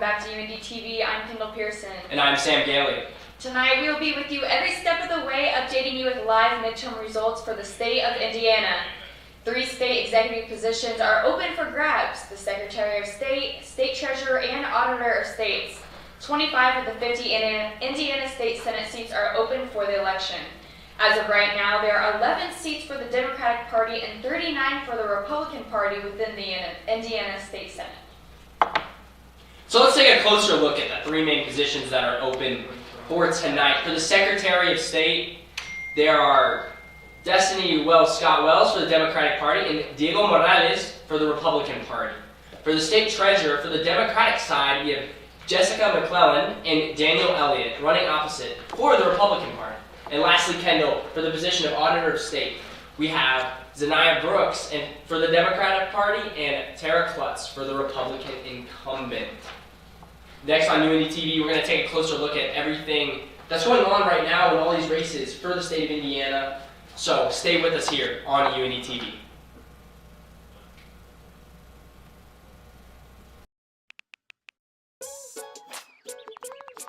back to UINDY TV. I'm Kendall Pearson. And I'm Sam Gailey. Tonight we will be with you every step of the way, updating you with live midterm results for the state of Indiana. 3 state executive positions are open for grabs: the Secretary of State, State Treasurer, and Auditor of States. 25 of the 50 Indiana State Senate seats are open for the election. As of right now, there are 11 seats for the Democratic Party and 39 for the Republican Party within the Indiana State Senate. So let's take a closer look at the 3 main positions that are open for tonight. For the Secretary of State, there are Destiny Scott Wells for the Democratic Party and Diego Morales for the Republican Party. For the State Treasurer, for the Democratic side, we have Jessica McClellan and Daniel Elliott running opposite for the Republican Party. And lastly, Kendall, for the position of Auditor of State, we have Zaniyah Brooks for the Democratic Party and Tara Klutz for the Republican incumbent. Next on UINDY TV, we're going to take a closer look at everything that's going on right now in all these races for the state of Indiana. So stay with us here on UINDY TV.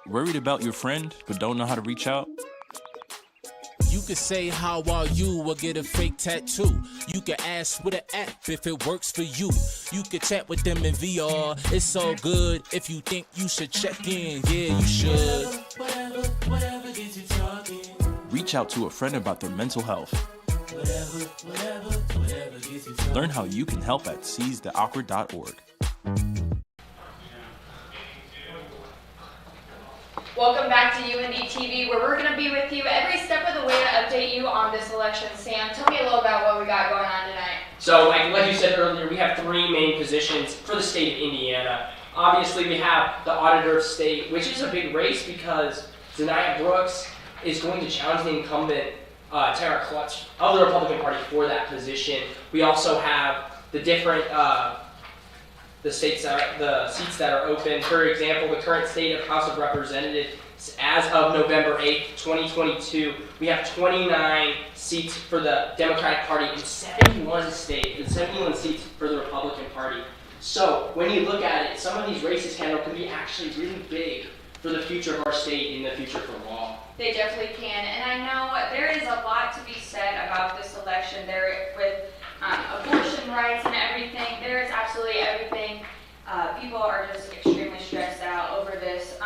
Worried about your friend but don't know how to reach out? You could say how are you or get a fake tattoo. You could ask with an app if it works for you. You could chat with them in VR. It's all good if you think you should check in. Yeah, you should. Whatever gets you talking. Reach out to a friend about their mental health. Whatever gets you talking. Learn how you can help at seizetheawkward.org. Welcome back to UINDY TV, where we're going to be with you every step of the way to update you on this election. Sam, tell me a little about what we got going on tonight. So, like you said earlier, we have 3 main positions for the state of Indiana. Obviously, we have the Auditor of State, which is a big race because Zaniyah Brooks is going to challenge the incumbent Tara Klutz of the Republican Party for that position. We also have the different the seats that are open. For example, the current state of House of Representatives, as of November 8th, 2022, we have 29 seats for the Democratic Party and 71 seats for the Republican Party. So when you look at it, some of these races, Kendall, can be actually really big for the future of our state and the future for law. They definitely can, and I know there is a lot to be said about this election. There with abortion rights and everything. There is absolutely everything. People are just extremely stressed out over this.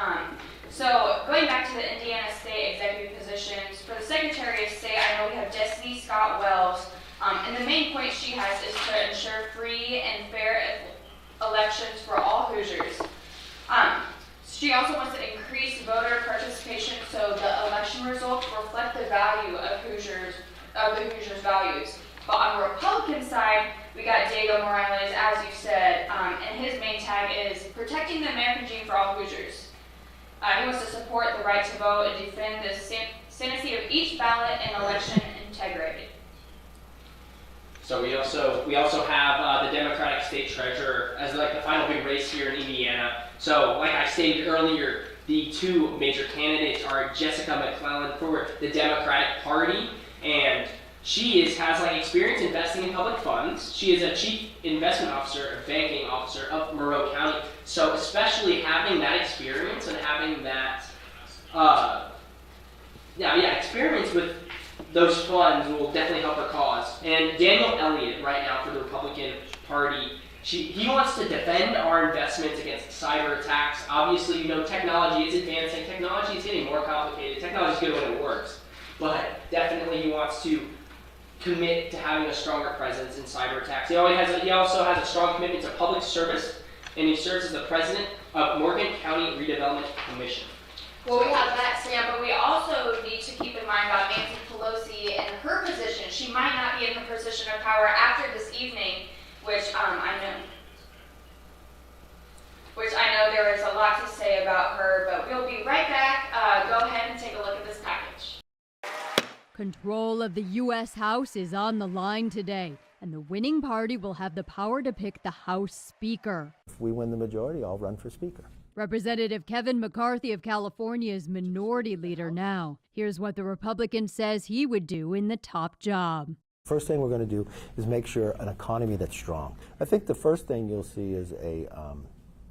So going back to the Indiana State executive positions, for the Secretary of State, I know we have Destiny Scott Wells, and the main point she has is to ensure free and fair elections for all Hoosiers. She also wants to increase voter participation so the election results reflect the value of the Hoosiers' values. But on the Republican side, we got Diego Morales, as you said, and his main tag is protecting the American dream for all Hoosiers. He wants to support the right to vote and defend the sanity of each ballot and election integrity. So we also have the Democratic State Treasurer as like the final big race here in Indiana. So like I stated earlier, the 2 major candidates are Jessica McClellan for the Democratic Party, and she has experience investing in public funds. She is a chief investment officer, a banking officer of Monroe County. So especially having that experience and having that experience with those funds will definitely help her cause. And Daniel Elliott right now for the Republican Party, he wants to defend our investments against cyber attacks. Obviously, technology is advancing. Technology is getting more complicated. Technology is good when it works. But definitely he wants to commit to having a stronger presence in cyber attacks. He also has a strong commitment to public service, and he serves as the president of Morgan County Redevelopment Commission. Well, we have that, Sam, but we also need to keep in mind about Nancy Pelosi and her position. She might not be in her position of power after this evening, which I know there is a lot to say about her, but we'll be right back. Go ahead and take a look at this package. Control of the U.S. House is on the line today, and the winning party will have the power to pick the House Speaker. If we win the majority, I'll run for Speaker. Representative Kevin McCarthy of California is minority leader now. Here's what the Republican says he would do in the top job. First thing we're going to do is make sure an economy that's strong. I think the first thing you'll see is a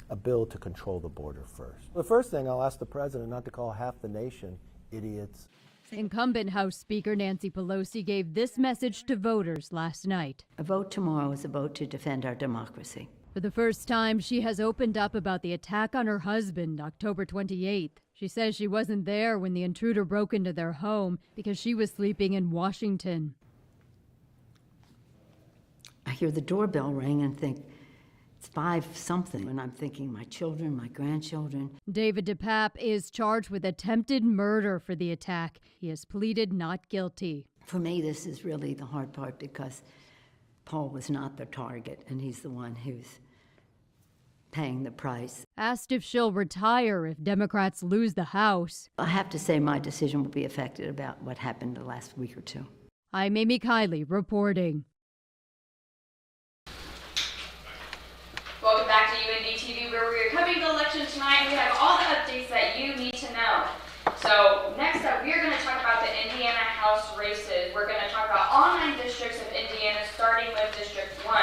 a bill to control the border first. The first thing, I'll ask the president not to call half the nation idiots. Incumbent House Speaker Nancy Pelosi gave this message to voters last night. A vote tomorrow is a vote to defend our democracy. For the first time, she has opened up about the attack on her husband October 28th. She says she wasn't there when the intruder broke into their home because she was sleeping in Washington. I hear the doorbell ring and think, it's 5-something, and I'm thinking my children, my grandchildren. David DePape is charged with attempted murder for the attack. He has pleaded not guilty. For me, this is really the hard part because Paul was not the target, and he's the one who's paying the price. Asked if she'll retire if Democrats lose the House. I have to say my decision will be affected about what happened the last week or two. I'm Amy Kiley reporting. Welcome back to UINDY TV, where we are covering the election tonight. We have all the updates that you need to know. So next up, we are going to talk about the Indiana House races. We're going to talk about all 9 districts of Indiana, starting with District 1.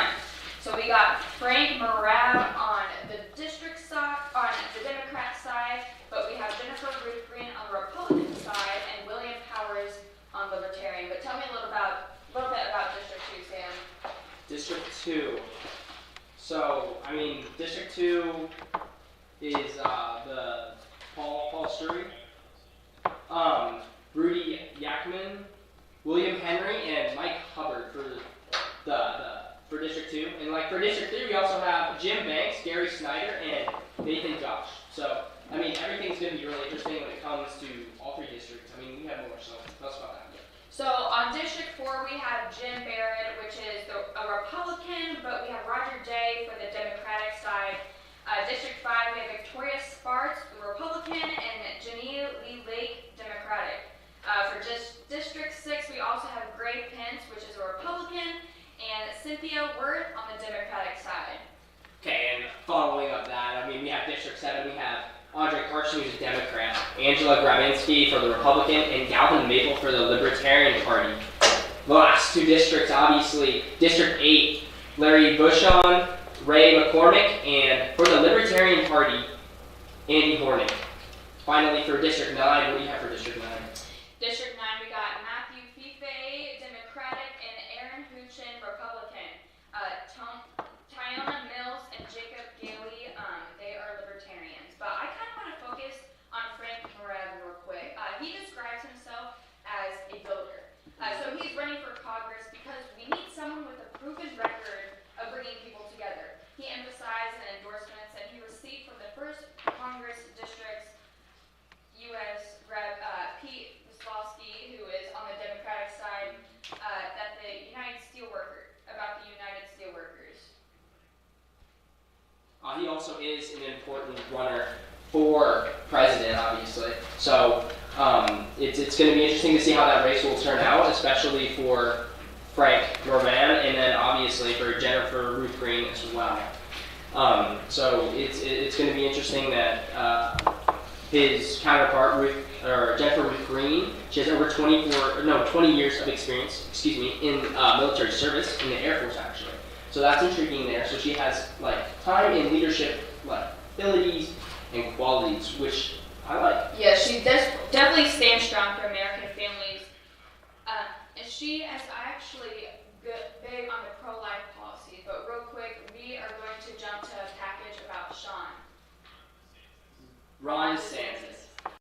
So we got Frank Morab on the district side, on the Democrat side, but we have Jennifer Ruth Green on the Republican side, and William Powers on Libertarian. But tell me a little bit about District 2, Sam. District 2. So, I mean, District 2 is the Paul Sturry, Rudy Yakman, William Henry, and Mike Hubbard for District 2. And like for District 3, we also have Jim Banks, Gary Snyder, and Nathan Josh. So, I mean, everything's going to be really interesting when it comes to all 3 districts. I mean, we have more, so tell us about that. So on District 4, we have Jim Barrett, which is a Republican, but we have Roger Day for the Democratic side. District 5, we have Victoria Sparks, the Republican, and Janine Lee Lake, Democratic. For District 6, we also have Gray Pence, which is a Republican, and Cynthia Worth on the Democratic side. Okay, and following up that, I mean, we have District 7, we have Andre Carson, who's a Democrat, Angela Grabinski for the Republican, and Galvin Maple for the Libertarian Party. The last 2 districts, obviously, District 8, Larry Bushon, Ray McCormick, and for the Libertarian Party, Andy Hornick. Finally, for District 9, what do you have for District 9? District 9, we got Matthew Fife, Democratic, and Aaron Huchin, Republican. Tyona Mills and Jacob Gailey, they are Libertarians. But I kind of want to focus on Frank Morab real quick. He describes himself as a builder. So he's running for Congress because we need someone with a proven record of bringing people together. He emphasized in endorsements that he received from the first Congress district's U.S. Rep. Pete Wislowski, who is on the Democratic side, about the United Steelworkers. He also is an important runner for president, obviously. So it's going to be interesting to see how that race will turn out, especially for Frank Morvan, and then obviously for Jennifer Ruth Green as well. So it's going to be interesting that his counterpart, Jennifer Ruth Green, she has over 20 years of experience, in military service in the Air Force, actually. So that's intriguing there. So she has time and leadership abilities and qualities, which I like. Yeah, she does definitely stand strong for American families. And she is actually big on the pro-life policy. But real quick, we are going to jump to a package about Ron DeSantis.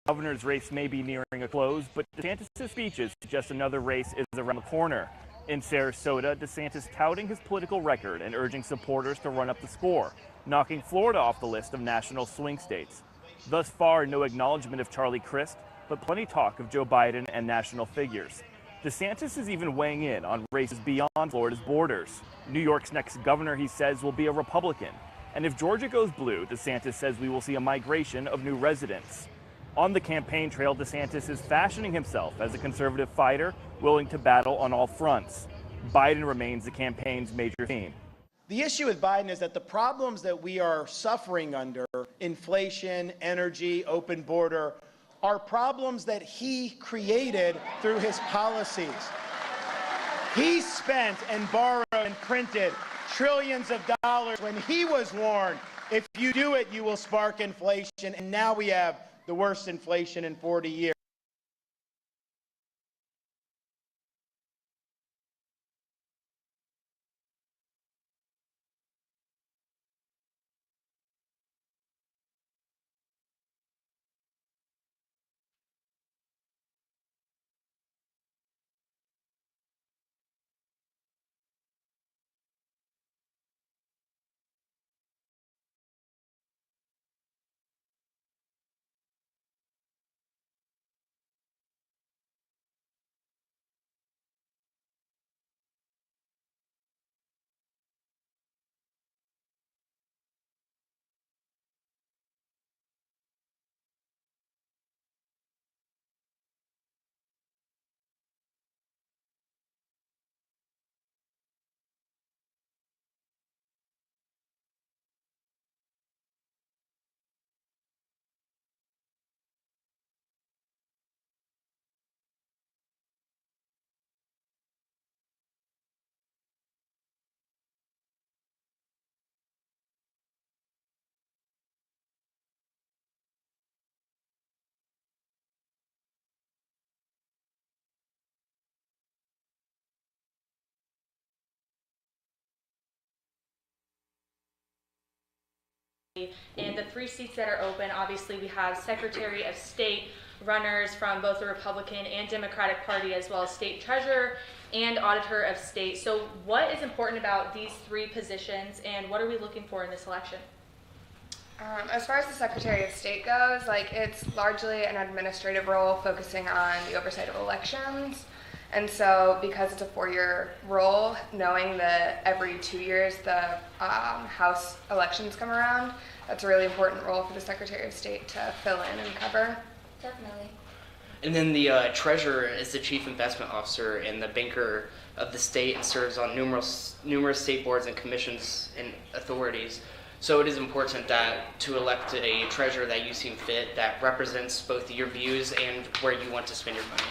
Governor's race may be nearing a close, but DeSantis' speeches suggest another race is around the corner. In Sarasota, DeSantis touting his political record and urging supporters to run up the score, knocking Florida off the list of national swing states. Thus far, no acknowledgement of Charlie Crist, but plenty talk of Joe Biden and national figures. DeSantis is even weighing in on races beyond Florida's borders. New York's next governor, he says, will be a Republican. And if Georgia goes blue, DeSantis says we will see a migration of new residents. On the campaign trail, DeSantis is fashioning himself as a conservative fighter willing to battle on all fronts. Biden remains the campaign's major theme. The issue with Biden is that the problems that we are suffering under, inflation, energy, open border, are problems that he created through his policies. He spent and borrowed and printed trillions of dollars when he was warned, if you do it, you will spark inflation. And now we have the worst inflation in 40 years. And the 3 seats that are open, obviously we have Secretary of State runners from both the Republican and Democratic Party, as well as State Treasurer and Auditor of State. So what is important about these 3 positions, and what are we looking for in this election? As far as the Secretary of State goes, it's largely an administrative role focusing on the oversight of elections. And so because it's a 4-year role, knowing that every 2 years the House elections come around, that's a really important role for the Secretary of State to fill in and cover. Definitely. And then the treasurer is the chief investment officer and the banker of the state and serves on numerous state boards and commissions and authorities. So it is important that to elect a treasurer that you seem fit, that represents both your views and where you want to spend your money.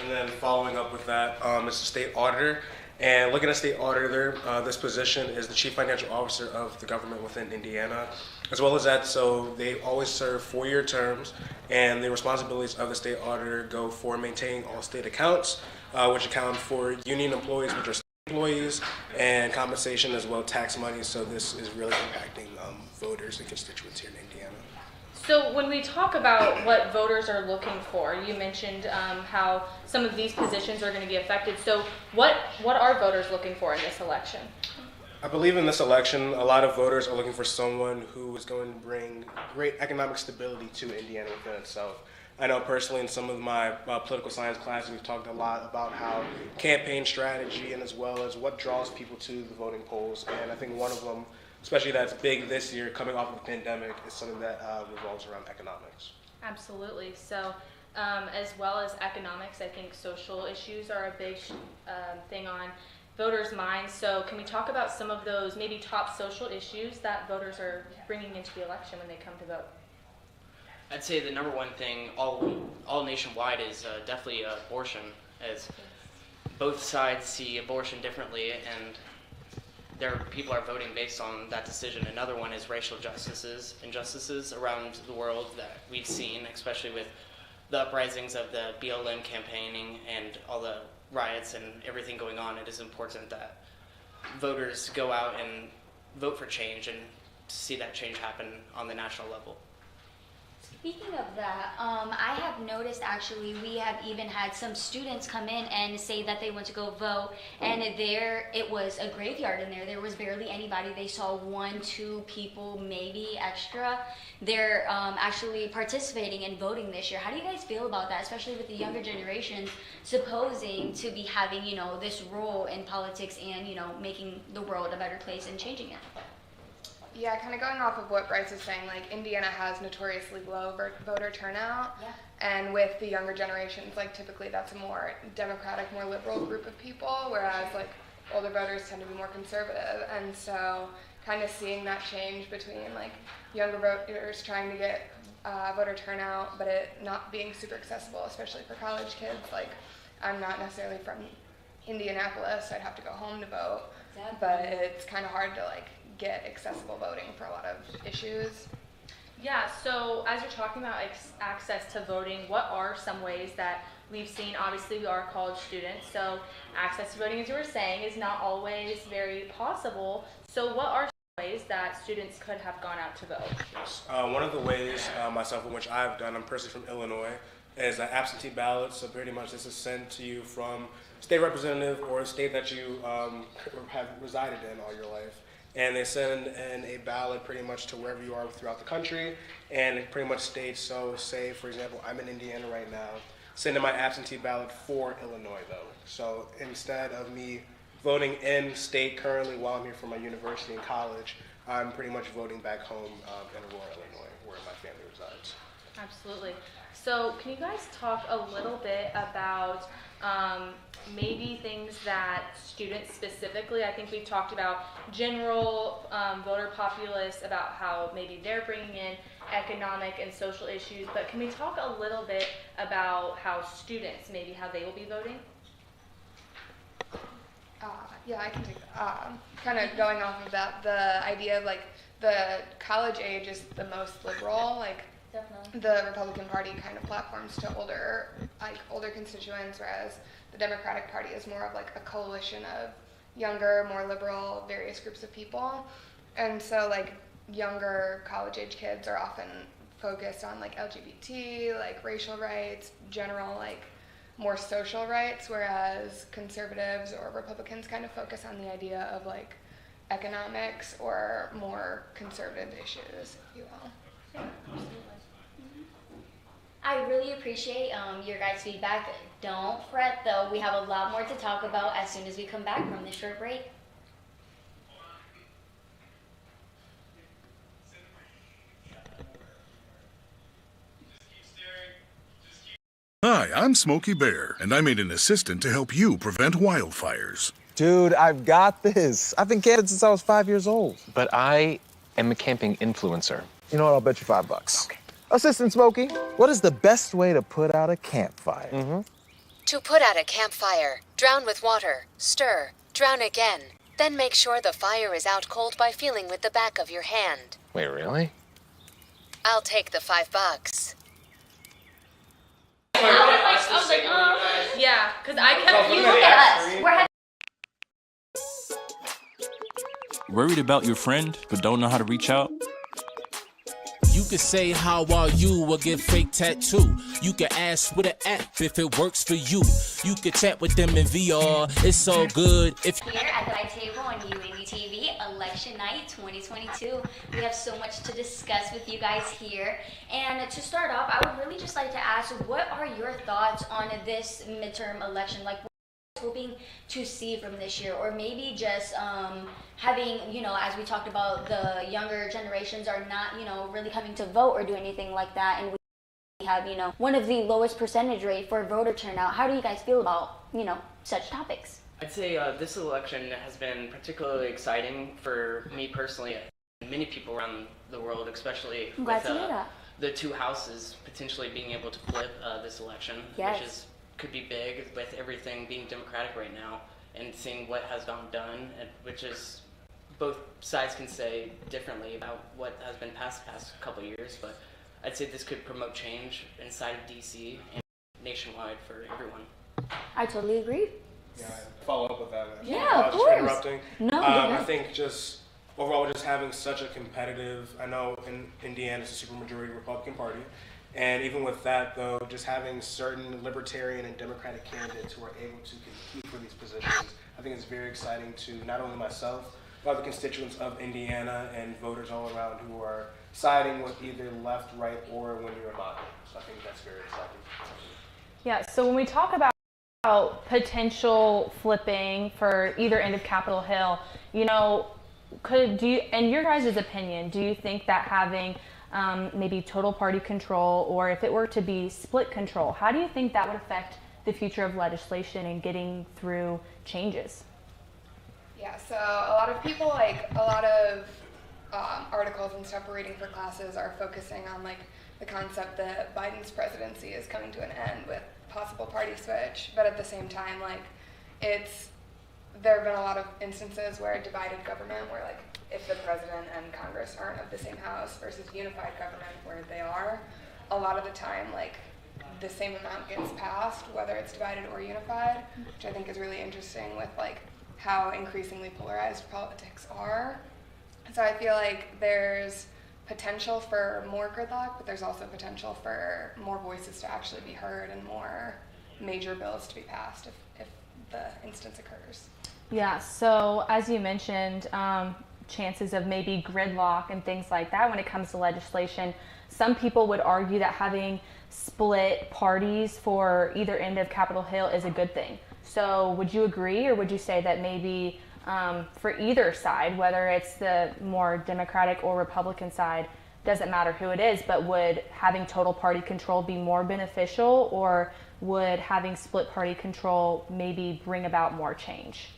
And then following up with that is the state auditor. And looking at state auditor, this position is the chief financial officer of the government within Indiana. As well as that, so they always serve 4-year terms, and the responsibilities of the state auditor go for maintaining all state accounts, which account for union employees, which are state employees, and compensation as well, tax money. So this is really impacting voters and constituents here in Indiana. So when we talk about what voters are looking for, you mentioned how some of these positions are going to be affected. So what are voters looking for in this election? I believe in this election, a lot of voters are looking for someone who is going to bring great economic stability to Indiana within itself. I know personally in some of my political science classes, we've talked a lot about how campaign strategy and as well as what draws people to the voting polls. And I think one of them, especially that's big this year coming off of the pandemic, is something that revolves around economics. Absolutely. So as well as economics, I think social issues are a big thing on voters' minds. So can we talk about some of those maybe top social issues that voters are bringing into the election when they come to vote? I'd say the number one thing all nationwide is definitely abortion, as both sides see abortion differently, and people are voting based on that decision. Another one is racial injustices around the world that we've seen, especially with the uprisings of the BLM campaigning and all the riots and everything going on. It is important that voters go out and vote for change and see that change happen on the national level. Speaking of that, I have noticed actually we have even had some students come in and say that they went to go vote, and it was a graveyard in there. There was barely anybody. They saw 1, 2 people, maybe extra. They're actually participating in voting this year. How do you guys feel about that, especially with the younger generations supposing to be having, this role in politics and, making the world a better place and changing it? Yeah, kind of going off of what Bryce was saying, Indiana has notoriously low voter turnout. Yeah. And with the younger generations, typically that's a more democratic, more liberal group of people, whereas older voters tend to be more conservative. And so kind of seeing that change between younger voters trying to get voter turnout, but it not being super accessible, especially for college kids. I'm not necessarily from Indianapolis, so I'd have to go home to vote. but it's kind of hard to like get accessible voting for a lot of issues. Yeah, so as you're talking about access to voting, what are some ways that we've seen? Obviously, we are college students, so access to voting, as you were saying, is not always very possible. So what are some ways that students could have gone out to vote? Yes. One of the ways myself in which I've done, I'm personally from Illinois, is absentee ballots. So pretty much this is sent to you from state representative or a state that you have resided in all your life. And they send in a ballot pretty much to wherever you are throughout the country, and it pretty much states, so say, for example, I'm in Indiana right now, send in my absentee ballot for Illinois, though. So instead of me voting in state currently while I'm here for my university and college, I'm pretty much voting back home in Aurora, Illinois, where my family resides. Absolutely. So can you guys talk a little bit about maybe things that students specifically, I think we've talked about general voter populace, about how maybe they're bringing in economic and social issues, but can we talk a little bit about how students, maybe how they will be voting? Yeah, I can take that. Kind of going off of that, the idea of like the college age is the most liberal, like Definitely. the Republican Party kind of platforms to older constituents, whereas the Democratic Party is more of like a coalition of younger, more liberal, various groups of people. And so like younger college age kids are often focused on like LGBT, like racial rights, general like more social rights, whereas conservatives or Republicans kind of focus on the idea of like economics or more conservative issues, if you will. Yeah, absolutely. I really appreciate your guys' feedback. Don't fret though, we have a lot more to talk about as soon as we come back from this short break. Hi, I'm Smokey Bear, and I made an assistant to help you prevent wildfires. Dude, I've got this. I've been camping since I was 5 years old. But I am a camping influencer. You know what? I'll bet you $5. Okay. Assistant Smokey, what is the best way to put out a campfire? To put out a campfire, drown with water, stir, drown again. Then make sure the fire is out cold by feeling with the back of your hand. Wait, really? I'll take the $5. Yeah, because I kept You look at us. We're having Worried about your friend but don't know how to reach out? You could say how are you or get fake tattoo. You could ask with an app if it works for you. You could chat with them in VR. It's so good if here at the Live Table on UINDY TV, Election Night 2022. We have so much to discuss with you guys here. And to start off, I would really just like to ask, what are your thoughts on this midterm election? Like, hoping to see from this year, or maybe just having, you know, as we talked about, the younger generations are not, you know, really coming to vote or do anything like that, and we have, you know, one of the lowest percentage rate for voter turnout. How do you guys feel about, you know, such topics? I'd say this election has been particularly exciting for me personally, and many people around the world, especially I'm glad with to hear that. the two houses potentially being able to flip this election, Yes. which could be big with everything being Democratic right now, and seeing what has been done, and which is both sides can say differently about what has been passed the past couple of years, but I'd say this could promote change inside of DC and nationwide for everyone. I totally agree. Yeah, follow up with that. Yeah, of just course. interrupting. No, I think just overall, just having such a competitive, I know in Indiana it's a supermajority Republican Party, and even with that though, just having certain libertarian and Democratic candidates who are able to compete for these positions, I think it's very exciting to not only myself, but other constituents of Indiana and voters all around who are siding with either left, right, or when you're a moderate. So I think that's very exciting. Yeah, so when we talk about potential flipping for either end of Capitol Hill, you know, in your guys' opinion, do you think that having maybe total party control, or if it were to be split control, how do you think that would affect the future of legislation and getting through changes? Yeah, so a lot of people, like a lot of articles and stuff we're reading for classes are focusing on like the concept that Biden's presidency is coming to an end with possible party switch, but at the same time, like it's there have been a lot of instances where divided government, where like if the president and Congress aren't of the same house versus unified government where they are, a lot of the time like the same amount gets passed, whether it's divided or unified, which I think is really interesting with like how increasingly polarized politics are. So I feel like there's potential for more gridlock, but there's also potential for more voices to actually be heard and more major bills to be passed if the instance occurs. Yeah, so as you mentioned, chances of maybe gridlock and things like that when it comes to legislation, some people would argue that having split parties for either end of Capitol Hill is a good thing. So would you agree, or would you say that maybe for either side, whether it's the more Democratic or Republican side, doesn't matter who it is, but would having total party control be more beneficial, or would having split party control maybe bring about more change?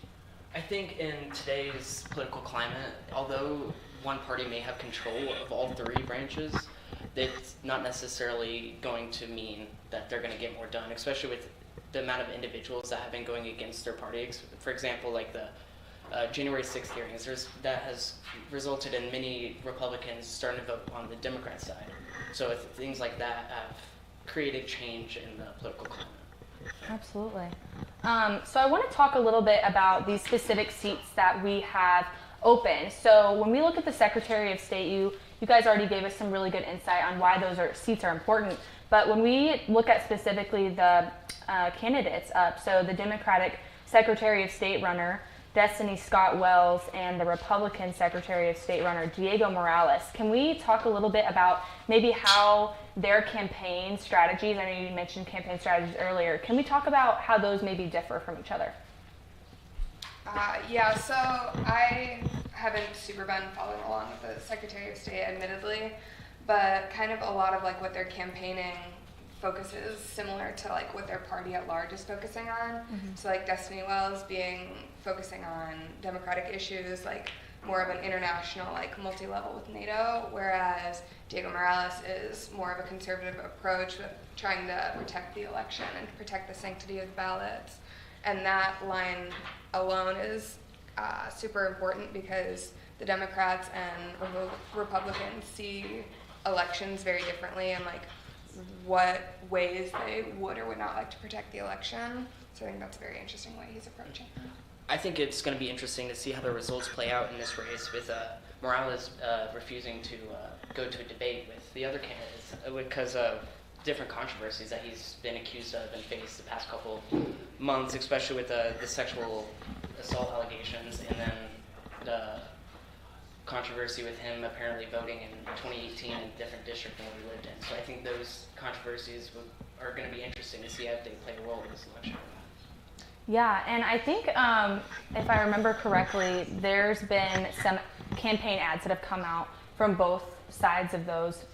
I think in today's political climate, although one party may have control of all three branches, it's not necessarily going to mean that they're going to get more done, especially with the amount of individuals that have been going against their party. For example, like the January 6th hearings, that has resulted in many Republicans starting to vote on the Democrat side. So if things like that have created change in the political climate. Absolutely. So I want to talk a little bit about these specific seats that we have open. So when we look at the Secretary of State, you guys already gave us some really good insight on why those seats are important. But when we look at specifically the candidates up, so the Democratic Secretary of State runner, Destiny Scott Wells, and the Republican Secretary of State runner, Diego Morales, can we talk a little bit about maybe how their campaign strategies, I know you mentioned campaign strategies earlier, can we talk about how those maybe differ from each other? Yeah, so I haven't super been following along with the Secretary of State, admittedly, but kind of a lot of like what their campaigning focuses similar to like what their party at large is focusing on. Mm-hmm. So like Destiny Wells focusing on democratic issues, like more of an international, like multi-level with NATO, whereas Diego Morales is more of a conservative approach with trying to protect the election and protect the sanctity of the ballots. And that line alone is super important because the Democrats and Republicans see elections very differently and like what ways they would or would not like to protect the election. So I think that's a very interesting way he's approaching it. I think it's going to be interesting to see how the results play out in this race with Morales refusing to go to a debate with the other candidates because of different controversies that he's been accused of and faced the past couple months, especially with the sexual assault allegations and then the controversy with him apparently voting in 2018 in a different district than we lived in. So I think those controversies are going to be interesting to see how they play a role in this election. Yeah, and I think if I remember correctly, there's been some campaign ads that have come out from both sides of those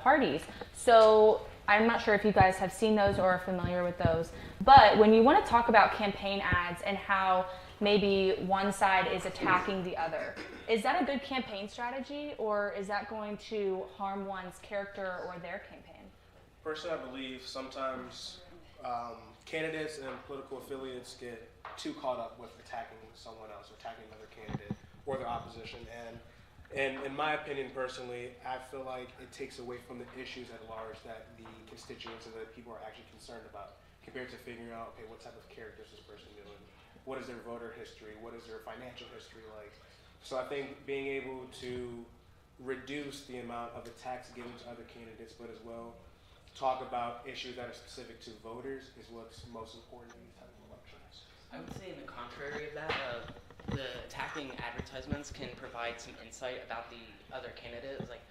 parties. So I'm not sure if you guys have seen those or are familiar with those, but when you want to talk about campaign ads and how maybe one side is attacking the other, is that a good campaign strategy, or is that going to harm one's character or their campaign? Personally, I believe sometimes candidates and political affiliates get too caught up with attacking someone else or attacking another candidate or their opposition. And in my opinion, personally, I feel like it takes away from the issues at large that the constituents and the people are actually concerned about, compared to figuring out, okay, what type of character is this person doing? What is their voter history? What is their financial history like? So I think being able to reduce the amount of attacks given to other candidates, but as well talk about issues that are specific to voters is what's most important in these types of elections. I would say in the contrary of that, the attacking advertisements can provide some insight about the other candidates. Like,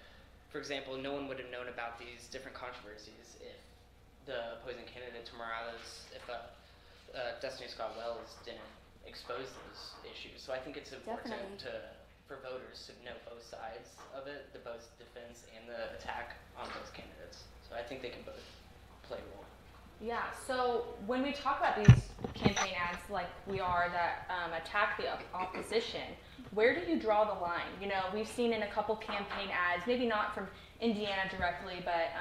for example, no one would have known about these different controversies if the opposing candidate to Morales, if Destiny Scott Wells didn't expose those issues. So I think it's important for voters to know both sides of it, the both defense and the attack on both candidates. So I think they can both play a role. Yeah, so when we talk about these campaign ads like we are that attack the opposition, where do you draw the line? You know, we've seen in a couple campaign ads, maybe not from Indiana directly, but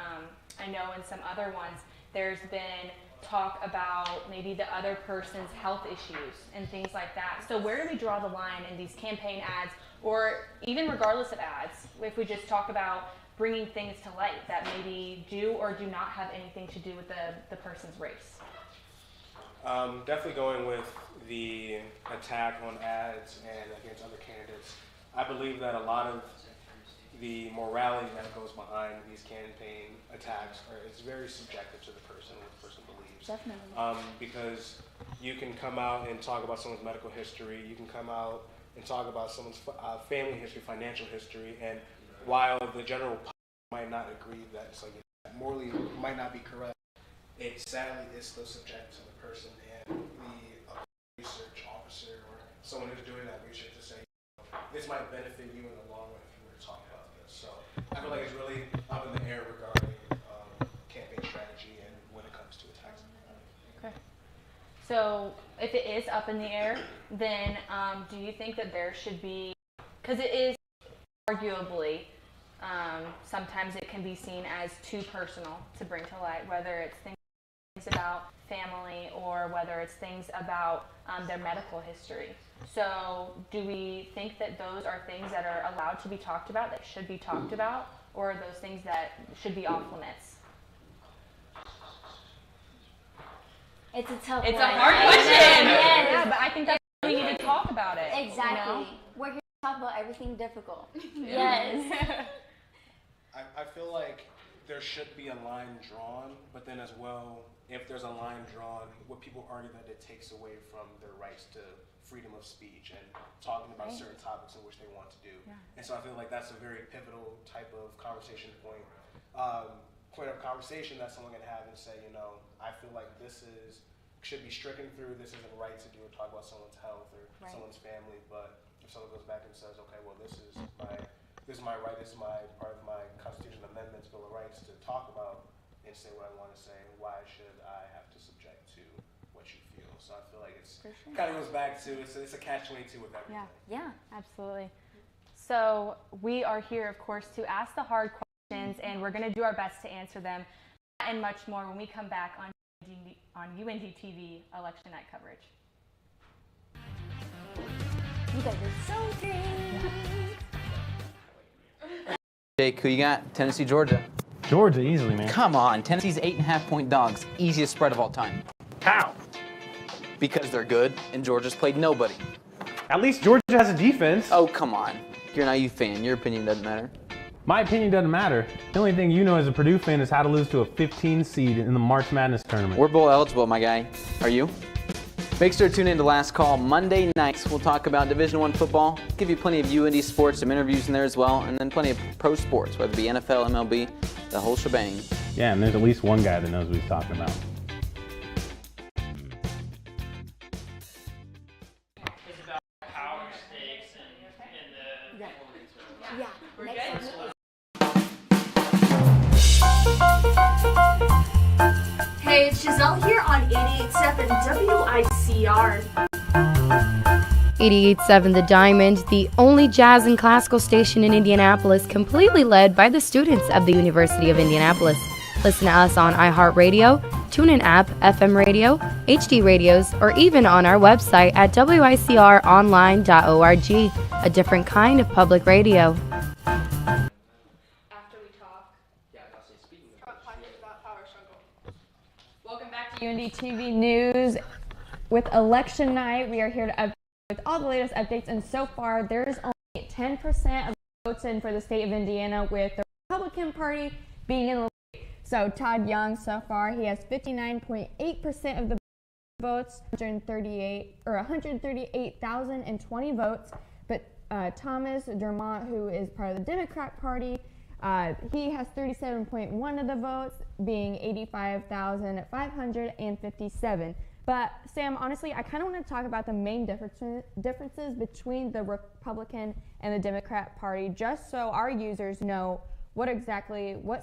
I know in some other ones, there's been talk about maybe the other person's health issues and things like that. So where do we draw the line in these campaign ads, or even regardless of ads, if we just talk about bringing things to light that maybe do or do not have anything to do with the person's race? Definitely going with the attack on ads and against other candidates. I believe that a lot of the morality that goes behind these campaign attacks is very subjective to the person, what the person believes. Definitely. Because you can come out and talk about someone's medical history, you can come out and talk about someone's family history, financial history, and while the general public might not agree that it's like morally might not be correct, it sadly is still subject to the person and the research officer or someone who's doing that research to say, this might benefit you in the long run if you were to talk about this. So I feel like it's really up in the air regarding campaign strategy and when it comes to attacks. Okay. So if it is up in the air, then do you think that there should be, because it is arguably, sometimes it can be seen as too personal to bring to light, whether it's things about family or whether it's things about their medical history. So do we think that those are things that are allowed to be talked about, that should be talked about, or are those things that should be off limits? It's a tough It's one. a hard question. Yes. Yeah, but I think that's why we need to talk about it. Exactly. You know? We're here to talk about everything difficult. Yes. I feel like there should be a line drawn, but then as well, if there's a line drawn, would people argue that it takes away from their rights to freedom of speech and talking about certain topics in which they want to do? And so I feel like that's a very pivotal type of conversation point of conversation that someone can have and say, you know, I feel like this should be stricken through, this isn't right to do or talk about someone's health or someone's family, but if someone goes back and says, okay, well, this is my right, this is my part of my Constitutional Amendments, Bill of Rights to talk about and say what I want to say, why should I have to subject to what you feel? So I feel like it's kind of goes back to, it's a catch-22 with everything. Yeah, absolutely. So we are here, of course, to ask the hard questions, and we're going to do our best to answer them and much more when we come back on UINDY TV election night coverage. You guys are so great. Jake, who you got? Tennessee, Georgia. Georgia, easily, man. Come on, Tennessee's 8.5-point dogs. Easiest spread of all time. How? Because they're good, and Georgia's played nobody. At least Georgia has a defense. Oh, come on. You're an IU fan. Your opinion doesn't matter. My opinion doesn't matter. The only thing you know as a Purdue fan is how to lose to a 15 seed in the March Madness tournament. We're bowl eligible, my guy. Are you? Make sure to tune in to Last Call Monday nights. We'll talk about Division I football, give you plenty of UINDY sports, some interviews in there as well, and then plenty of pro sports, whether it be NFL, MLB, the whole shebang. Yeah, and there's at least one guy that knows what he's talking about. It's about power stakes and the... Yeah. We're good. Hey, it's Giselle here on 88.7 WICR. 88.7 The Diamond, the only jazz and classical station in Indianapolis, completely led by the students of the University of Indianapolis. Listen to us on iHeartRadio, TuneIn app, FM radio, HD radios, or even on our website at wicronline.org, a different kind of public radio. Welcome back to UINDY TV News. With election night, we are here to update with all the latest updates, and so far there is only 10% of votes in for the state of Indiana, with the Republican Party being in the lead. So Todd Young, so far, he has 59.8% of the votes, 138,020 votes. But Thomas Dermott, who is part of the Democrat Party, he has 37.1 of the votes, being 85,557. But Sam, honestly, I kind of want to talk about the main differences between the Republican and the Democrat Party, just so our users know what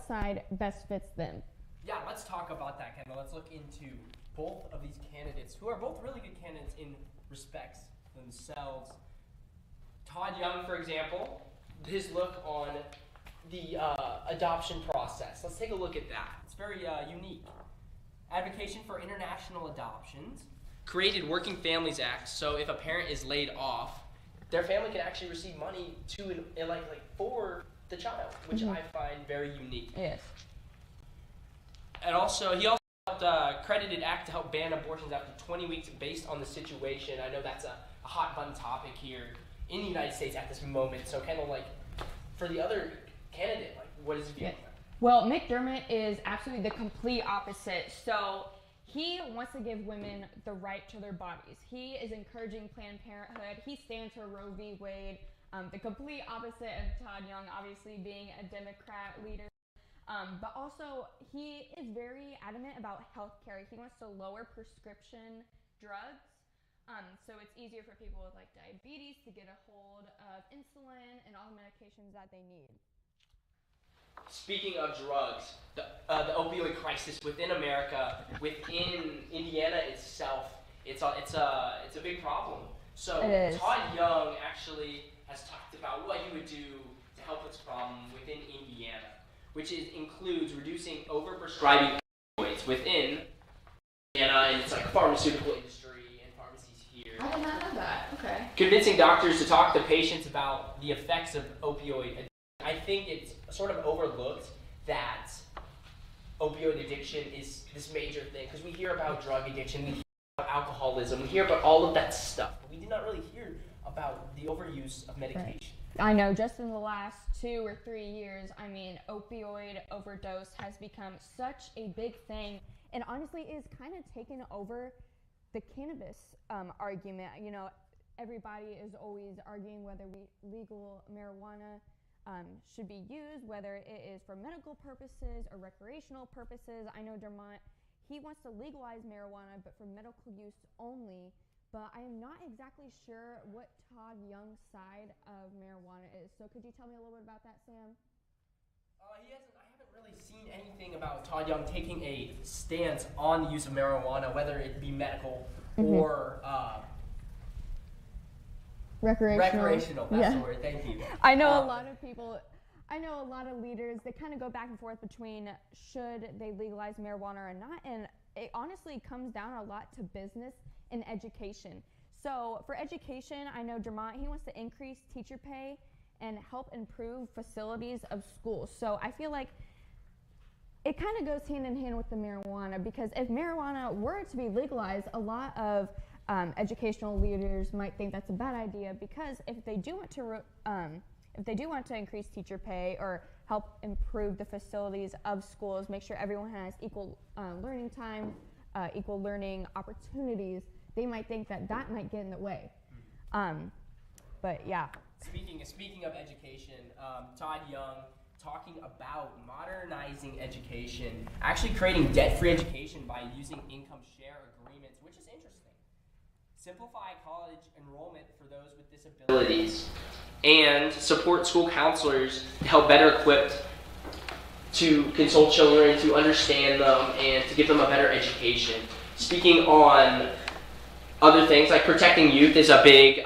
side best fits them. Yeah, let's talk about that, Kendall. Let's look into both of these candidates, who are both really good candidates in respects themselves. Todd Young, for example, his look on the adoption process. Let's take a look at that. It's very unique. advocation for international adoptions, created Working Families Act, so if a parent is laid off, their family can actually receive money for the child, which I find very unique. Yes. And also, he also helped credited act to help ban abortions after 20 weeks based on the situation. I know that's a hot button topic here in the United States at this moment. So kind of like for the other candidate, like what is his view on that? Well, McDermott is absolutely the complete opposite. So he wants to give women the right to their bodies. He is encouraging Planned Parenthood. He stands for Roe v. Wade. The complete opposite of Todd Young, obviously being a Democrat leader. But also, he is very adamant about healthcare. He wants to lower prescription drugs. So it's easier for people with like diabetes to get a hold of insulin and all the medications that they need. Speaking of drugs, the opioid crisis within America, within Indiana itself, it's a big problem. So Todd Young actually has talked about what he would do to help this problem within Indiana, which includes reducing overprescribing opioids within Indiana, and it's like pharmaceutical industry and pharmacies here. I did not know that. Okay. Convincing doctors to talk to patients about the effects of opioid addiction. I think it's sort of overlooked that opioid addiction is this major thing, because we hear about drug addiction, we hear about alcoholism, we hear about all of that stuff, but we did not really hear about the overuse of medication. Right. I know, just in the last 2 or 3 years, I mean, opioid overdose has become such a big thing, and honestly is kind of taken over the cannabis argument. You know, everybody is always arguing whether legal marijuana should be used, whether it is for medical purposes or recreational purposes. I know Dermont, he wants to legalize marijuana, but for medical use only. But I am not exactly sure what Todd Young's side of marijuana is. So could you tell me a little bit about that, Sam? I haven't really seen anything about Todd Young taking a stance on the use of marijuana, whether it be medical or recreational. That's the word. Thank you. I know a lot of people. I know a lot of leaders. They kind of go back and forth between should they legalize marijuana or not, and it honestly comes down a lot to business and education. So for education, I know Dermont, he wants to increase teacher pay and help improve facilities of schools. So I feel like it kind of goes hand in hand with the marijuana, because if marijuana were to be legalized, a lot of educational leaders might think that's a bad idea, because if they do want to increase teacher pay or help improve the facilities of schools, make sure everyone has equal learning time, equal learning opportunities, they might think that might get in the way. But yeah. Speaking of education, Todd Young talking about modernizing education, actually creating debt-free education by using income share agreements, which is interesting. Simplify college enrollment for those with disabilities, and support school counselors to help better equipped to consult children, to understand them, and to give them a better education. Speaking on other things, like protecting youth is a big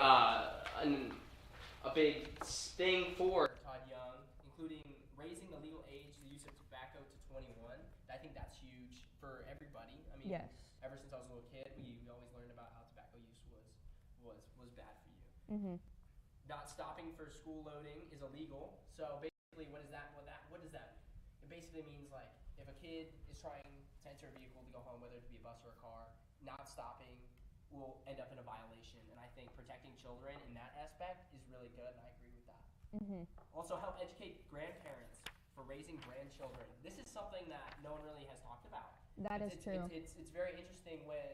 thing for Todd Young, including raising the legal age of the use of tobacco to 21. I think that's huge for everybody. I mean, ever since I was a little kid, we always learned about how tobacco use was bad for you. Not stopping for school loading is illegal. So basically, what does that mean? It basically means like if a kid is trying to enter a vehicle to go home, whether it be a bus or a car, not stopping will end up in a violation. And I think protecting children in that aspect is really good, and I agree with that. Also, help educate grandparents for raising grandchildren. This is something that no one really has talked about. That is true. It's very interesting when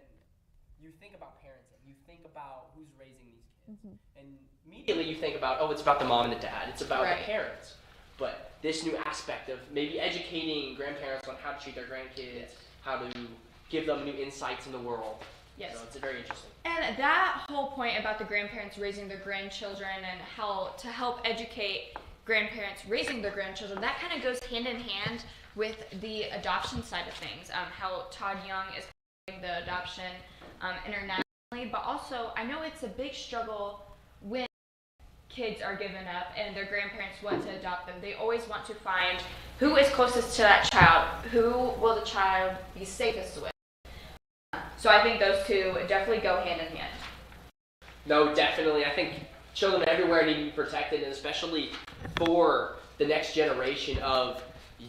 you think about parenting. You think about who's raising these kids. And immediately you think about, it's about the mom and the dad. It's about the parents. But this new aspect of maybe educating grandparents on how to treat their grandkids, how to give them new insights in the world. Yes. So it's very interesting. And that whole point about the grandparents raising their grandchildren and how to help educate grandparents raising their grandchildren, that kind of goes hand in hand with the adoption side of things. How Todd Young is doing the adoption internationally, but also I know it's a big struggle when kids are given up and their grandparents want to adopt them. They always want to find who is closest to that child, who will the child be safest with. So I think those two definitely go hand in hand. No, definitely. I think children everywhere need to be protected, and especially for the next generation of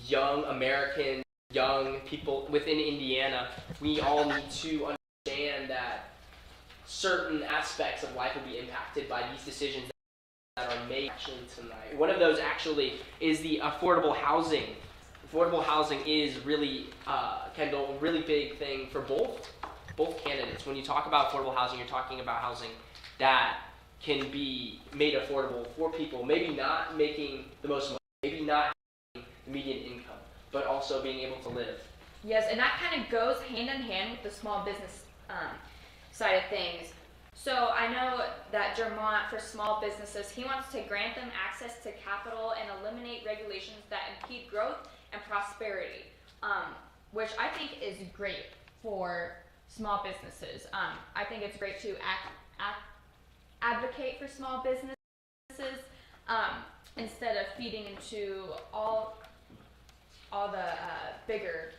young Americans, young people within Indiana. We all need to understand that certain aspects of life will be impacted by these decisions that are made actually tonight. One of those actually is the affordable housing. Affordable housing is really, Kendall, a really big thing for both candidates. When you talk about affordable housing, you're talking about housing that can be made affordable for people, maybe not making the most money, maybe not having the median income, but also being able to live. Yes, and that kind of goes hand in hand with the small business side of things. So I know that Jermont, for small businesses, he wants to grant them access to capital and eliminate regulations that impede growth and prosperity, which I think is great for small businesses. I think it's great to advocate for small businesses instead of feeding into all the bigger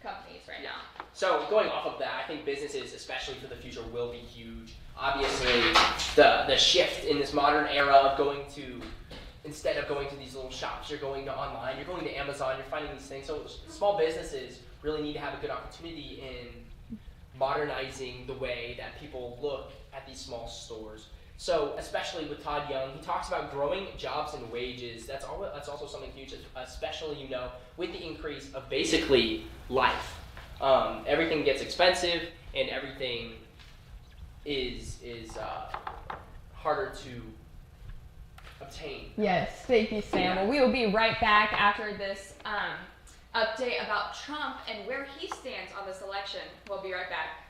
companies right now. So going off of that, I think businesses, especially for the future, will be huge. Obviously, the shift in this modern era of instead of going to these little shops, you're going to online, you're going to Amazon, you're finding these things. So small businesses really need to have a good opportunity in modernizing the way that people look at these small stores. So especially with Todd Young, he talks about growing jobs and wages. That's also something huge, especially, with the increase of basically life. Everything gets expensive and everything is harder to obtain. Yes, thank you, Sam. Well, we will be right back after this update about Trump and where he stands on this election. We'll be right back.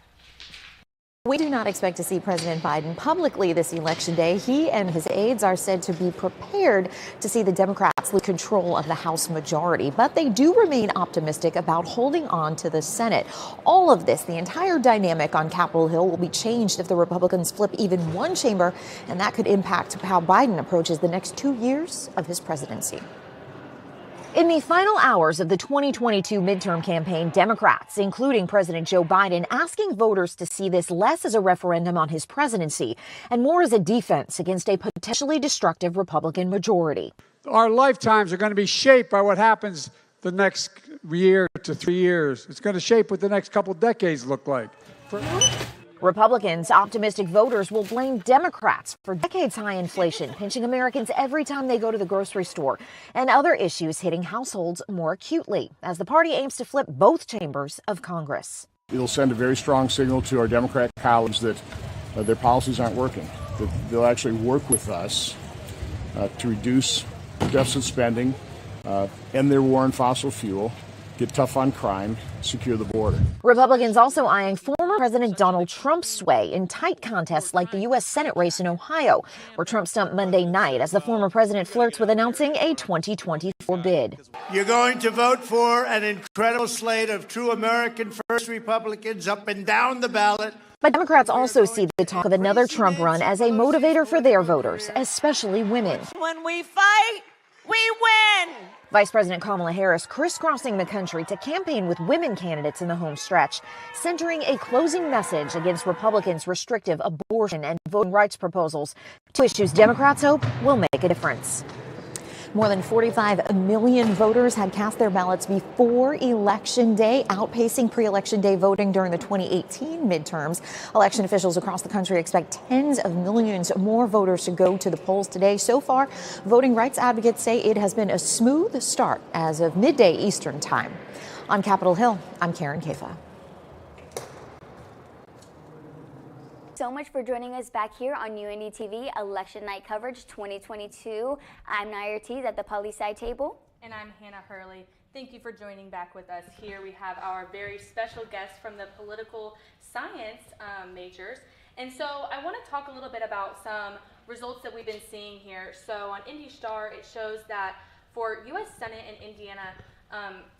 We do not expect to see President Biden publicly this election day. He and his aides are said to be prepared to see the Democrats lose control of the House majority, but they do remain optimistic about holding on to the Senate. All of this, the entire dynamic on Capitol Hill, will be changed if the Republicans flip even one chamber, and that could impact how Biden approaches the next 2 years of his presidency. In the final hours of the 2022 midterm campaign, Democrats, including President Joe Biden, asking voters to see this less as a referendum on his presidency and more as a defense against a potentially destructive Republican majority. Our lifetimes are going to be shaped by what happens the next year to 3 years. It's going to shape what the next couple decades look like. Republicans, optimistic voters will blame Democrats for decades-high inflation, pinching Americans every time they go to the grocery store, and other issues hitting households more acutely, as the party aims to flip both chambers of Congress. It'll send a very strong signal to our Democrat colleagues that their policies aren't working, that they'll actually work with us to reduce deficit spending, end their war on fossil fuel, get tough on crime, secure the border. Republicans also eyeing former President Donald Trump's sway in tight contests like the U.S. Senate race in Ohio, where Trump stumped Monday night as the former president flirts with announcing a 2024 bid. You're going to vote for an incredible slate of true American first Republicans up and down the ballot. But Democrats also see the talk of another Trump run as a motivator for their voters, especially women. When we fight, we win! Vice President Kamala Harris crisscrossing the country to campaign with women candidates in the home stretch, centering a closing message against Republicans' restrictive abortion and voting rights proposals, two issues Democrats hope will make a difference. More than 45 million voters had cast their ballots before Election Day, outpacing pre-Election Day voting during the 2018 midterms. Election officials across the country expect tens of millions more voters to go to the polls today. So far, voting rights advocates say it has been a smooth start as of midday Eastern time. On Capitol Hill, I'm Karen Kafa. So much for joining us back here on UINDY TV Election Night Coverage 2022. I'm Nair Ortiz at the poli-sci table. And I'm Hannah Hurley. Thank you for joining back with us here. We have our very special guest from the political science majors. And so I want to talk a little bit about some results that we've been seeing here. So on Indy Star, it shows that for U.S. Senate in Indiana,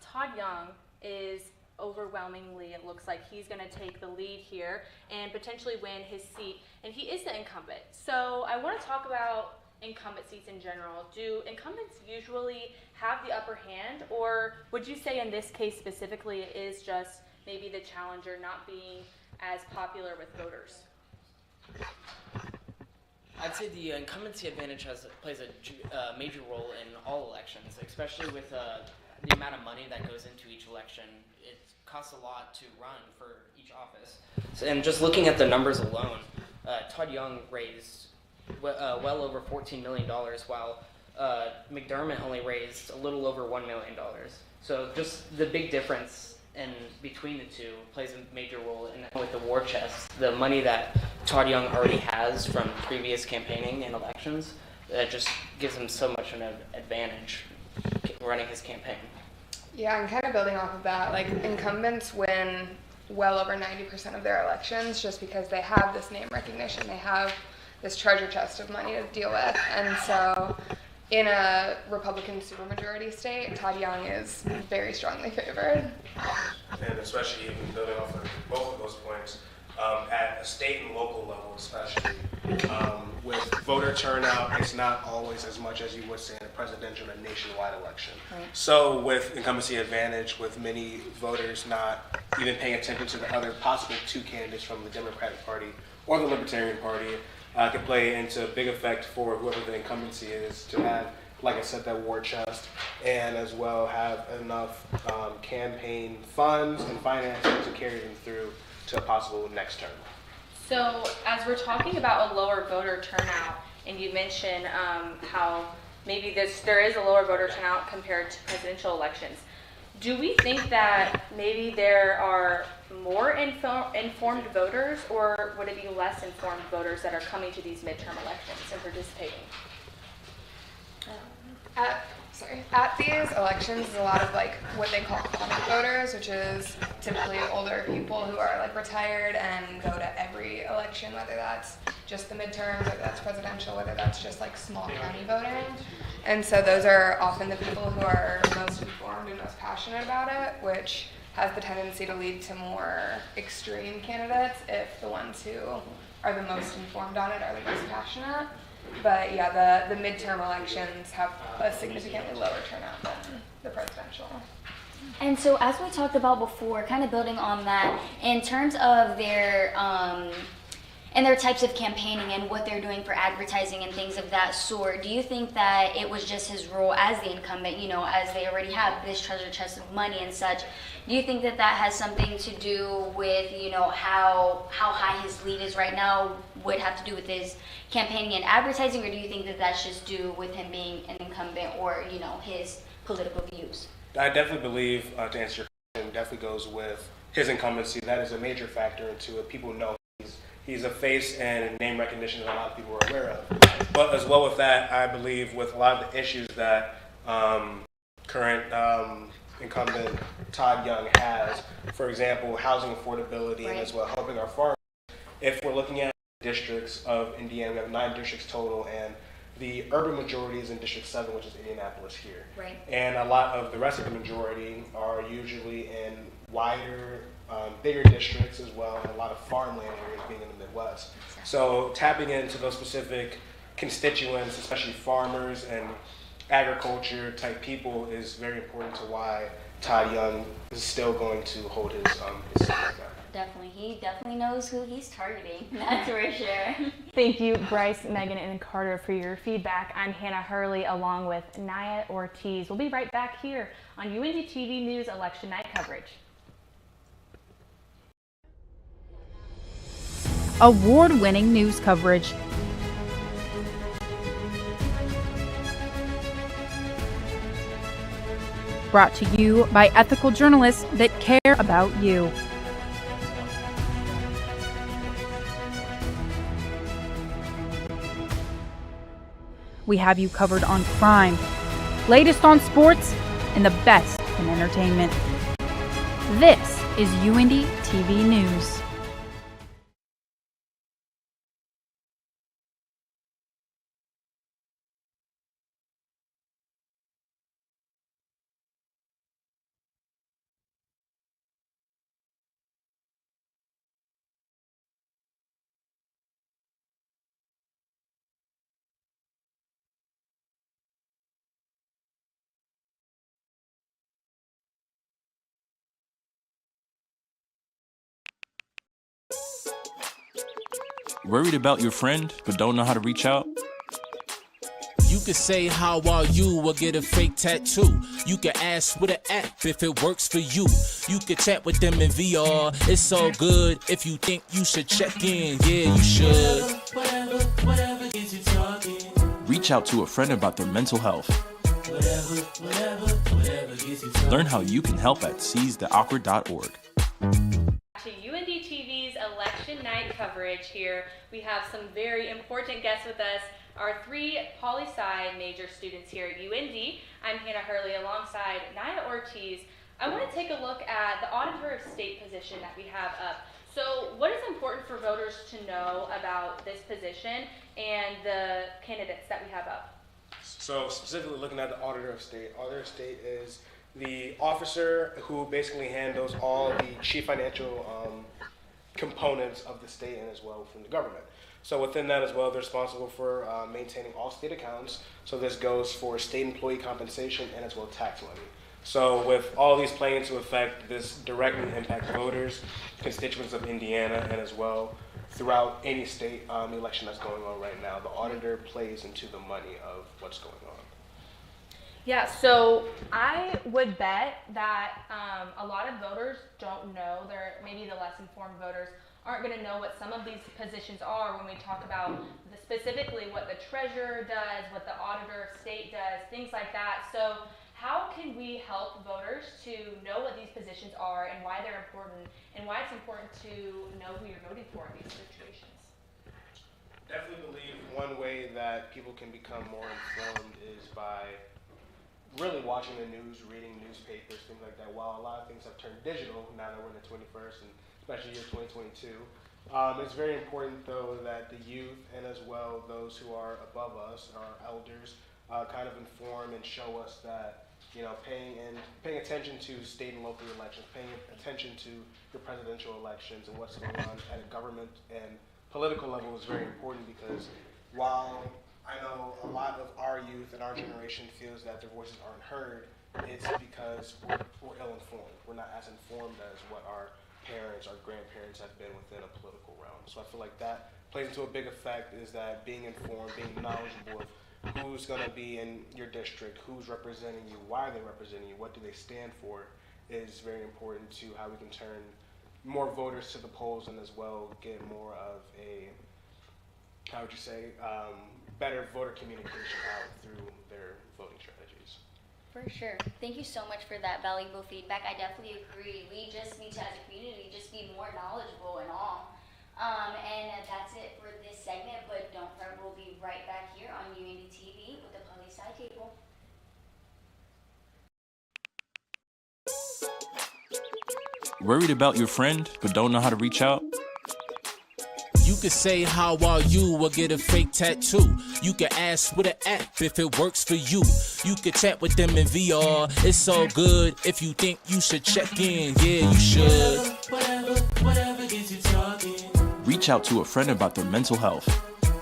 Todd Young is overwhelmingly, it looks like he's going to take the lead here and potentially win his seat, and he is the incumbent. So I want to talk about incumbent seats in general. Do incumbents usually have the upper hand, or would you say in this case specifically it is just maybe the challenger not being as popular with voters? I'd say the incumbency advantage plays a major role in all elections, especially with the amount of money that goes into each election. It costs a lot to run for each office. And just looking at the numbers alone, Todd Young raised well over $14 million, while McDermott only raised a little over $1 million. So just the big difference in between the two plays a major role. And with the war chest, the money that Todd Young already has from previous campaigning and elections, just gives him so much of an advantage running his campaign. Yeah, and kind of building off of that, like incumbents win well over 90% of their elections just because they have this name recognition, they have this treasure chest of money to deal with. And so in a Republican supermajority state, Todd Young is very strongly favored. And especially even building off of both of those points, at a state and local level especially, with voter turnout, it's not always as much as you would say in a presidential and nationwide election. Right. So with incumbency advantage, with many voters not even paying attention to the other possible two candidates from the Democratic Party or the Libertarian Party, could play into big effect for whoever the incumbency is to have, like I said, that war chest, and as well have enough campaign funds and financing to carry them through to a possible next term. So as we're talking about a lower voter turnout, and you mentioned how maybe there is a lower voter turnout compared to presidential elections, do we think that maybe there are more informed voters, or would it be less informed voters that are coming to these midterm elections and participating? At these elections, a lot of like what they call common voters, which is typically older people who are like retired and go to every election, whether that's just the midterms, whether that's presidential, whether that's just like small county voting. And so those are often the people who are most informed and most passionate about it, which has the tendency to lead to more extreme candidates if the ones who are the most informed on it are the most passionate. But yeah, the midterm elections have a significantly lower turnout than the presidential. And so, as we talked about before, kind of building on that, in terms of their types of campaigning and what they're doing for advertising and things of that sort, do you think that it was just his role as the incumbent, you know, as they already have this treasure chest of money and such? Do you think that has something to do with, you know, how high his lead is right now would have to do with his campaigning and advertising, or do you think that that's just due with him being an incumbent or, you know, his political views? I definitely believe, to answer your question, definitely goes with his incumbency. That is a major factor into it. People know he's a face and name recognition that a lot of people are aware of. But as well with that, I believe with a lot of the issues that current incumbent Todd Young has, for example, housing affordability, and as well helping our farmers. If we're looking at districts of Indiana, we have 9 districts total, and the urban majority is in District 7, which is Indianapolis here. Right. And a lot of the rest of the majority are usually in wider, bigger districts as well, and a lot of farmland areas being in the Midwest. So tapping into those specific constituents, especially farmers and agriculture type people, is very important to why Todd Young is still going to hold his seat right now. Definitely. He definitely knows who he's targeting. That's for sure. Thank you, Bryce, Megan, and Carter, for your feedback. I'm Hannah Hurley along with Naya Ortiz. We'll be right back here on UINDY TV News Election Night coverage. Award-winning news coverage. Brought to you by ethical journalists that care about you. We have you covered on crime, latest on sports, and the best in entertainment. This is UINDY TV News. Worried about your friend, but don't know how to reach out? You could say how are you or get a fake tattoo. You can ask with an app if it works for you. You could chat with them in VR. It's so good. If you think you should check in, yeah, you should. Whatever gets you talking. Reach out to a friend about their mental health. Whatever gets you talking. Learn how you can help at seizetheawkward.org. To UINDY TV's election night coverage here, we have some very important guests with us. Our 3 poli-sci major students here at UINDY. I'm Hannah Hurley alongside Naya Ortiz. I want to take a look at the Auditor of State position that we have up. So what is important for voters to know about this position and the candidates that we have up? So specifically looking at the Auditor of State, Auditor of State is the officer who basically handles all the chief financial components of the state and as well within the government. So within that as well, they're responsible for maintaining all state accounts. So this goes for state employee compensation and as well tax levy. So with all these playing into effect, this directly impacts voters, constituents of Indiana, and as well throughout any state election that's going on right now. The auditor plays into the money of what's going on. Yeah, so I would bet that a lot of voters don't know, maybe the less informed voters aren't going to know what some of these positions are when we talk about specifically what the treasurer does, what the auditor of state does, things like that. So how can we help voters to know what these positions are and why they're important and why it's important to know who you're voting for in these situations? Definitely believe one way that people can become more informed is by really watching the news, reading newspapers, things like that. While a lot of things have turned digital now that we're in the 21st and especially year 2022, it's very important though that the youth and as well those who are above us, our elders, kind of inform and show us that paying attention to state and local elections, paying attention to your presidential elections and what's going on at a government and political level is very important, because while I know a lot of our youth and our generation feels that their voices aren't heard, it's because we're ill-informed. We're not as informed as what our parents, our grandparents have been within a political realm. So I feel like that plays into a big effect, is that being informed, being knowledgeable of who's going to be in your district, who's representing you, why are they representing you, what do they stand for, is very important to how we can turn more voters to the polls and as well get more of a, how would you say, better voter communication out through their voting strategies. For sure. Thank you so much for that valuable feedback. I definitely agree. We just need to, as a community, just be more knowledgeable and all. And that's it for this segment, but don't forget, we'll be right back here on UINDY TV with the poli-sci table. Worried about your friend, but don't know how to reach out? You could say how are you or get a fake tattoo. You can ask with an app if it works for you. You could chat with them in VR. It's so good. If you think you should check in, yeah, you should. Whatever gets you talking. Reach out to a friend about their mental health.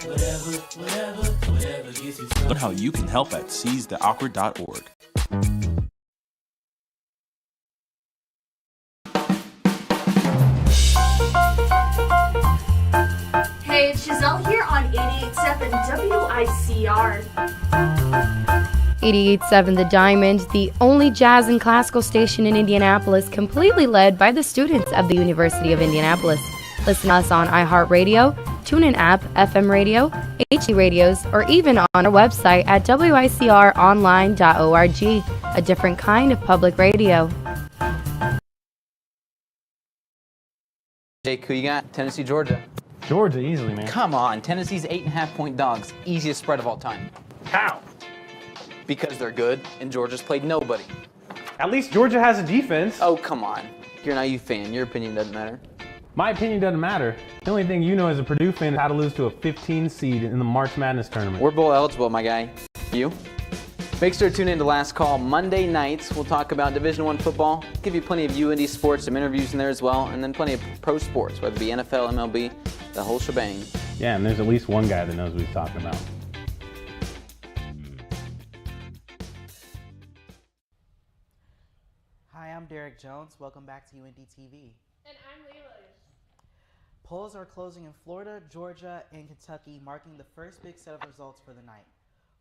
Whatever gets you talking. Learn how you can help at seizetheawkward.org. Hey, it's Giselle here on 88.7 WICR. 88.7 The Diamond, the only jazz and classical station in Indianapolis, completely led by the students of the University of Indianapolis. Listen to us on iHeartRadio, TuneIn app, FM radio, HD radios, or even on our website at wicronline.org, a different kind of public radio. Jake, who you got? Tennessee, Georgia. Georgia, easily, man. Come on, Tennessee's 8.5-point dogs. Easiest spread of all time. How? Because they're good, and Georgia's played nobody. At least Georgia has a defense. Oh, come on. You're an IU fan. Your opinion doesn't matter. My opinion doesn't matter. The only thing you know as a Purdue fan is how to lose to a 15 seed in the March Madness tournament. We're bowl eligible, my guy. You? Make sure to tune in to Last Call Monday nights. We'll talk about Division I football, give you plenty of UINDY sports, some interviews in there as well, and then plenty of pro sports, whether it be NFL, MLB, the whole shebang. Yeah, and there's at least one guy that knows what he's talking about. Hi, I'm Derek Jones. Welcome back to UINDY TV. And I'm Layla. Polls are closing in Florida, Georgia, and Kentucky, marking the first big set of results for the night.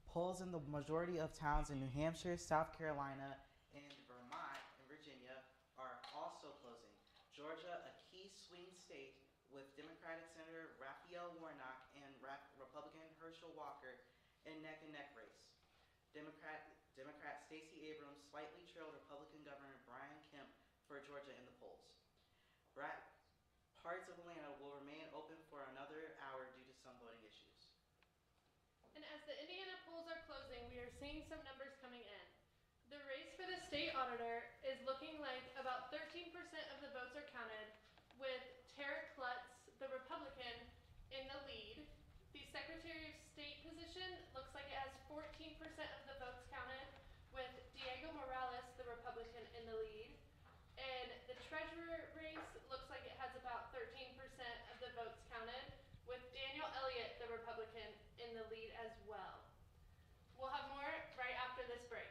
Polls in the majority of towns in New Hampshire, South Carolina, and Vermont and Virginia are also closing. Georgia, a key swing state with Democratic Senator Raphael Warnock and Republican Herschel Walker in neck-and-neck race. Democrat Stacey Abrams slightly trailed Republican Governor Brian Kemp for Georgia in the polls. Parts of Atlanta will remain open for another hour due to some voting issues. And as the Indiana polls are closing, we are seeing some numbers coming in. The race for the state auditor is looking like about 13% of the votes are counted, with Tarek Klutz, the Republican, in the lead. The Secretary of State position looks like it has 14% of the votes counted, with Diego Morales, the Republican, in the lead. And the treasurer race looks like it has about 13% of the votes counted, with Daniel Elliott, the Republican, in the lead as well. We'll have more right after this break.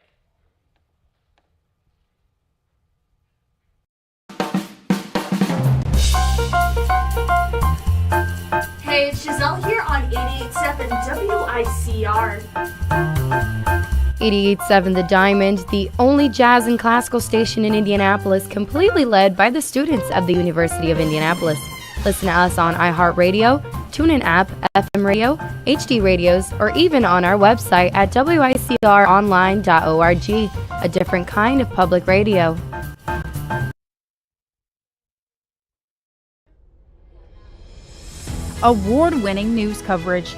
Hey, it's Giselle here on 88.7 WICR. 88.7 The Diamond, the only jazz and classical station in Indianapolis, completely led by the students of the University of Indianapolis. Listen to us on iHeartRadio, TuneIn app, FM radio, HD radios, or even on our website at wicronline.org, a different kind of public radio. Award-winning news coverage.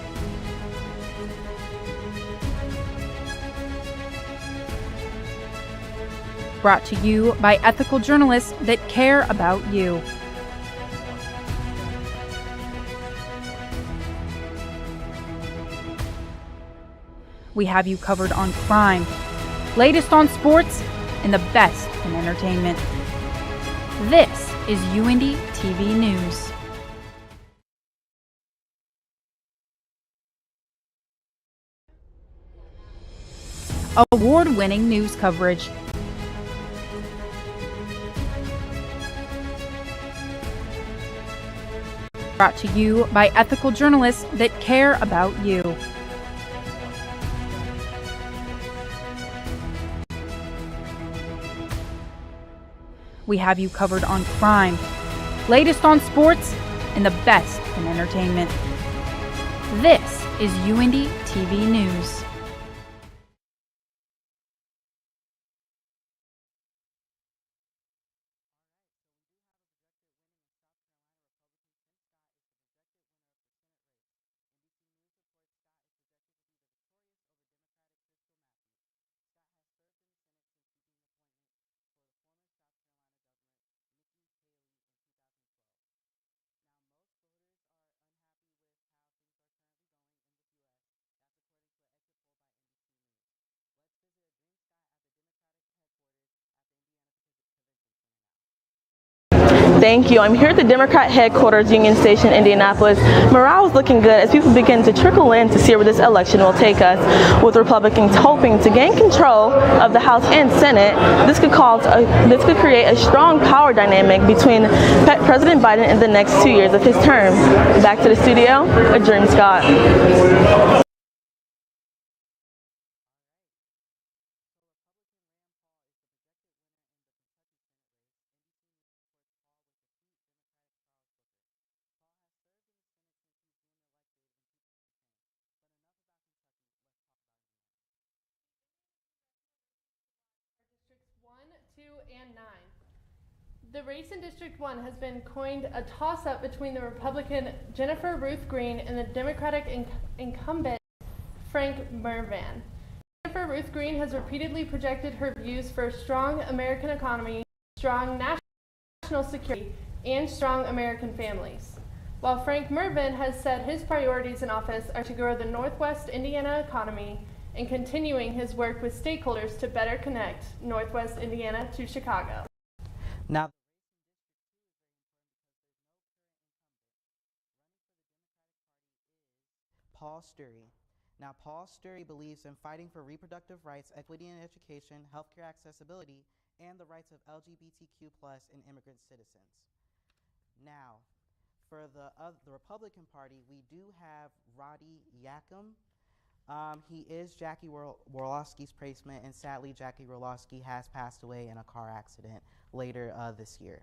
Brought to you by ethical journalists that care about you. We have you covered on crime, latest on sports, and the best in entertainment. This is UINDY TV News. Award-winning news coverage. Brought to you by ethical journalists that care about you. We have you covered on crime, latest on sports, and the best in entertainment. This is UINDY TV News. Thank you. I'm here at the Democrat headquarters, Union Station, Indianapolis. Morale is looking good as people begin to trickle in to see where this election will take us. With Republicans hoping to gain control of the House and Senate, this could create a strong power dynamic between President Biden in the next 2 years of his term. Back to the studio, Adrian Scott. Districts 1, 2, and 9. The race in District 1 has been coined a toss-up between the Republican Jennifer Ruth Green and the Democratic incumbent Frank Mervan. Jennifer Ruth Green has repeatedly projected her views for a strong American economy, strong national security, and strong American families. While Frank Mervan has said his priorities in office are to grow the Northwest Indiana economy and continuing his work with stakeholders to better connect Northwest Indiana to Chicago. Now, Paul Sturry. Now, Paul Sturry believes in fighting for reproductive rights, equity in education, healthcare accessibility, and the rights of LGBTQ+ and immigrant citizens. Now, For the Republican Party, we do have Roddy Yakum. He is Jackie Worlowski's replacement, and sadly, Jackie Worlowski has passed away in a car accident earlier this year.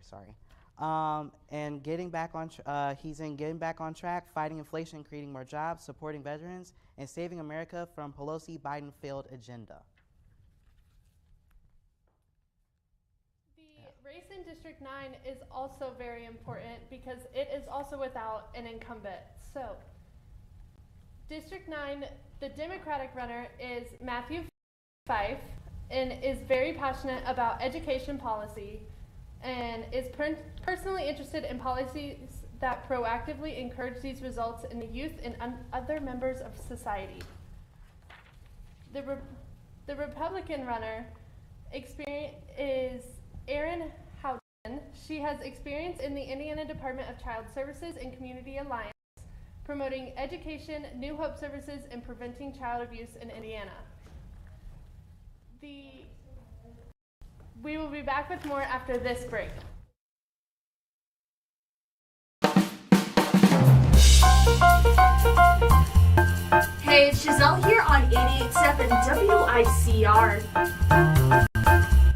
Sorry. And getting back on, he's in getting back on track, fighting inflation, creating more jobs, supporting veterans, and saving America from Pelosi-Biden failed agenda. The race in District 9 is also very important because it is also without an incumbent. So, District 9, the Democratic runner is Matthew Fife, and is very passionate about education policy, and is personally interested in policies that proactively encourage these results in the youth and other members of society. The Republican runner is Erin Houghton. She has experience in the Indiana Department of Child Services and Community Alliance, promoting education, New Hope services, and preventing child abuse in Indiana. We will be back with more after this break. Hey, it's Giselle here on 88.7 WICR.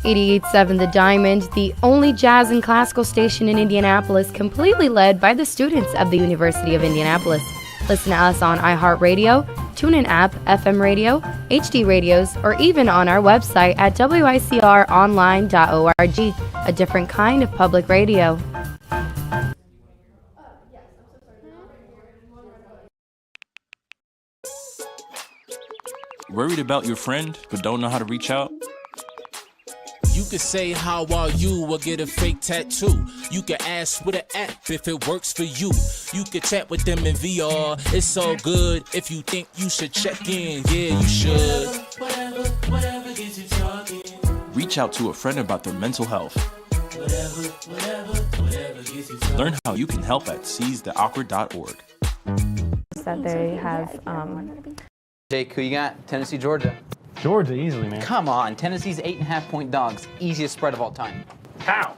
88.7 The Diamond, the only jazz and classical station in Indianapolis, completely led by the students of the University of Indianapolis. Listen to us on iHeartRadio, TuneIn app, FM radio, HD radios, or even on our website at wicronline.org, a different kind of public radio. Worried about your friend, but don't know how to reach out? You could say how are you or get a fake tattoo. You could ask with an app if it works for you. You could chat with them in VR. It's so good. If you think you should check in, yeah, you should. Whatever gets you talking. Reach out to a friend about their mental health. Whatever gets you talking. Learn how you can help at seizetheawkward.org. That they have. Jake, who you got? Tennessee, Georgia. Georgia, easily, man. Come on, Tennessee's 8.5-point dogs. Easiest spread of all time. How?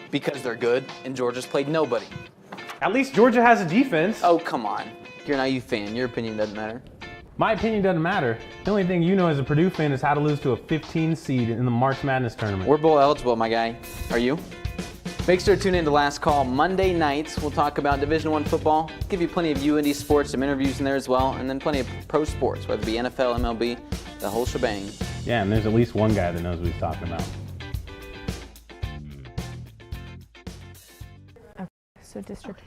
Because they're good, and Georgia's played nobody. At least Georgia has a defense. Oh, come on. You're an IU fan. Your opinion doesn't matter. My opinion doesn't matter. The only thing you know as a Purdue fan is how to lose to a 15 seed in the March Madness tournament. We're bowl eligible, my guy. Are you? Make sure to tune in to Last Call Monday nights. We'll talk about Division I football, give you plenty of UINDY sports, some interviews in there as well, and then plenty of pro sports, whether it be NFL, MLB, the whole shebang. Yeah, and there's at least one guy that knows what he's talking about. Okay, so district.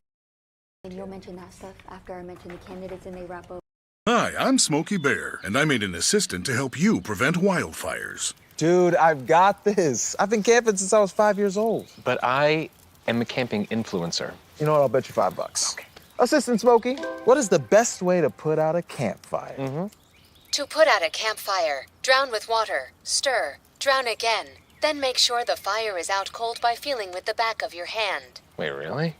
And you'll mention that stuff after I mention the candidates and they wrap up. Hi, I'm Smokey Bear, and I made an assistant to help you prevent wildfires. Dude, I've got this. I've been camping since I was 5 years old. But I am a camping influencer. You know what? I'll bet you $5. Okay. Assistant Smokey, what is the best way to put out a campfire? To put out a campfire, drown with water, stir, drown again. Then make sure the fire is out cold by feeling with the back of your hand. Wait, really?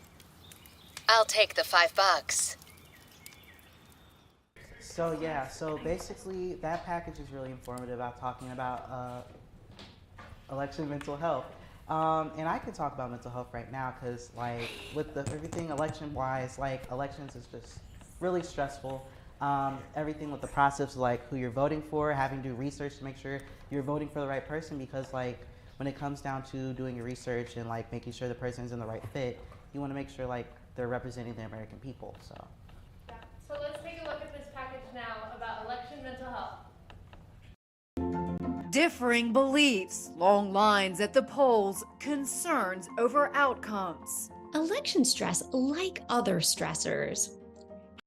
I'll take the $5. So yeah, so basically that package is really informative about talking about election mental health. And I can talk about mental health right now because like with everything election-wise, like elections is just really stressful. Everything with the process of like who you're voting for, having to do research to make sure you're voting for the right person, because like when it comes down to doing your research and like making sure the person is in the right fit, you want to make sure like they're representing the American people. So let's take a look at this package now about election mental health. Differing beliefs, long lines at the polls, concerns over outcomes. Election stress, like other stressors,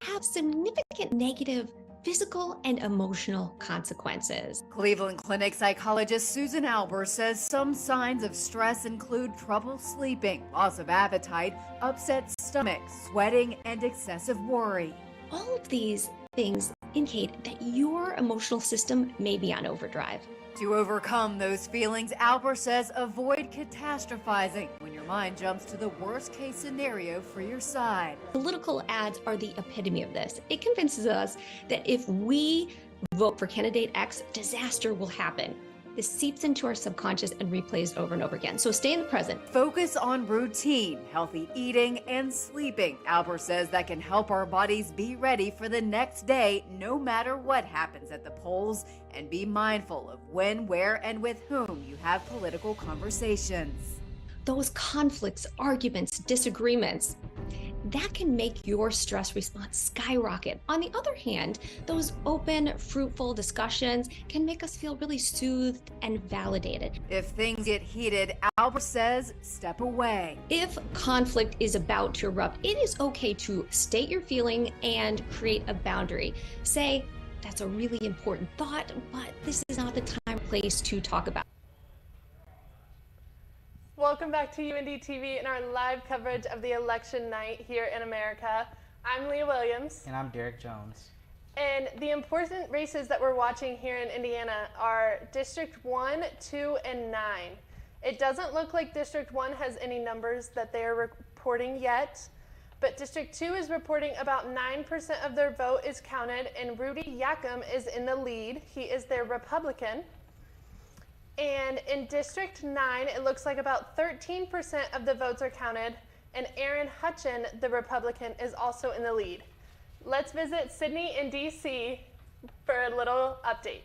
have significant negative physical and emotional consequences. Cleveland Clinic psychologist Susan Albers says some signs of stress include trouble sleeping, loss of appetite, upset stomach, sweating, and excessive worry. All of these things indicate that your emotional system may be on overdrive. To overcome those feelings, Albers says avoid catastrophizing when your mind jumps to the worst case scenario for your side. Political ads are the epitome of this. It convinces us that if we vote for candidate X, disaster will happen. this seeps into our subconscious and replays over and over again. So stay in the present. Focus on routine, healthy eating, and sleeping. Albert says that can help our bodies be ready for the next day, no matter what happens at the polls, and be mindful of when, where, and with whom you have political conversations. Those conflicts, arguments, disagreements, that can make your stress response skyrocket. On the other hand, those open, fruitful discussions can make us feel really soothed and validated. If things get heated, Albert says, step away. If conflict is about to erupt, it is okay to state your feeling and create a boundary. Say, that's a really important thought, but this is not the time or place to talk about. Welcome back to UINDY TV and our live coverage of the election night here in America. I'm Leah Williams. And I'm Derek Jones. And the important races that we're watching here in Indiana are District 1, 2, and 9. It doesn't look like District 1 has any numbers that they are reporting yet, but District 2 is reporting about 9% of their vote is counted, and Rudy Yakum is in the lead. He is their Republican. And in District 9, it looks like about 13% of the votes are counted, and Aaron Hutchin, the Republican, is also in the lead. Let's visit Sydney in DC for a little update.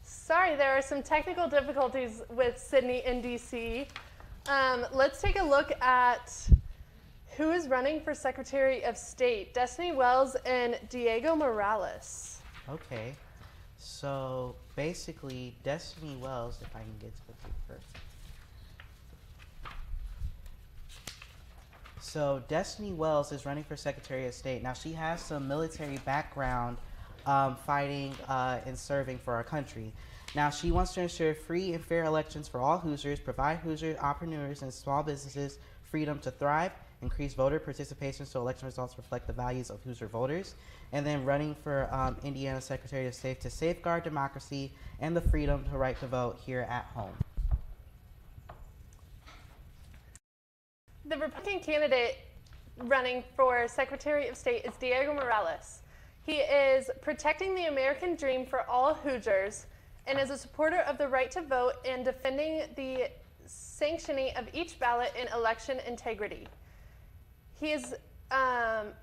Sorry, there are some technical difficulties with Sydney in DC. Let's take a look at who is running for Secretary of State? Destiny Wells and Diego Morales. Okay, so basically Destiny Wells, if I can get to the paper. So Destiny Wells is running for Secretary of State. Now she has some military background fighting and serving for our country. Now she wants to ensure free and fair elections for all Hoosiers, provide Hoosier entrepreneurs and small businesses freedom to thrive, increase voter participation so election results reflect the values of Hoosier voters, and then running for Indiana Secretary of State to safeguard democracy and the freedom to right to vote here at home. The Republican candidate running for Secretary of State is Diego Morales. He is protecting the American dream for all Hoosiers and is a supporter of the right to vote and defending the sanctioning of each ballot in election integrity. He is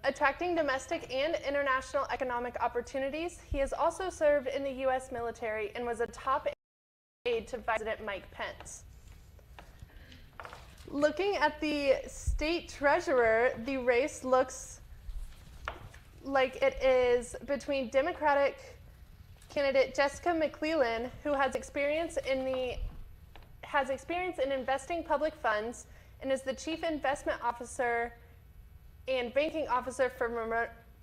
attracting domestic and international economic opportunities. He has also served in the U.S. military and was a top aide to President Mike Pence. Looking at the state treasurer, the race looks like it is between Democratic candidate Jessica McClellan, who has experience in investing public funds and is the chief investment officer and banking officer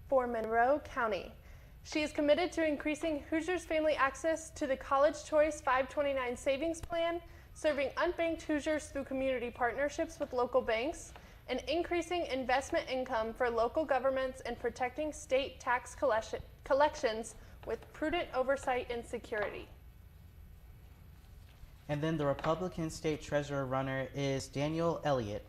for Monroe County. She is committed to increasing Hoosiers' family access to the College Choice 529 savings plan, serving unbanked Hoosiers through community partnerships with local banks, and increasing investment income for local governments and protecting state tax collections with prudent oversight and security. And then the Republican state treasurer runner is Daniel Elliott.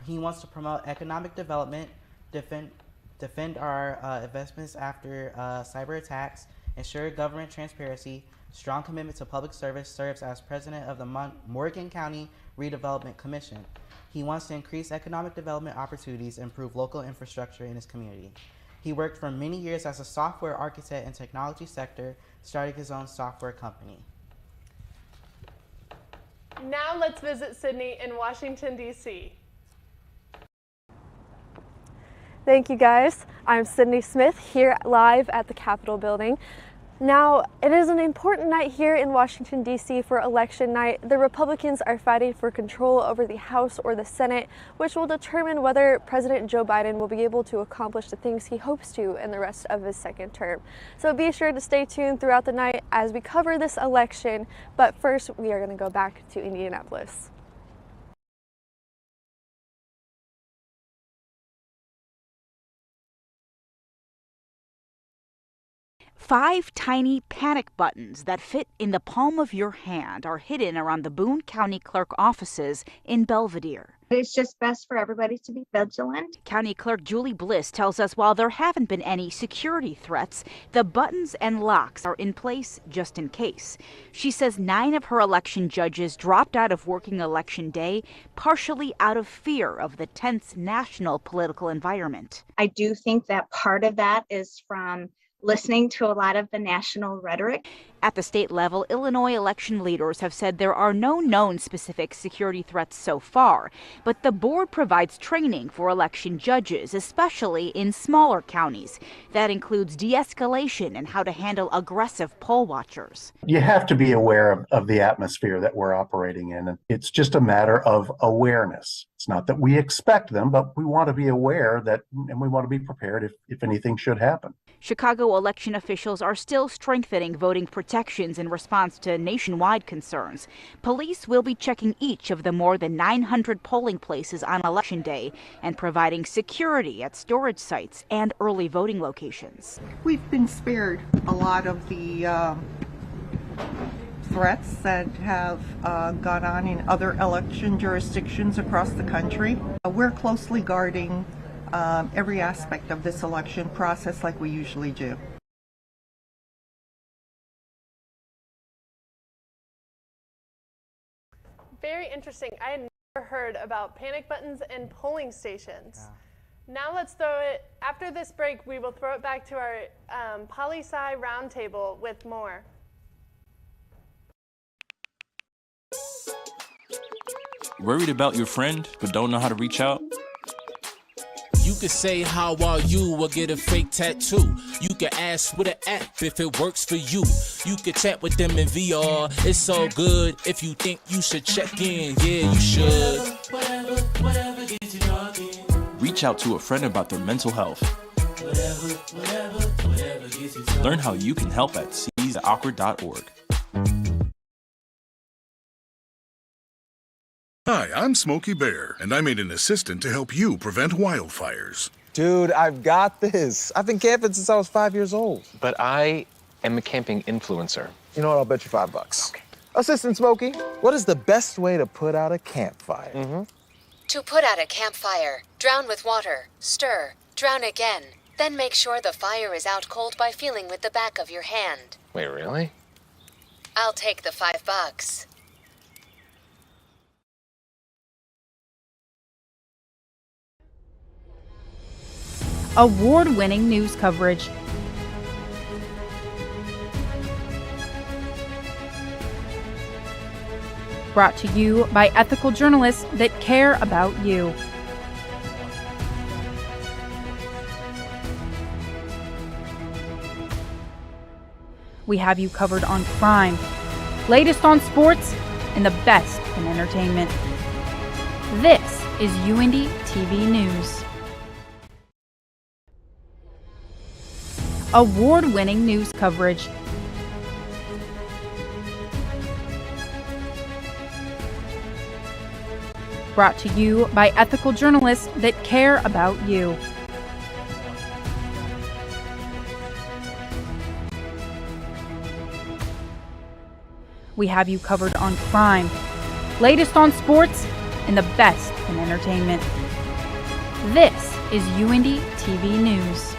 He wants to promote economic development, defend our investments after cyber attacks, ensure government transparency, strong commitment to public service, serves as president of the Morgan County Redevelopment Commission. He wants to increase economic development opportunities and improve local infrastructure in his community. He worked for many years as a software architect in the technology sector, starting his own software company. Now let's visit Sydney in Washington, D.C. Thank you guys. I'm Sydney Smith here live at the Capitol building. Now, it is an important night here in Washington, D.C. for election night. The Republicans are fighting for control over the House or the Senate, which will determine whether President Joe Biden will be able to accomplish the things he hopes to in the rest of his second term. So be sure to stay tuned throughout the night as we cover this election. But first, we are going to go back to Indianapolis. 5 tiny panic buttons that fit in the palm of your hand are hidden around the Boone County Clerk offices in Belvedere. It's just best for everybody to be vigilant. County Clerk Julie Bliss tells us while there haven't been any security threats, the buttons and locks are in place just in case. She says 9 of her election judges dropped out of working election day, partially out of fear of the tense national political environment. I do think that part of that is from listening to a lot of the national rhetoric. At the state level, Illinois election leaders have said there are no known specific security threats so far, but the board provides training for election judges, especially in smaller counties. That includes de-escalation and how to handle aggressive poll watchers. You have to be aware of the atmosphere that we're operating in. And it's just a matter of awareness. It's not that we expect them, but we want to be aware that, and we want to be prepared if anything should happen. Chicago election officials are still strengthening voting protections in response to nationwide concerns. Police will be checking each of the more than 900 polling places on Election Day and providing security at storage sites and early voting locations. We've been spared a lot of the threats that have gone on in other election jurisdictions across the country. We're closely guarding every aspect of this election process like we usually do. Very interesting. I had never heard about panic buttons and polling stations. Now let's throw it, after this break, we will throw it back to our poli-sci roundtable with more. Worried about your friend, but don't know how to reach out? You could say how are you or get a fake tattoo. You could ask with an app if it works for you. You could chat with them in VR. It's all good if you think you should check in. Yeah, you should. Whatever gets you talking. Reach out to a friend about their mental health. Whatever gets you talking. Learn how you can help at seizeawkward.org. Hi, I'm Smokey Bear, and I made an assistant to help you prevent wildfires. Dude, I've got this. I've been camping since I was 5 years old. But I am a camping influencer. You know what? I'll bet you $5. Okay. Assistant Smokey, what is the best way to put out a campfire? To put out a campfire, drown with water, stir, drown again, then make sure the fire is out cold by feeling with the back of your hand. Wait, really? I'll take the $5. Award-winning news coverage. Brought to you by ethical journalists that care about you. We have you covered on crime, latest on sports, and the best in entertainment. This is UINDY TV News. Award-winning news coverage. Brought to you by ethical journalists that care about you. We have you covered on crime, latest on sports, and the best in entertainment. This is UINDY TV News.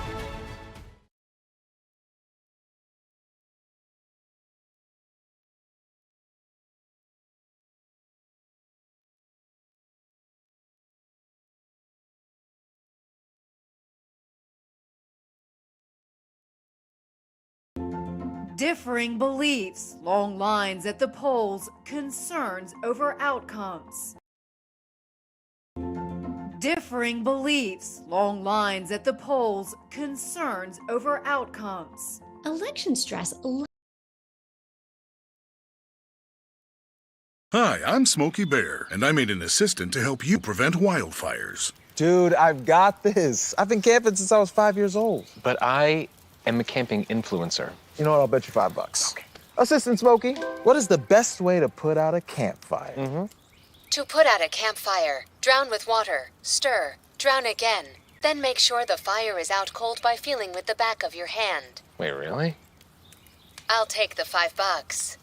Differing beliefs, long lines at the polls, concerns over outcomes. Differing beliefs, long lines at the polls, concerns over outcomes. Election stress. Hi, I'm Smokey Bear, and I made an assistant to help you prevent wildfires. Dude, I've got this. I've been camping since I was 5 years old. But I am a camping influencer. You know what? I'll bet you $5. Okay. Assistant Smokey, what is the best way to put out a campfire? To put out a campfire, drown with water, stir, drown again, then make sure the fire is out cold by feeling with the back of your hand. Wait, really? I'll take the $5.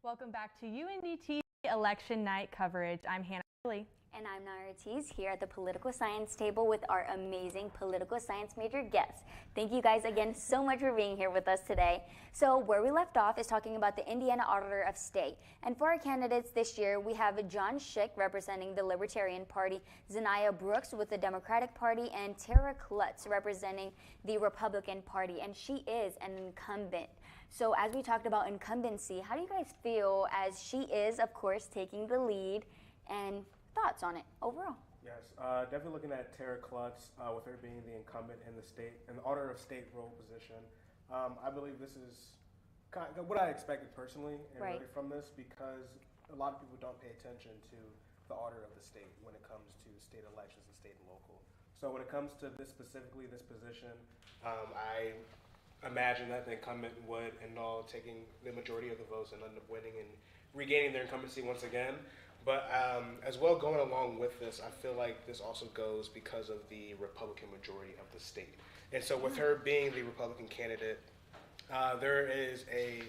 Welcome back to UINDY TV election night coverage. I'm Hannah Lee. And I'm Nara Ortiz here at the Political Science table with our amazing political science major guests. Thank you guys again so much for being here with us today. So where we left off is talking about the Indiana Auditor of State. And for our candidates this year, we have John Schick representing the Libertarian Party, Zanaya Brooks with the Democratic Party, and Tara Klutz representing the Republican Party. And she is an incumbent. So as we talked about incumbency, how do you guys feel as she is, of course, taking the lead, and thoughts on it overall? Yes, definitely looking at Tara Klutz with her being the incumbent in the state, in the Auditor of State role position. I believe this is kind of what I expected personally and really from this, because a lot of people don't pay attention to the Auditor of the State when it comes to state elections and state and local. So when it comes to this specifically, this position, I imagine that the incumbent would end all taking the majority of the votes and end up winning and regaining their incumbency once again. But as well, going along with this, I feel like this also goes because of the Republican majority of the state. And so with her being the Republican candidate, there is a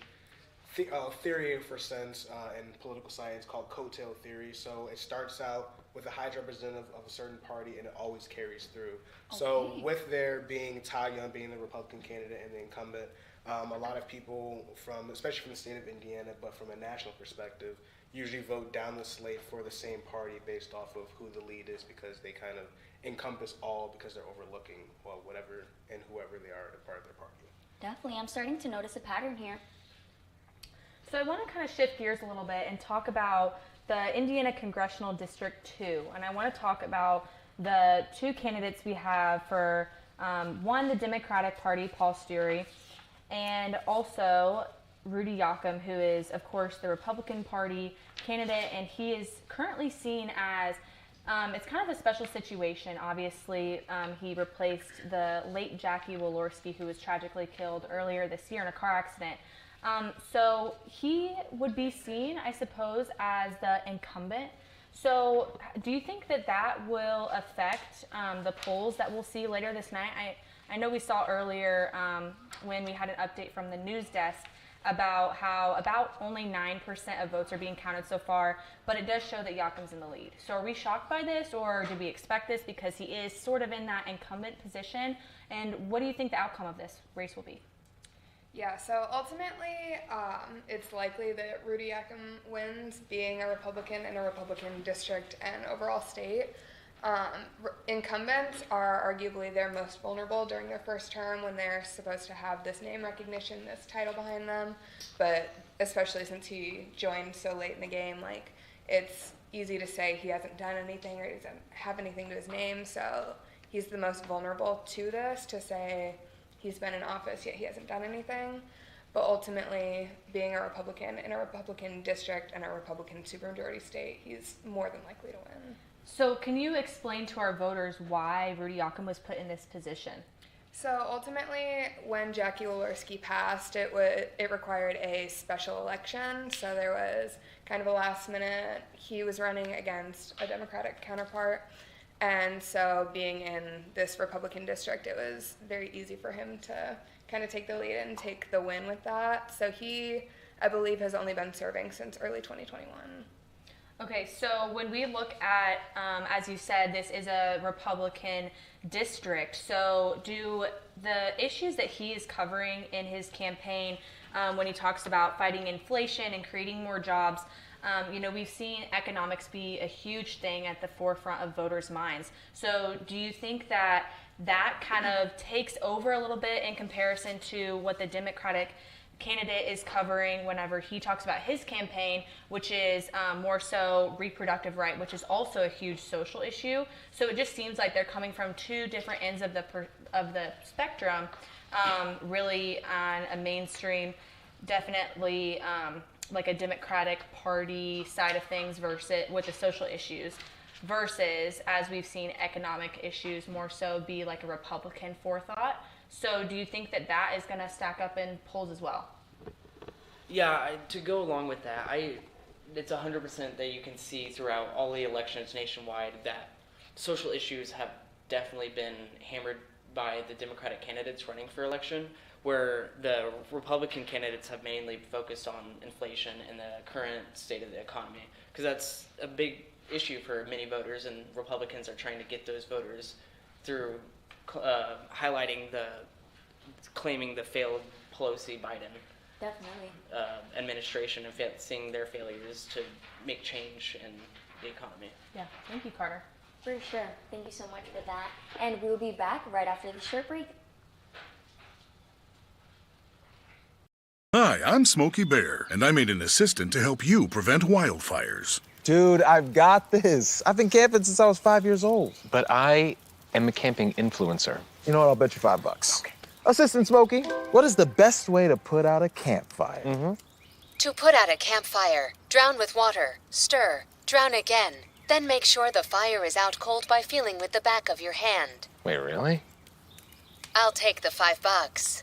theory for sense in political science called coattail theory. So it starts out with a House representative of a certain party and it always carries through. Okay. So with there being Ty Young being the Republican candidate and the incumbent, a lot of people especially from the state of Indiana, but from a national perspective, usually vote down the slate for the same party based off of who the lead is, because they kind of encompass all, because they're overlooking, well, whatever and whoever they are a part of their party. Definitely. I'm starting to notice a pattern here. So I want to kind of shift gears a little bit and talk about the Indiana Congressional District 2. And I want to talk about the two candidates we have for, one, the Democratic Party, Paul Steury, and also Rudy Yoakum, who is, of course, the Republican Party candidate, and he is currently seen as, it's kind of a special situation. Obviously, he replaced the late Jackie Walorski, who was tragically killed earlier this year in a car accident. So he would be seen, I suppose, as the incumbent. So do you think that that will affect the polls that we'll see later this night? I know we saw earlier when we had an update from the news desk about how about only 9% of votes are being counted so far, but it does show that Yoakum's in the lead. So are we shocked by this, or did we expect this because he is sort of in that incumbent position? And what do you think the outcome of this race will be? Yeah, so ultimately, it's likely that Rudy Yoakum wins, being a Republican in a Republican district and overall state. Incumbents are arguably their most vulnerable during their first term, when they're supposed to have this name recognition, this title behind them. But especially since he joined so late in the game, like, it's easy to say he hasn't done anything or he doesn't have anything to his name. So he's the most vulnerable to this, to say he's been in office yet he hasn't done anything. But ultimately, being a Republican in a Republican district and a Republican supermajority state, he's more than likely to win. So can you explain to our voters why Rudy Yoakum was put in this position? So ultimately, when Jackie Walorski passed, it required a special election. So there was kind of a last minute, he was running against a Democratic counterpart. And so being in this Republican district, it was very easy for him to kind of take the lead and take the win with that. So he, I believe, has only been serving since early 2021. Okay, so when we look at, as you said, this is a Republican district, so do the issues that he is covering in his campaign, when he talks about fighting inflation and creating more jobs, we've seen economics be a huge thing at the forefront of voters' minds. So do you think that that kind of takes over a little bit in comparison to what the Democratic candidate is covering whenever he talks about his campaign, which is more so reproductive right, which is also a huge social issue? So it just seems like they're coming from two different ends of the spectrum, really on a mainstream, definitely like a Democratic Party side of things versus with the social issues, versus, as we've seen, economic issues more so be like a Republican forethought. So do you think that that is going to stack up in polls as well? Yeah, to go along with that, it's 100% that you can see throughout all the elections nationwide that social issues have definitely been hammered by the Democratic candidates running for election, where the Republican candidates have mainly focused on inflation and the current state of the economy, because that's a big issue for many voters, and Republicans are trying to get those voters through highlighting claiming the failed Pelosi-Biden administration and seeing their failures to make change in the economy. Yeah, thank you, Carter. For sure. Thank you so much for that. And we'll be back right after the short break. Hi, I'm Smokey Bear, and I made an assistant to help you prevent wildfires. Dude, I've got this. I've been camping since I was 5 years old. But I am a camping influencer. You know what? I'll bet you $5. Okay. Assistant Smokey, what is the best way to put out a campfire? To put out a campfire, drown with water, stir, drown again. Then make sure the fire is out cold by feeling with the back of your hand. Wait, really? I'll take the $5.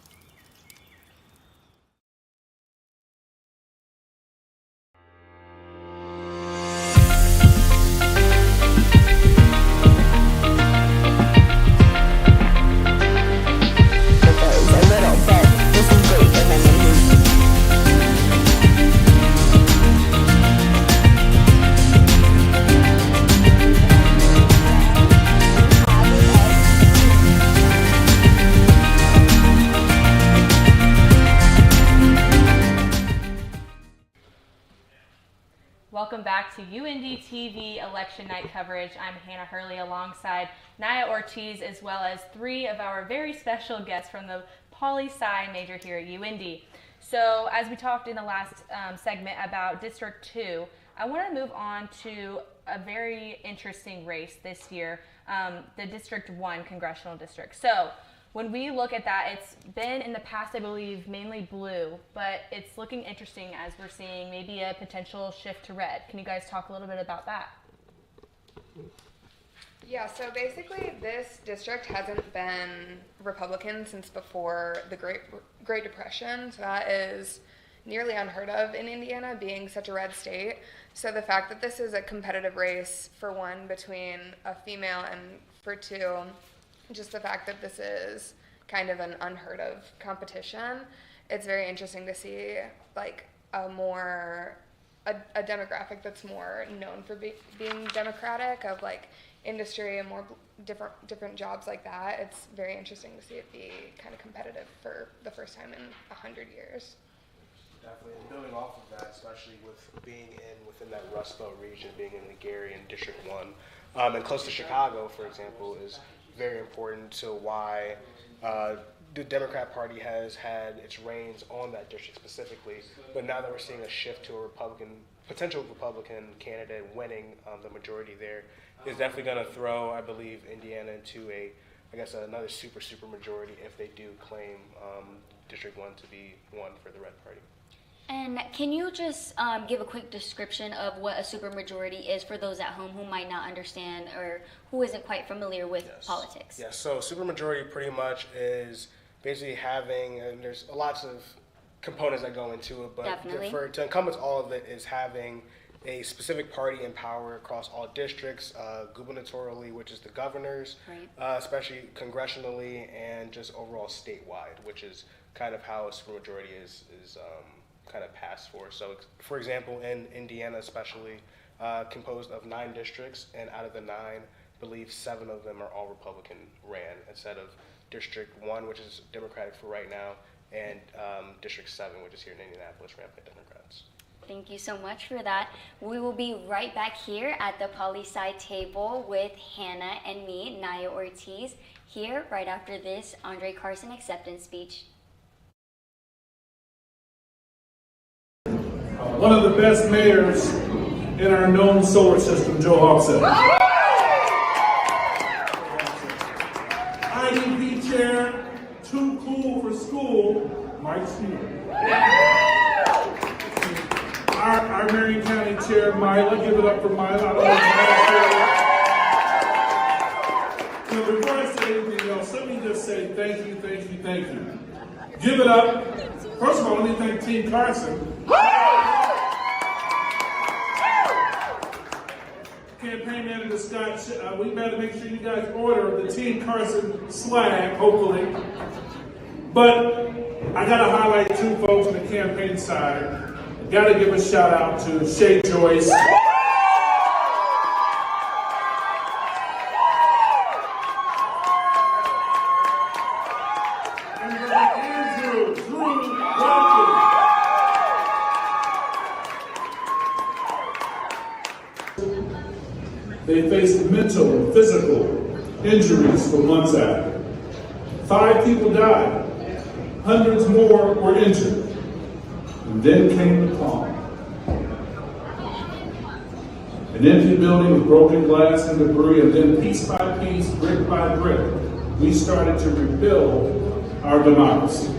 Welcome back to UINDY TV election night coverage. I'm Hannah Hurley alongside Naya Ortiz, as well as three of our very special guests from the poli-sci major here at UINDY. So as we talked in the last segment about District 2, I want to move on to a very interesting race this year, the District 1 congressional district. So when we look at that, it's been in the past, I believe, mainly blue, but it's looking interesting as we're seeing maybe a potential shift to red. Can you guys talk a little bit about that? Yeah, so basically this district hasn't been Republican since before the Great Depression, so that is nearly unheard of in Indiana, being such a red state. So the fact that this is a competitive race, for one, between a female, and for two, just the fact that this is kind of an unheard of competition, it's very interesting to see like a demographic that's more known for being democratic, of like industry and more different jobs like that. It's very interesting to see it be kind of competitive for the first time in 100 years. Definitely, and building off of that, especially with being within that Rust Belt region, being in the Gary and District 1, and close to Chicago, for example, is very important to why the Democrat Party has had its reins on that district specifically. But now that we're seeing a shift to a potential Republican candidate winning the majority there, is definitely going to throw, I believe, Indiana into another super majority if they do claim District 1 to be one for the Red Party. And can you just give a quick description of what a supermajority is for those at home who might not understand or who isn't quite familiar with politics? Yes, so supermajority pretty much is basically having, and there's lots of components that go into it, but to encompass all of it is having a specific party in power across all districts, gubernatorially, which is the governors, especially congressionally, and just overall statewide, which is kind of how a supermajority is kind of passed for. So, for example, in Indiana especially, composed of 9 districts, and out of the 9, I believe 7 of them are all Republican ran, instead of District 1, which is Democratic for right now, and District 7, which is here in Indianapolis, ran by Democrats. Thank you so much for that. We will be right back here at the poli-sci table with Hannah and me, Naya Ortiz, here right after this Andre Carson acceptance speech. One of the best mayors in our known solar system, Joe Hawksett. IDP chair, too cool for school, Mike Steele. Our Marion County chair, Mila, give it up for Mila. So before I say anything else, let me just say thank you. Give it up. First of all, let me thank Team Carson. Campaign manager Scott, we better make sure you guys order the Team Carson swag, hopefully. But I got to highlight two folks on the campaign side. I got to give a shout out to Shay Joyce. They faced mental and physical injuries for months after. 5 people died. Hundreds more were injured. And then came the calm. An empty building with broken glass and debris, and then piece by piece, brick by brick, we started to rebuild our democracy.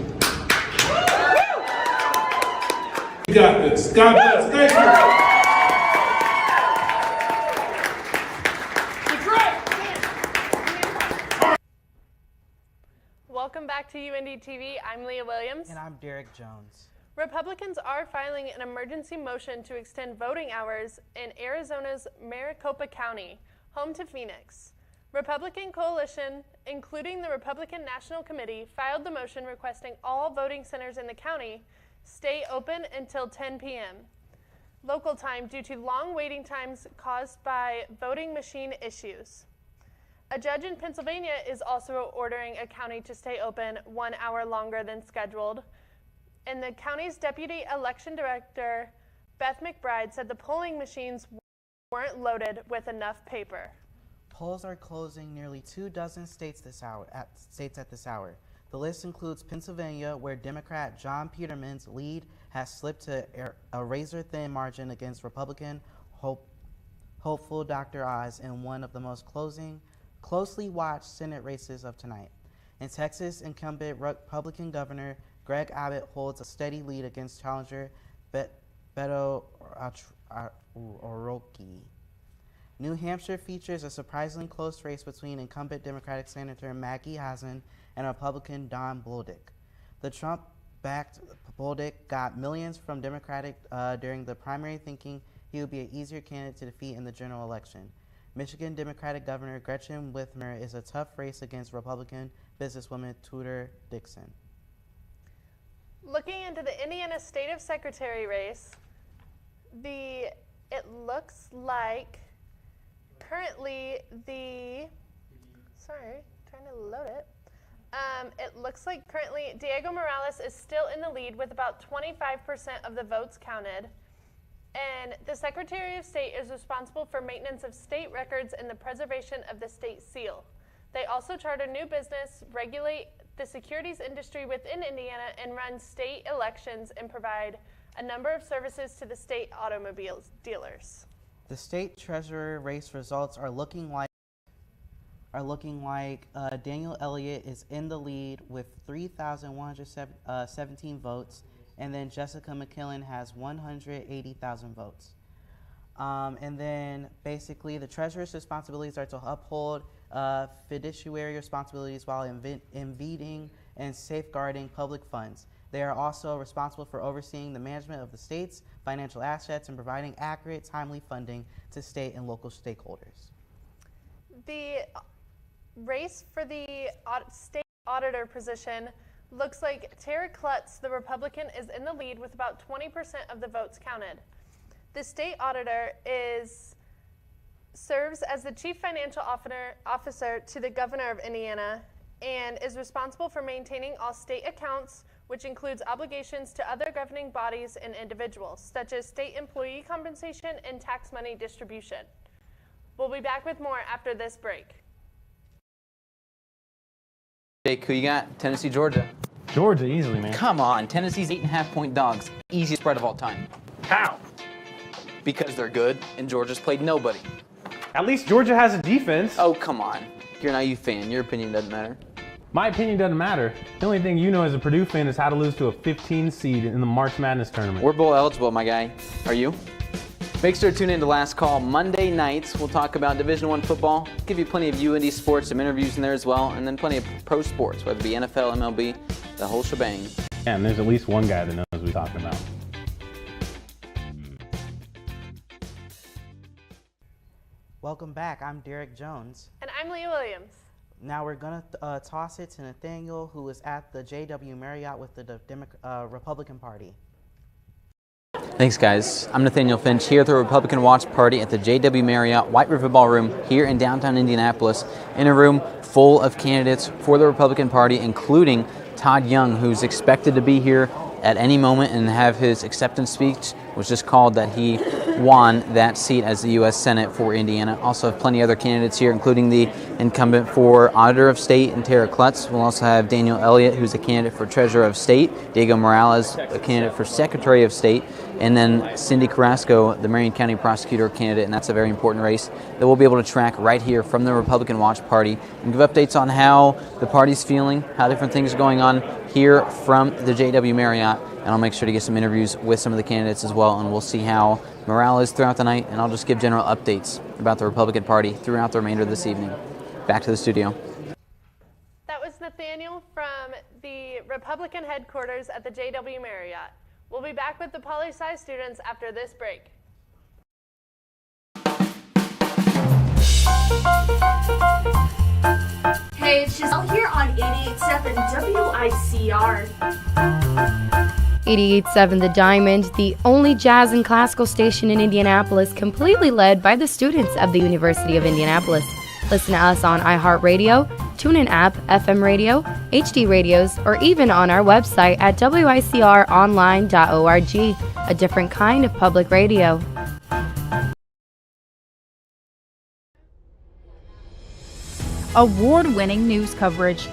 We got this. God bless. Thank you. Welcome back to UINDY TV. I'm Leah Williams. And I'm Derek Jones. Republicans are filing an emergency motion to extend voting hours in Arizona's Maricopa County, home to Phoenix. Republican coalition, including the Republican National Committee, filed the motion requesting all voting centers in the county stay open until 10 p.m. local time due to long waiting times caused by voting machine issues. A judge in Pennsylvania is also ordering a county to stay open 1 hour longer than scheduled. And the county's deputy election director, Beth McBride, said the polling machines weren't loaded with enough paper. Polls are closing nearly 24 states at this hour. The list includes Pennsylvania, where Democrat John Peterman's lead has slipped to a razor-thin margin against Republican hopeful Dr. Oz in one of the most closely watched Senate races of tonight. In Texas, incumbent Republican Governor Greg Abbott holds a steady lead against challenger Beto O'Rourke. New Hampshire features a surprisingly close race between incumbent Democratic Senator Maggie Hassan and Republican Don Bolduc. The Trump-backed Bolduc got millions from Democratic during the primary, thinking he would be an easier candidate to defeat in the general election. Michigan Democratic Governor Gretchen Whitmer is a tough race against Republican businesswoman Tudor Dixon. Looking into the Indiana State of Secretary race, it looks like currently trying to load it. It looks like currently Diego Morales is still in the lead with about 25% of the votes counted. And the Secretary of State is responsible for maintenance of state records and the preservation of the state seal. They also charter new business, regulate the securities industry within Indiana, and run state elections and provide a number of services to the state automobile dealers. The state treasurer race results are looking like Daniel Elliott is in the lead with 3,117 votes, and then Jessica McKillen has 180,000 votes. And then basically the treasurer's responsibilities are to uphold fiduciary responsibilities while impeding and safeguarding public funds. They are also responsible for overseeing the management of the state's financial assets and providing accurate, timely funding to state and local stakeholders. The race for the state auditor position looks like Tara Klutz, the Republican, is in the lead with about 20% of the votes counted. The state auditor serves as the chief financial officer to the governor of Indiana and is responsible for maintaining all state accounts, which includes obligations to other governing bodies and individuals, such as state employee compensation and tax money distribution. We'll be back with more after this break. Jake, who you got? Tennessee, Georgia. Georgia, easily, man. Come on, Tennessee's 8.5-point dogs. Easiest spread of all time. How? Because they're good, and Georgia's played nobody. At least Georgia has a defense. Oh, come on. You're an IU fan. Your opinion doesn't matter. My opinion doesn't matter. The only thing you know as a Purdue fan is how to lose to a 15 seed in the March Madness tournament. We're bowl eligible, my guy. Are you? Make sure to tune in to Last Call Monday nights. We'll talk about Division I football, give you plenty of UINDY sports, some interviews in there as well, and then plenty of pro sports, whether it be NFL, MLB, the whole shebang. Yeah, and there's at least one guy that knows what we're talking about. Welcome back. I'm Derek Jones. And I'm Leah Williams. Now we're going to toss it to Nathaniel, who is at the JW Marriott with the Republican Party. Thanks, guys. I'm Nathaniel Finch here at the Republican Watch Party at the JW Marriott White River Ballroom here in downtown Indianapolis, in a room full of candidates for the Republican Party, including Todd Young, who's expected to be here at any moment and have his acceptance speech, was just called that he won that seat as the U.S. Senate for Indiana. Also have plenty of other candidates here, including the incumbent for Auditor of State and Tara Klutz. We'll also have Daniel Elliott, who's a candidate for Treasurer of State, Diego Morales, a candidate for Secretary of State, and then Cindy Carrasco, the Marion County Prosecutor candidate, and that's a very important race that we'll be able to track right here from the Republican Watch Party and give updates on how the party's feeling, how different things are going on here from the JW Marriott, and I'll make sure to get some interviews with some of the candidates as well, and we'll see how morale is throughout the night, and I'll just give general updates about the Republican Party throughout the remainder of this evening. Back to the studio. That was Nathaniel from the Republican headquarters at the JW Marriott. We'll be back with the poli-sci students after this break. Hey, it's Giselle here on 88.7 WICR. 88.7 The Diamond, the only jazz and classical station in Indianapolis, completely led by the students of the University of Indianapolis. Listen to us on iHeartRadio, TuneIn app, FM radio, HD radios, or even on our website at wicronline.org, a different kind of public radio. Award-winning news coverage.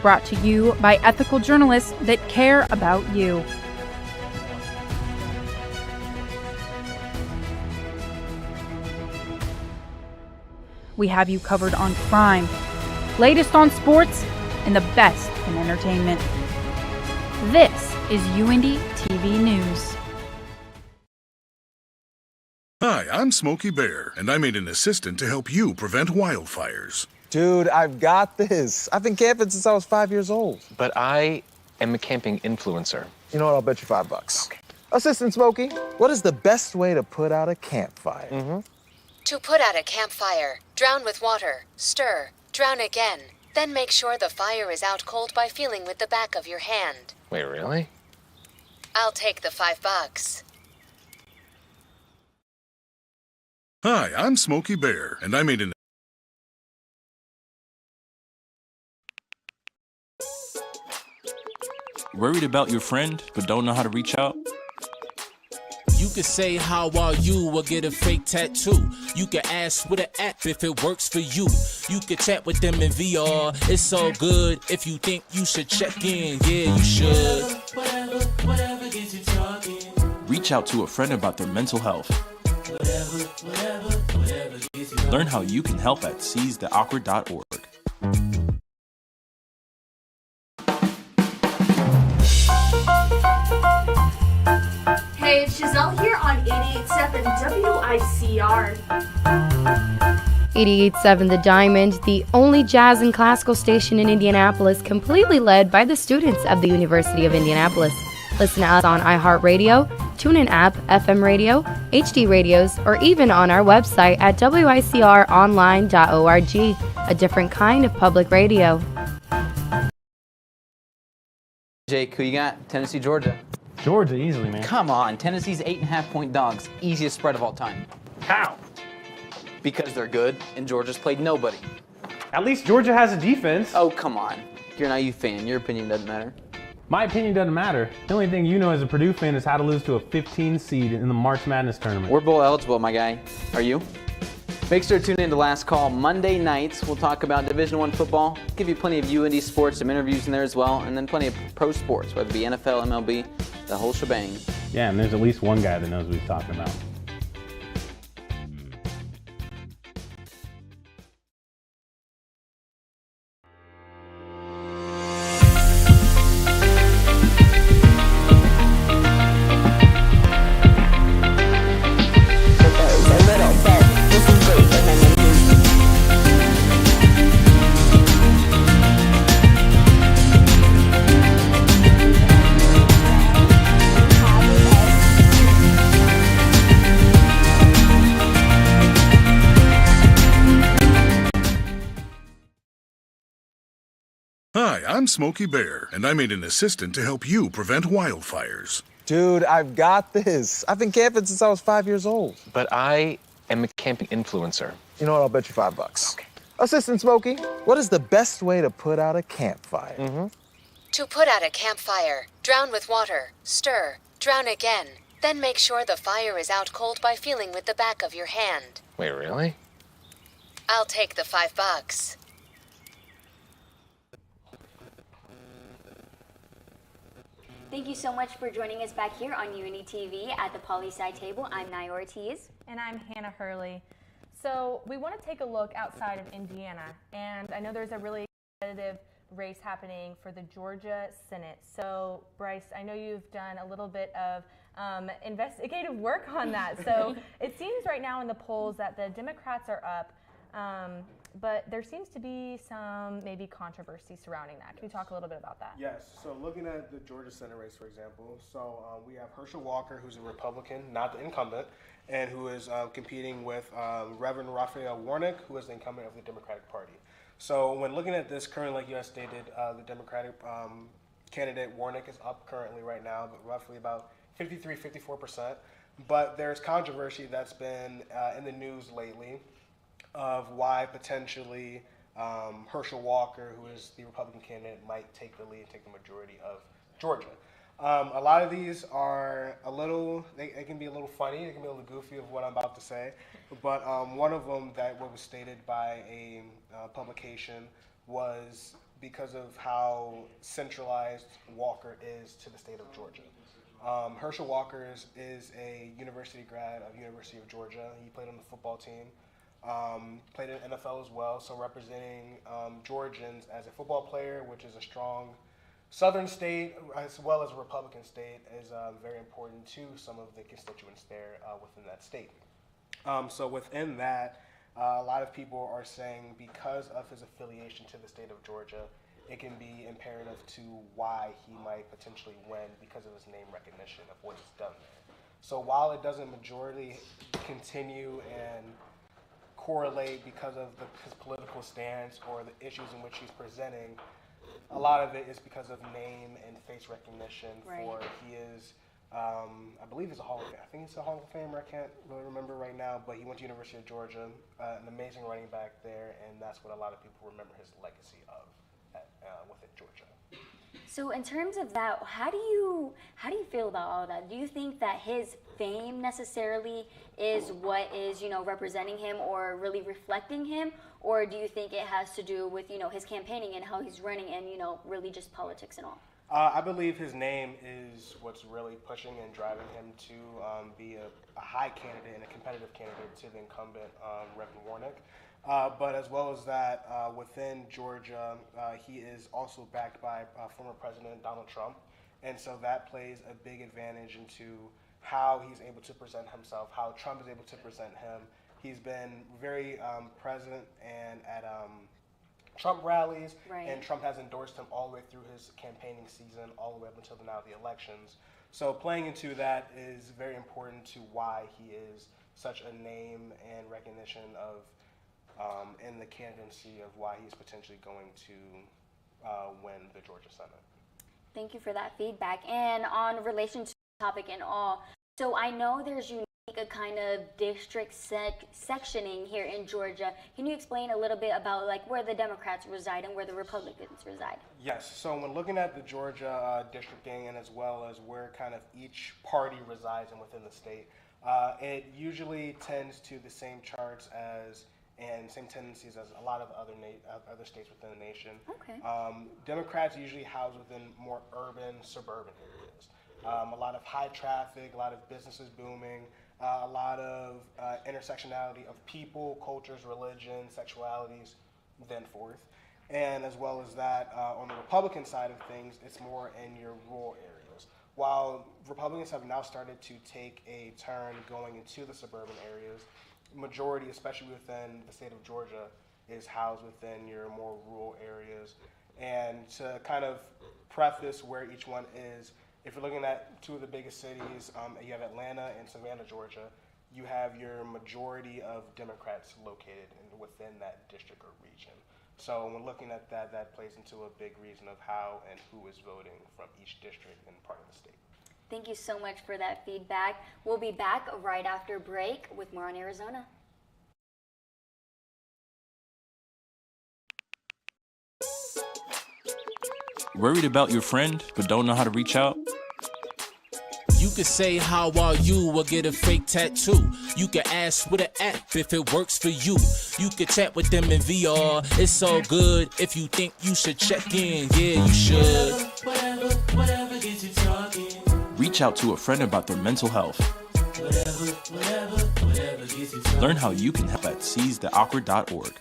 Brought to you by ethical journalists that care about you. We have you covered on crime, latest on sports, and the best in entertainment. This is UINDY TV News. Hi, I'm Smokey Bear, and I made an assistant to help you prevent wildfires. Dude, I've got this. I've been camping since I was 5 years old. But I am a camping influencer. You know what? I'll bet you $5. Okay. Assistant Smokey, what is the best way to put out a campfire? To put out a campfire, drown with water, stir, drown again. Then make sure the fire is out cold by feeling with the back of your hand. Wait, really? I'll take the $5. Hi, I'm Smokey Bear, and I made an... Worried about your friend, but don't know how to reach out? You could say how are you or get a fake tattoo. You could ask with an app if it works for you. You could chat with them in VR. It's so good. If you think you should check in, yeah, you should. Whatever gets you talking. Reach out to a friend about their mental health. Whatever gets you talking. Learn how you can help at seizetheawkward.org. Hey, it's Giselle here on 88.7 WICR. 88.7 The Diamond, the only jazz and classical station in Indianapolis, completely led by the students of the University of Indianapolis. Listen to us on iHeartRadio, TuneIn app, FM radio, HD radios, or even on our website at wicronline.org, a different kind of public radio. Jake, who you got? Tennessee, Georgia. Georgia, easily, man. Come on, Tennessee's 8.5-point dogs. Easiest spread of all time. How? Because they're good, and Georgia's played nobody. At least Georgia has a defense. Oh, come on. You're an IU fan. Your opinion doesn't matter. My opinion doesn't matter. The only thing you know as a Purdue fan is how to lose to a 15 seed in the March Madness tournament. We're bowl eligible, my guy. Are you? Make sure to tune in to Last Call Monday nights. We'll talk about Division I football, give you plenty of UINDY sports, some interviews in there as well, and then plenty of pro sports, whether it be NFL, MLB, the whole shebang. Yeah, and there's at least one guy that knows what he's talking about. I'm Smokey Bear, and I made an assistant to help you prevent wildfires. Dude, I've got this. I've been camping since I was 5 years old. But I am a camping influencer. You know what? I'll bet you $5. Okay. Assistant Smokey, what is the best way to put out a campfire? To put out a campfire, drown with water, stir, drown again. Then make sure the fire is out cold by feeling with the back of your hand. Wait, really? I'll take the $5. Thank you so much for joining us back here on UINDY TV at the Poli-Sci table. I'm Naya Ortiz. And I'm Hannah Hurley. So we want to take a look outside of Indiana, and I know there's a really competitive race happening for the Georgia Senate. So Bryce, I know you've done a little bit of investigative work on that. So it seems right now in the polls that the Democrats are up, but there seems to be some maybe controversy surrounding that. Can you talk a little bit about that? Yes. So looking at the Georgia Senate race, for example, we have Herschel Walker, who's a Republican, not the incumbent, and who is competing with Reverend Raphael Warnock, who is the incumbent of the Democratic Party. So when looking at this, currently, like you guys stated, the Democratic candidate Warnock is up currently right now, but roughly about 54%. But there's controversy that's been in the news lately of why potentially Herschel Walker, who is the Republican candidate, might take the lead and take the majority of Georgia. A lot of these are they can be a little funny, they can be a little goofy of what I'm about to say, but one of them that was stated by a publication was because of how centralized Walker is to the state of Georgia. Herschel Walker is a university grad of University of Georgia. He played on the football team, played in NFL as well, so representing Georgians as a football player, which is a strong Southern state as well as a Republican state, is very important to some of the constituents there within that state. So within that, a lot of people are saying because of his affiliation to the state of Georgia, it can be imperative to why he might potentially win because of his name recognition of what he's done there. So while it doesn't majority continue and correlate because of his political stance or the issues in which he's presenting, a lot of it is because of name and face recognition. For he is, I believe he's a Hall of Fame. I think he's a Hall of Famer. I can't really remember right now, but he went to University of Georgia, an amazing running back there, and that's what a lot of people remember his legacy of within Georgia. So in terms of that, how do you feel about all that? Do you think that his fame necessarily is what is, representing him or really reflecting him? Or do you think it has to do with, his campaigning and how he's running and, really just politics and all? I believe his name is what's really pushing and driving him to be a high candidate and a competitive candidate to the incumbent, Reverend Warnock. But as well as that, within Georgia, he is also backed by former President Donald Trump. And so that plays a big advantage into how he's able to present himself, how Trump is able to present him. He's been very present and at Trump rallies, and Trump has endorsed him all the way through his campaigning season, all the way up until now the elections. So playing into that is very important to why he is such a name and recognition of in the candidacy of why he's potentially going to win the Georgia Senate. Thank you for that feedback. And on relation to the topic and all, so I know there's a kind of district sectioning here in Georgia. Can you explain a little bit about where the Democrats reside and where the Republicans reside? Yes. So when looking at the Georgia districting and as well as where kind of each party resides and within the state, it usually tends to the same charts and same tendencies as a lot of other states within the nation. Okay. Democrats usually house within more urban, suburban areas. A lot of high traffic, a lot of businesses booming, a lot of intersectionality of people, cultures, religion, sexualities, then forth. And as well as that, on the Republican side of things, it's more in your rural areas. While Republicans have now started to take a turn going into the suburban areas, majority, especially within the state of Georgia, is housed within your more rural areas. And to kind of preface where each one is, if you're looking at two of the biggest cities, you have Atlanta and Savannah, Georgia, you have your majority of Democrats located within that district or region. So when looking at that, that plays into a big reason of how and who is voting from each district and part of the state. Thank you so much for that feedback. We'll be back right after break with more on Arizona. Worried about your friend, but don't know how to reach out? You could say how are you or get a fake tattoo. You could ask with an app if it works for you. You could chat with them in VR. It's all good if you think you should check in. Yeah, you should. Whatever gets you talking. Reach out to a friend about their mental health. Whatever gets you talking. Learn how you can help at seizetheawkward.org.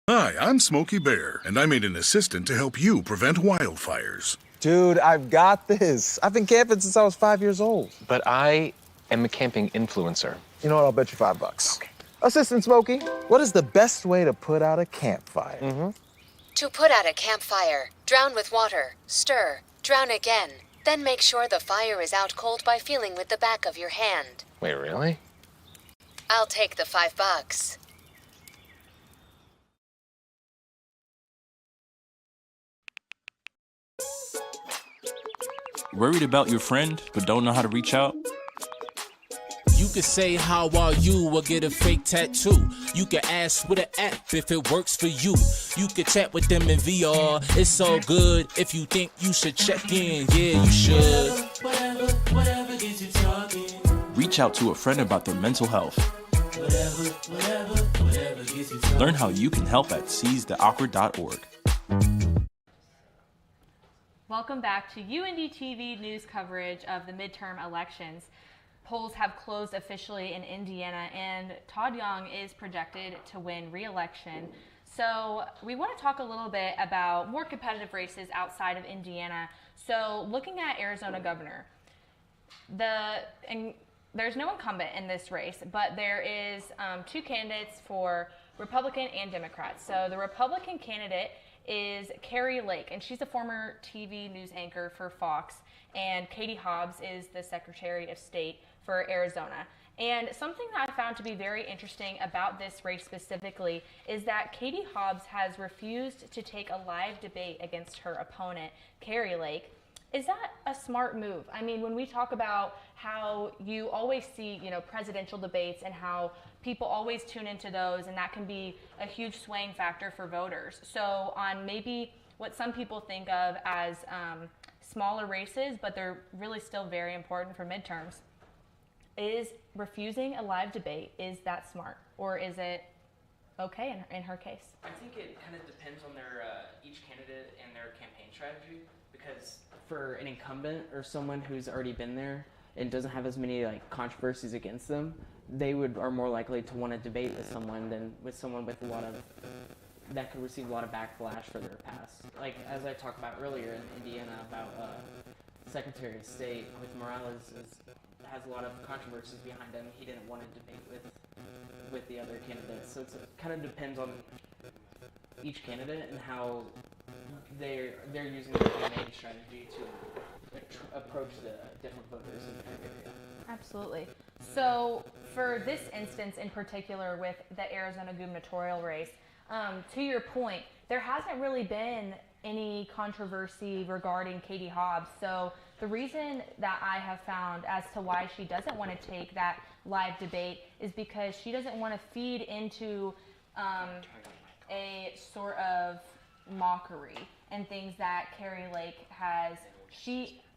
Hi, I'm Smokey Bear, and I made an assistant to help you prevent wildfires. Dude, I've got this. I've been camping since I was 5 years old. But I am a camping influencer. You know what? I'll bet you $5. Okay. Assistant Smokey, what is the best way to put out a campfire? To put out a campfire, drown with water, stir, drown again, then make sure the fire is out cold by feeling with the back of your hand. Wait, really? I'll take the $5. Worried about your friend, but don't know how to reach out? You could say how are you or get a fake tattoo. You could ask with an app if it works for you. You could chat with them in VR. It's all good if you think you should check in. Yeah, you should. Whatever gets you talking. Reach out to a friend about their mental health. Whatever gets you talking. Learn how you can help at seizetheawkward.org. Welcome back to UINDY TV news coverage of the midterm elections. Polls have closed officially in Indiana, and Todd Young is projected to win re-election. So we want to talk a little bit about more competitive races outside of Indiana. So looking at Arizona governor, there's no incumbent in this race, but there is two candidates for Republican and Democrat. So the Republican candidate is Carrie Lake, and she's a former TV news anchor for Fox, and Katie Hobbs is the Secretary of State for Arizona. And something that I found to be very interesting about this race specifically is that Katie Hobbs has refused to take a live debate against her opponent, Carrie Lake. Is that a smart move? I mean, when we talk about how you always see, presidential debates and how people always tune into those, and that can be a huge swaying factor for voters. So on maybe what some people think of as smaller races, but they're really still very important for midterms, is refusing a live debate, is that smart? Or is it okay in her case? I think it kind of depends on their each candidate and their campaign strategy, because for an incumbent or someone who's already been there and doesn't have as many controversies against them, they are more likely to want to debate with someone than with someone with a lot of that could receive a lot of backlash for their past. Like as I talked about earlier in Indiana about Secretary of State with Morales has a lot of controversies behind him. He didn't want to debate with the other candidates. So it kind of depends on each candidate and how they're using their campaign strategy to approach the different voters in their area. Absolutely. So for this instance in particular with the Arizona gubernatorial race, to your point, there hasn't really been any controversy regarding Katie Hobbs. So the reason that I have found as to why she doesn't want to take that live debate is because she doesn't want to feed into a sort of mockery and things that Carrie Lake has.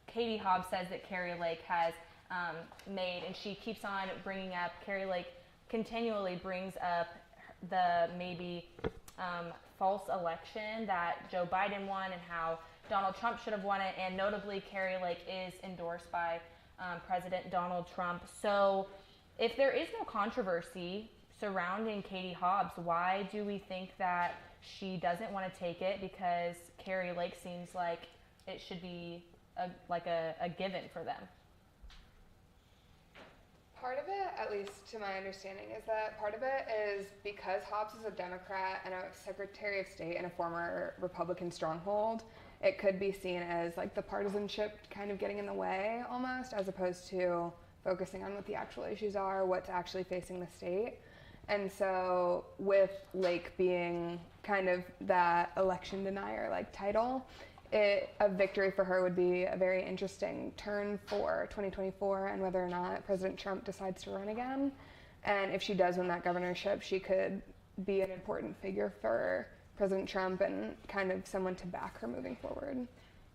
Katie Hobbs says that Carrie Lake has made, and she keeps on bringing up, Carrie Lake continually brings up the maybe false election that Joe Biden won and how Donald Trump should have won it, and notably Carrie Lake is endorsed by President Donald Trump. So if there is no controversy surrounding Katie Hobbs, why do we think that she doesn't want to take it? Because Carrie Lake seems like it should be a given for them. Part of it, at least to my understanding, is that part of it is because Hobbs is a Democrat and a Secretary of State and a former Republican stronghold, it could be seen as like the partisanship kind of getting in the way almost, as opposed to focusing on what the actual issues are, what's actually facing the state. And so with Lake being kind of that election denier like title, a victory for her would be a very interesting turn for 2024 and whether or not President Trump decides to run again. And if she does win that governorship, she could be an important figure for President Trump and kind of someone to back her moving forward.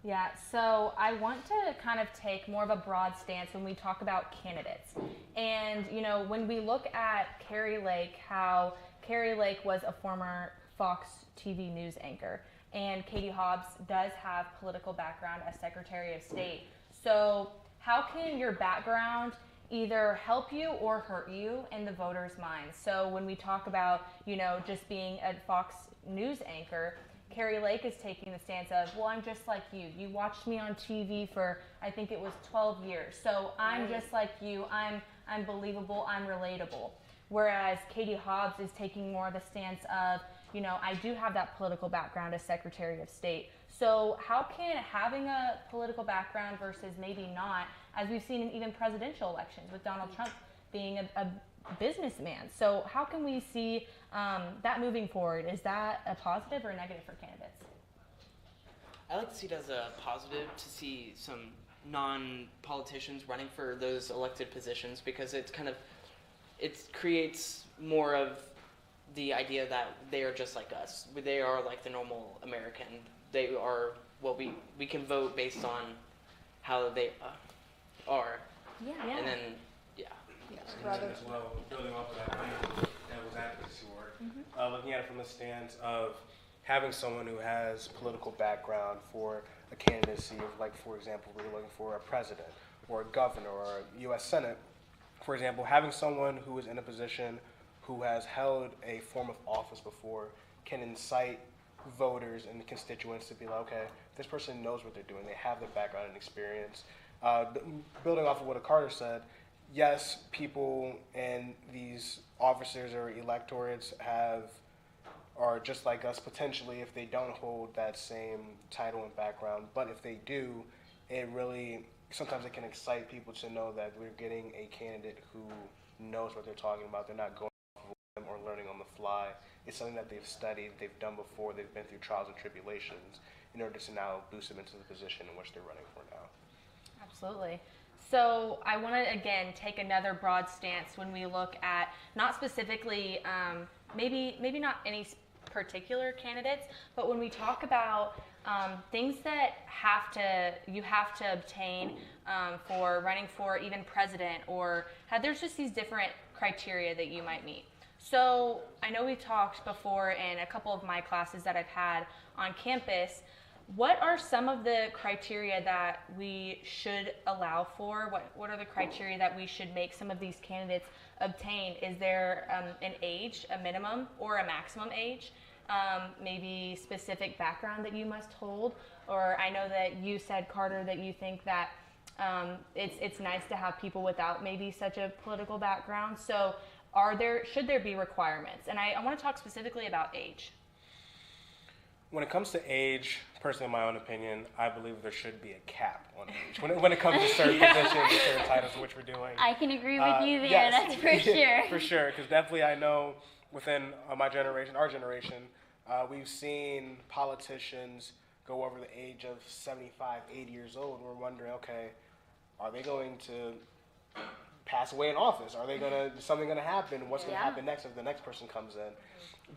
Yeah, so I want to kind of take more of a broad stance when we talk about candidates. And, you know, when we look at Kari Lake, how Kari Lake was a former Fox TV news anchor, and Katie Hobbs does have political background as Secretary of State. So how can your background either help you or hurt you in the voters' minds? So when we talk about, you know, just being a Fox News anchor, Kari Lake is taking the stance of, well, I'm just like you. You watched me on TV for, I think it was 12 years. So I'm just like you. I'm believable. I'm relatable. Whereas Katie Hobbs is taking more of the stance of, you know, I do have that political background as Secretary of State. So how can having a political background versus maybe not, as we've seen in even presidential elections with Donald Trump being a businessman. So how can we see that moving forward? Is that a positive or a negative for candidates? I like to see it as a positive to see some non-politicians running for those elected positions, because it's kind of, it creates more of the idea that they are just like us. They are like the normal American. They are, well, we can vote based on how they are. Yeah. And then, As well, building off of that devil's advocacy work, looking at it from the stance of having someone who has political background for a candidacy of, like, for example, we're looking for a president or a governor or a U.S. Senate. For example, having someone who is in a position who has held a form of office before can incite voters and constituents to be like, okay, this person knows what they're doing. They have the background and experience. Building off of what Carter said, yes, people and these officers or electorates are just like us potentially if they don't hold that same title and background. But if they do, sometimes it can excite people to know that we're getting a candidate who knows what they're talking about. They're not going off of them or learning on the fly. It's something that they've studied, they've done before, they've been through trials and tribulations in order to now boost them into the position in which they're running for now. Absolutely. So I want to, again, take another broad stance when we look at not specifically, maybe not any particular candidates, but when we talk about things that you have to obtain for running for even president, or there's just these different criteria that you might meet. So I know we've talked before in a couple of my classes that I've had on campus. What are some of the criteria that we should allow for? What are the criteria that we should make some of these candidates obtain? Is there an age, a minimum or a maximum age? Maybe specific background that you must hold? Or I know that you said, Carter, that you think that it's nice to have people without maybe such a political background. So should there be requirements? And I want to talk specifically about age. When it comes to age, personally, in my own opinion, I believe there should be a cap on age. When it comes to certain positions and certain titles, which we're doing. I can agree with you there, yes. that's for sure. For sure, because definitely I know within my generation, our generation, we've seen politicians go over the age of 75, 80 years old, and we're wondering, okay, are they going to pass away in office? Is something going to happen? What's going to happen next if the next person comes in?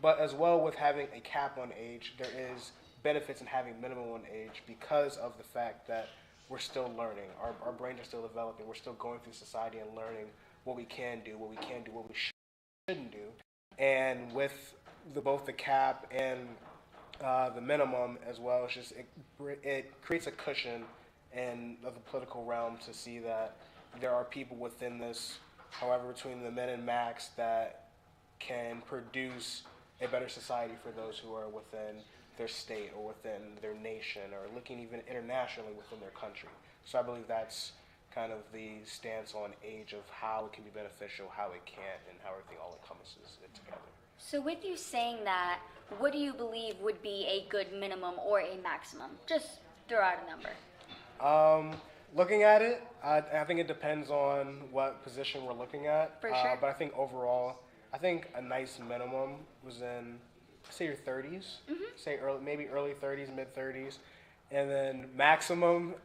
But as well with having a cap on age, there is benefits in having minimum on age because of the fact that we're still learning. Our brains are still developing. We're still going through society and learning what we can do, what we shouldn't do. And with both the cap and the minimum as well, it's just it creates a cushion in the political realm to see that there are people within this, however, between the min and max, that can produce a better society for those who are within their state or within their nation or looking even internationally within their country. So I believe that's kind of the stance on age of how it can be beneficial, how it can't, and how everything all encompasses it together. So with you saying that, what do you believe would be a good minimum or a maximum? Just throw out a number. Looking at it, I think it depends on what position we're looking at. For sure. But I think overall, I think a nice minimum was in, say, your 30s, say maybe early 30s, mid 30s, and then maximum,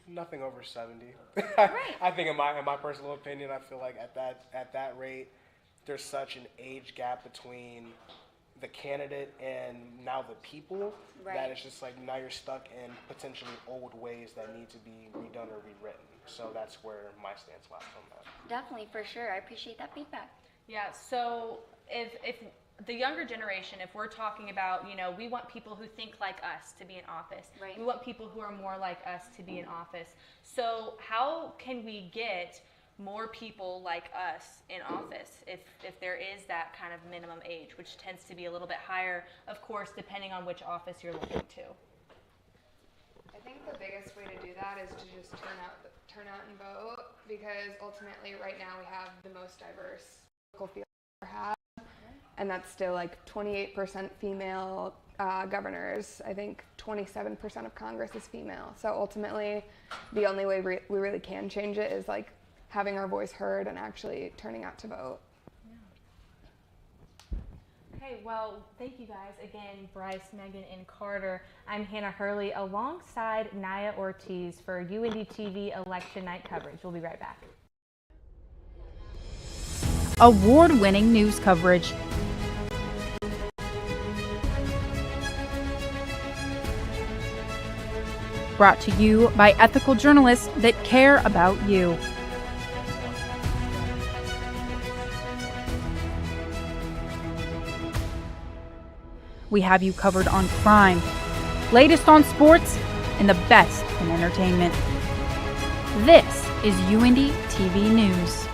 nothing over 70. I think in my personal opinion, I feel like at that rate, there's such an age gap between the candidate and now the people that it's just like now you're stuck in potentially old ways that need to be redone or rewritten. So that's where my stance lies on that. Definitely, for sure. I appreciate that feedback. Yeah, so if the younger generation, if we're talking about, we want people who think like us to be in office. Right. We want people who are more like us to be in office. So how can we get more people like us in office if there is that kind of minimum age, which tends to be a little bit higher, of course, depending on which office you're looking to? I think the biggest way to do that is to just turn out and vote, because ultimately right now we have the most diverse political field we ever have, and that's still like 28% female governors. I think 27% of Congress is female. So ultimately, the only way we really can change it is like having our voice heard and actually turning out to vote. Okay, well, thank you guys again, Bryce, Megan, and Carter. I'm Hannah Hurley alongside Naya Ortiz for UINDY TV Election Night coverage. We'll be right back. Award-winning news coverage. Brought to you by ethical journalists that care about you. We have you covered on crime, latest on sports, and the best in entertainment. This is UINDY TV News.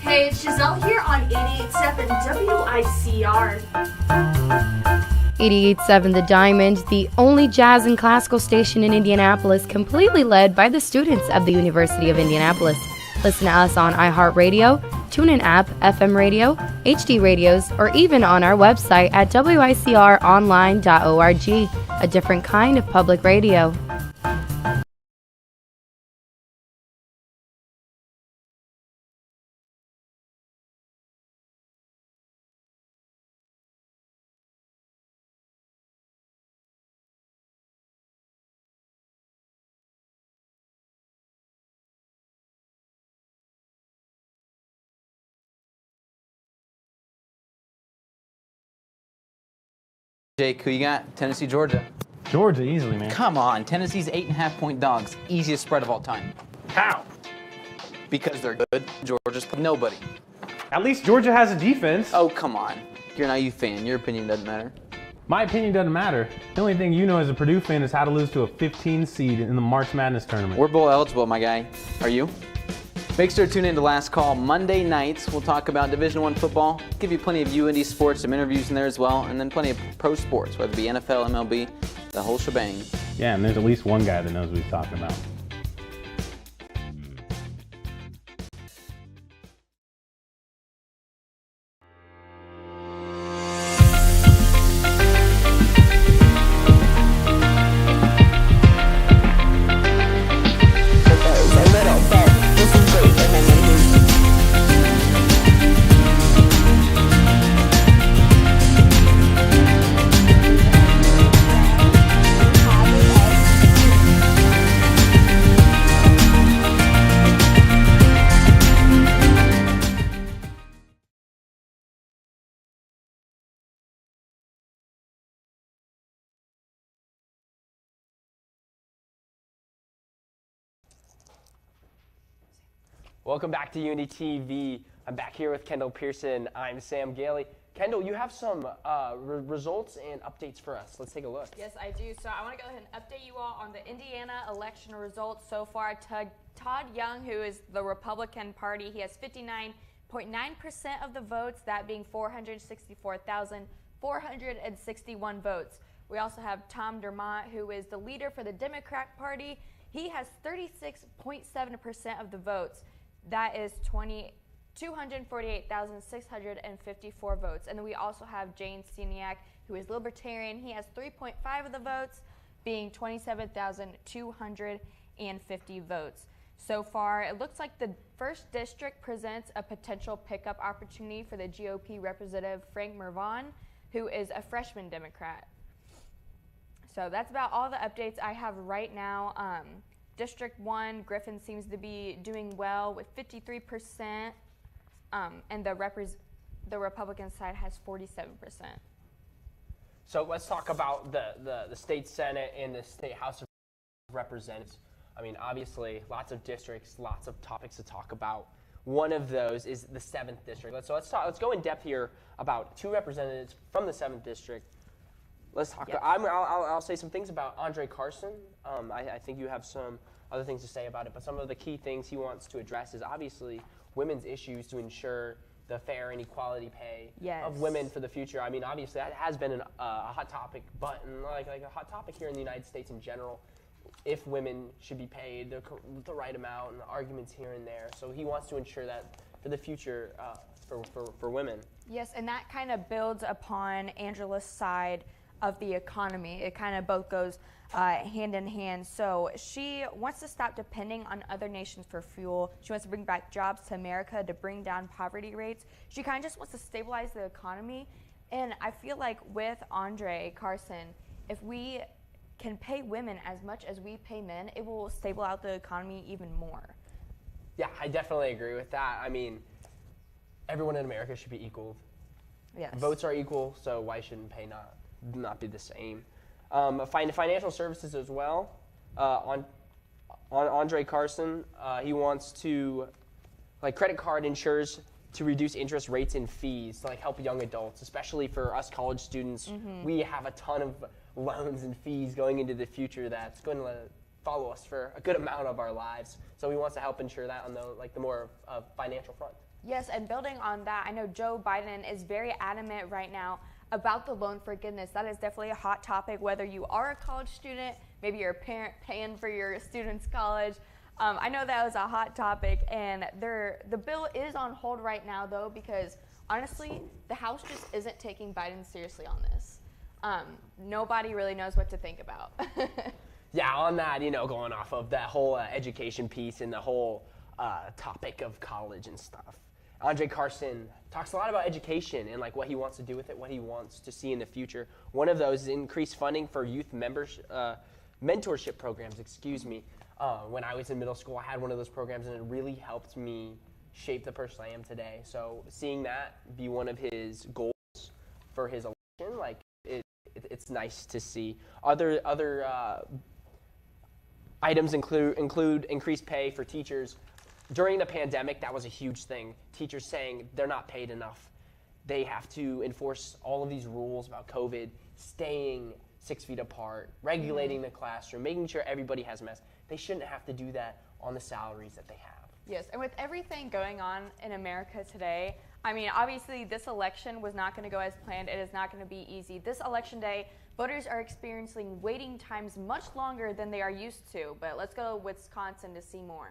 Hey, it's Giselle here on 88.7 WICR. 88.7 The Diamond, the only jazz and classical station in Indianapolis, completely led by the students of the University of Indianapolis. Listen to us on iHeartRadio, TuneIn app, FM radio, HD radios, or even on our website at wicronline.org, a different kind of public radio. Jake, who you got? Tennessee, Georgia. Georgia, easily, man. Come on, Tennessee's 8.5-point dogs. Easiest spread of all time. How? Because they're good. Georgia's played nobody. At least Georgia has a defense. Oh, come on. You're an IU fan. Your opinion doesn't matter. My opinion doesn't matter. The only thing you know as a Purdue fan is how to lose to a 15 seed in the March Madness tournament. We're bowl eligible, my guy. Are you? Make sure to tune in to Last Call Monday nights. We'll talk about Division I football, give you plenty of UINDY sports, some interviews in there as well, and then plenty of pro sports, whether it be NFL, MLB, the whole shebang. Yeah, and there's at least one guy that knows what he's talking about. Welcome back to UINDY TV. I'm back here with Kendall Pearson. I'm Sam Gailey. Kendall, you have some results and updates for us. Let's take a look. Yes, I do. So I want to go ahead and update you all on the Indiana election results so far. Todd Young, who is the Republican Party, he has 59.9% of the votes, that being 464,461 votes. We also have Tom Dermott, who is the leader for the Democrat Party. He has 36.7% of the votes. That is 248,654 votes. And then we also have Jane Steniak, who is Libertarian. He has 3.5 of the votes, being 27,250 votes. So far, it looks like the 1st District presents a potential pickup opportunity for the GOP Representative Frank Mervon, who is a freshman Democrat. So that's about all the updates I have right now. District 1, Griffin seems to be doing well with 53%, and the Republican side has 47%. So let's talk about the state Senate and the state House of Representatives. I mean, obviously, lots of districts, lots of topics to talk about. One of those is the 7th district. Let's go in depth here about 2 representatives from the 7th district. Let's talk. Yes. I'll say some things about Andre Carson. I think you have some other things to say about it, but some of the key things he wants to address is obviously women's issues to ensure the fair and equality pay of women for the future. I mean, obviously that has been a hot topic, but like a hot topic here in the United States in general. If women should be paid the right amount, and arguments here and there. So he wants to ensure that for the future for women. Yes, and that kind of builds upon Angela's side of the economy. It kind of both goes hand in hand. So she wants to stop depending on other nations for fuel. She wants to bring back jobs to America to bring down poverty rates. She kind of just wants to stabilize the economy. And I feel like with Andre Carson, if we can pay women as much as we pay men, it will stable out the economy even more. Yeah, I definitely agree with that. I mean, everyone in America should be equal. Yes. Votes are equal, so why shouldn't pay not be the same? Financial services as well. On Andre Carson, he wants to, credit card insurers to reduce interest rates and fees to help young adults, especially for us college students. Mm-hmm. We have a ton of loans and fees going into the future that's going to follow us for a good amount of our lives. So he wants to help ensure that on the more financial front. Yes, and building on that, I know Joe Biden is very adamant right now about the loan forgiveness. That is definitely a hot topic, whether you are a college student, maybe you're a parent paying for your student's college. I know that was a hot topic, and the bill is on hold right now, though, because honestly, the House just isn't taking Biden seriously on this. Nobody really knows what to think about. Yeah, on that, going off of that whole education piece and the whole topic of college and stuff. Andre Carson talks a lot about education and what he wants to do with it, what he wants to see in the future. One of those is increased funding for youth mentorship programs. When I was in middle school, I had one of those programs, and it really helped me shape the person I am today. So seeing that be one of his goals for his election, it's nice to see. Other items include increased pay for teachers. During the pandemic, that was a huge thing. Teachers saying they're not paid enough. They have to enforce all of these rules about COVID, staying 6 feet apart, regulating the classroom, making sure everybody has masks. They shouldn't have to do that on the salaries that they have. Yes, and with everything going on in America today, I mean, obviously this election was not going to go as planned. It is not going to be easy. This election day, voters are experiencing waiting times much longer than they are used to. But let's go to Wisconsin to see more.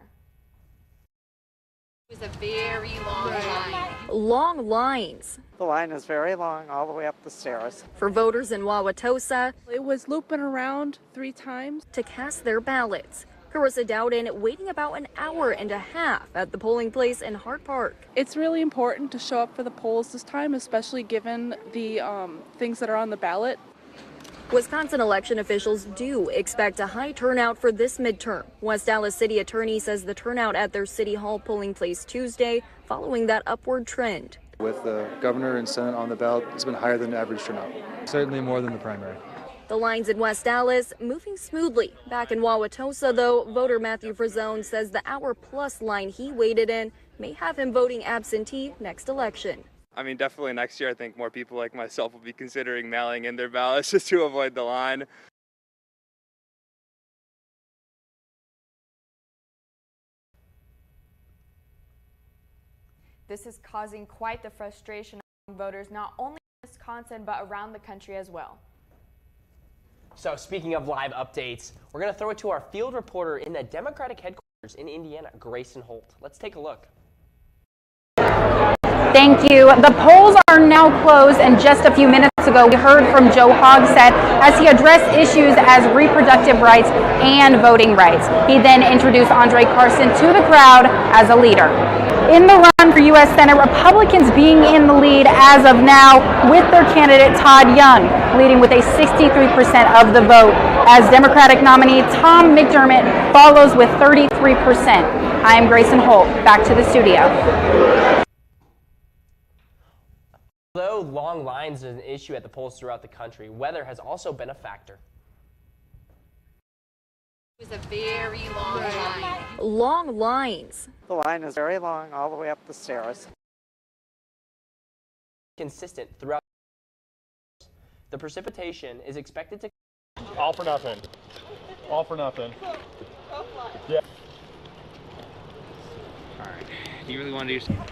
It was a very long line. Long lines. The line is very long, all the way up the stairs. For voters in Wauwatosa, it was looping around 3 times to cast their ballots. Carissa Dowden waiting about an hour and a half at the polling place in Hart Park. It's really important to show up for the polls this time, especially given the things that are on the ballot. Wisconsin election officials do expect a high turnout for this midterm. West Dallas City Attorney says the turnout at their City Hall polling place Tuesday following that upward trend. With the governor and Senate on the ballot, it's been higher than average turnout. Certainly more than the primary. The lines in West Dallas moving smoothly. Back in Wauwatosa, though, voter Matthew Frazone says the hour-plus line he waited in may have him voting absentee next election. I mean, definitely next year, I think more people like myself will be considering mailing in their ballots just to avoid the line. This is causing quite the frustration among voters, not only in Wisconsin, but around the country as well. So speaking of live updates, we're going to throw it to our field reporter in the Democratic headquarters in Indiana, Grayson Holt. Let's take a look. Thank you. The polls are now closed, and just a few minutes ago we heard from Joe Hogsett as he addressed issues as reproductive rights and voting rights. He then introduced Andre Carson to the crowd as a leader. In the run for U.S. Senate, Republicans being in the lead as of now with their candidate Todd Young, leading with a 63% of the vote, as Democratic nominee Tom McDermott follows with 33%. I am Grayson Holt. Back to the studio. Although long lines is an issue at the polls throughout the country, weather has also been a factor. It was a very long line. Long lines. The line is very long all the way up the stairs. Consistent throughout. The precipitation is expected to. All for nothing. All for nothing. Yeah. All right. Do you really want to do something?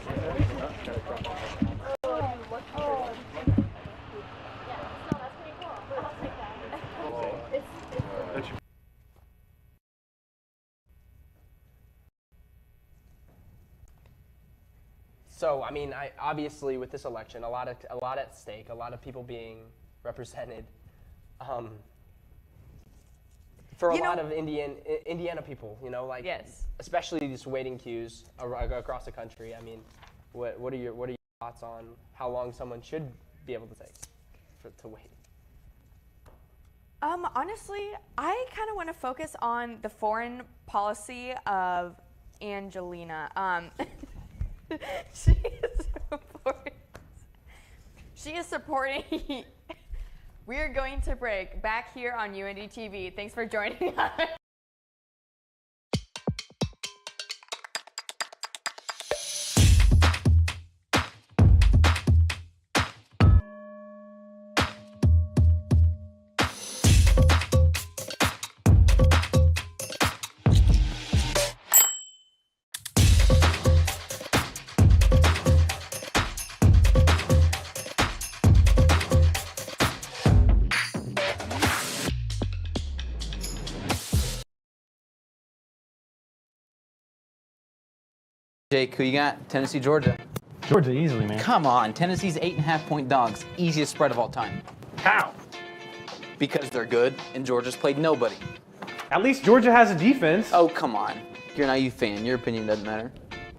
So, I mean, obviously with this election, a lot at stake, a lot of people being represented. For a lot of Indiana people, you know, like especially these waiting queues across the country. I mean, what are your thoughts on how long someone should be able to take to wait? Honestly, I kind of want to focus on the foreign policy of Angelina. She is supporting. We are going to break back here on UINDY TV. Thanks for joining us. Jake, who you got? Tennessee, Georgia. Georgia, easily, man. Come on. Tennessee's 8.5-point dogs. Easiest spread of all time. How? Because they're good, and Georgia's played nobody. At least Georgia has a defense. Oh, come on. You're an IU fan. Your opinion doesn't matter.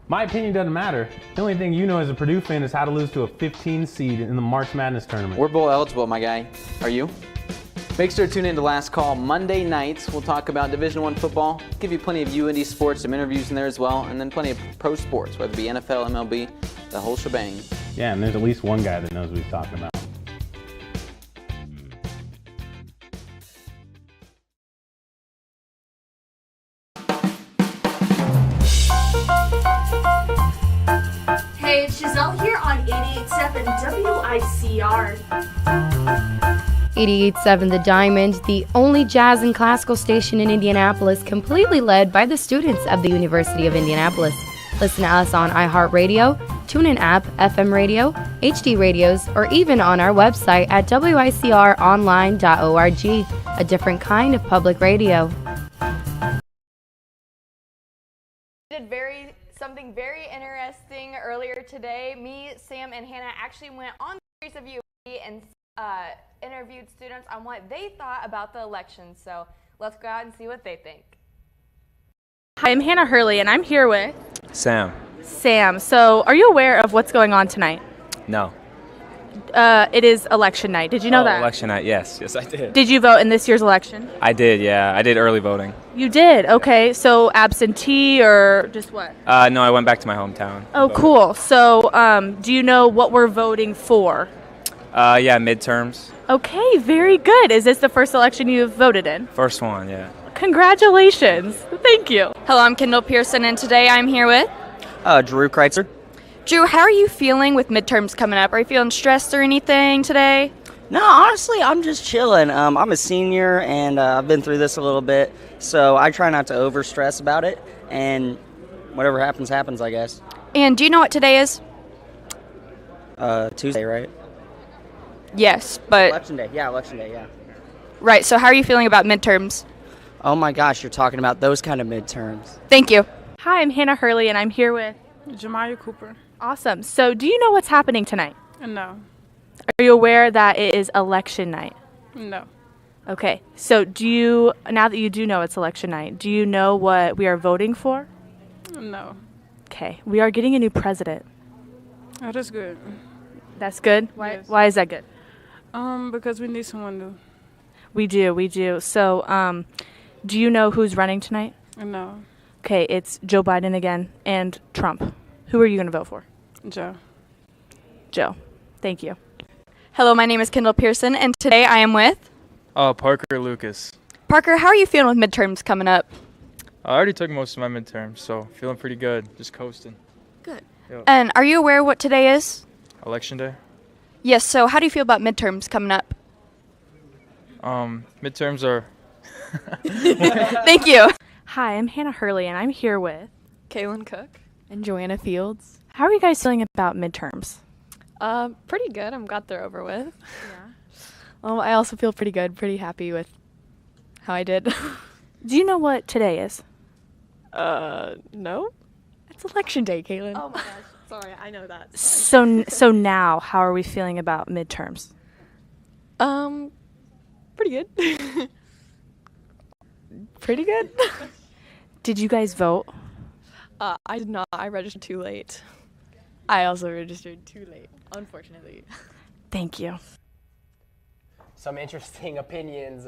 My opinion doesn't matter. The only thing you know as a Purdue fan is how to lose to a 15 seed in the March Madness tournament. We're bowl eligible, my guy. Are you? Make sure to tune in to Last Call Monday nights. We'll talk about Division I football, give you plenty of UINDY sports, some interviews in there as well, and then plenty of pro sports, whether it be NFL, MLB, the whole shebang. Yeah, and there's at least one guy that knows what he's talking about. Hey, it's Giselle here on 88.7 WICR. 88.7 The Diamond, the only jazz and classical station in Indianapolis, completely led by the students of the University of Indianapolis. Listen to us on iHeartRadio, TuneIn app, FM radio, HD radios, or even on our website at wicronline.org, a different kind of public radio. Did something very interesting earlier today. Me, Sam, and Hannah actually went on the streets of UINDY and interviewed students on what they thought about the election. So let's go out and see what they think. Hi, I'm Hannah Hurley, and I'm here with Sam. Sam. So are you aware of what's going on tonight? No. It is election night. Did you know that? Election night, yes. Yes, I did. Did you vote in this year's election? I did, yeah. I did early voting. You did? Okay. So absentee or just what? No, I went back to my hometown. Oh, cool. So do you know what we're voting for? Yeah, midterms. Okay, very good. Is this the first election you've voted in? First one, yeah. Congratulations. Thank you. Hello, I'm Kendall Pearson, and today I'm here with Drew Kreitzer. Drew, how are you feeling with midterms coming up? Are you feeling stressed or anything today? No, honestly, I'm just chilling. I'm a senior, and I've been through this a little bit, so I try not to over-stress about it, and whatever happens, happens, I guess. And do you know what today is? Tuesday, right? Yes, but... Election day, yeah. Right, so how are you feeling about midterms? Oh my gosh, you're talking about those kind of midterms. Thank you. Hi, I'm Hannah Hurley, and I'm here with Jamaya Cooper. Awesome. So do you know what's happening tonight? No. Are you aware that it is election night? No. Okay. So now that you do know it's election night, do you know what we are voting for? No. Okay. We are getting a new president. That is good. That's good? Yes. Why is that good? Because we need someone new. We do. So, do you know who's running tonight? No. Okay, it's Joe Biden again and Trump. Who are you going to vote for? Joe. Joe. Thank you. Hello, my name is Kendall Pearson, and today I am with Parker Lucas. Parker. How are you feeling with midterms coming up? I already took most of my midterms, so feeling pretty good. Just coasting. Good. Yep. And are you aware what today is? Election day. Yes, so how do you feel about midterms coming up? Midterms are... Thank you. Hi, I'm Hannah Hurley, and I'm here with Kaylin Cook and Joanna Fields. How are you guys feeling about midterms? Pretty good. I'm glad they're over with. Yeah. I also feel pretty good, pretty happy with how I did. Do you know what today is? No. It's election day, Kaylin. Oh my gosh. Sorry, I know that. So now, how are we feeling about midterms? Pretty good. Pretty good. Did you guys vote? I did not. I registered too late. I also registered too late, unfortunately. Thank you. Some interesting opinions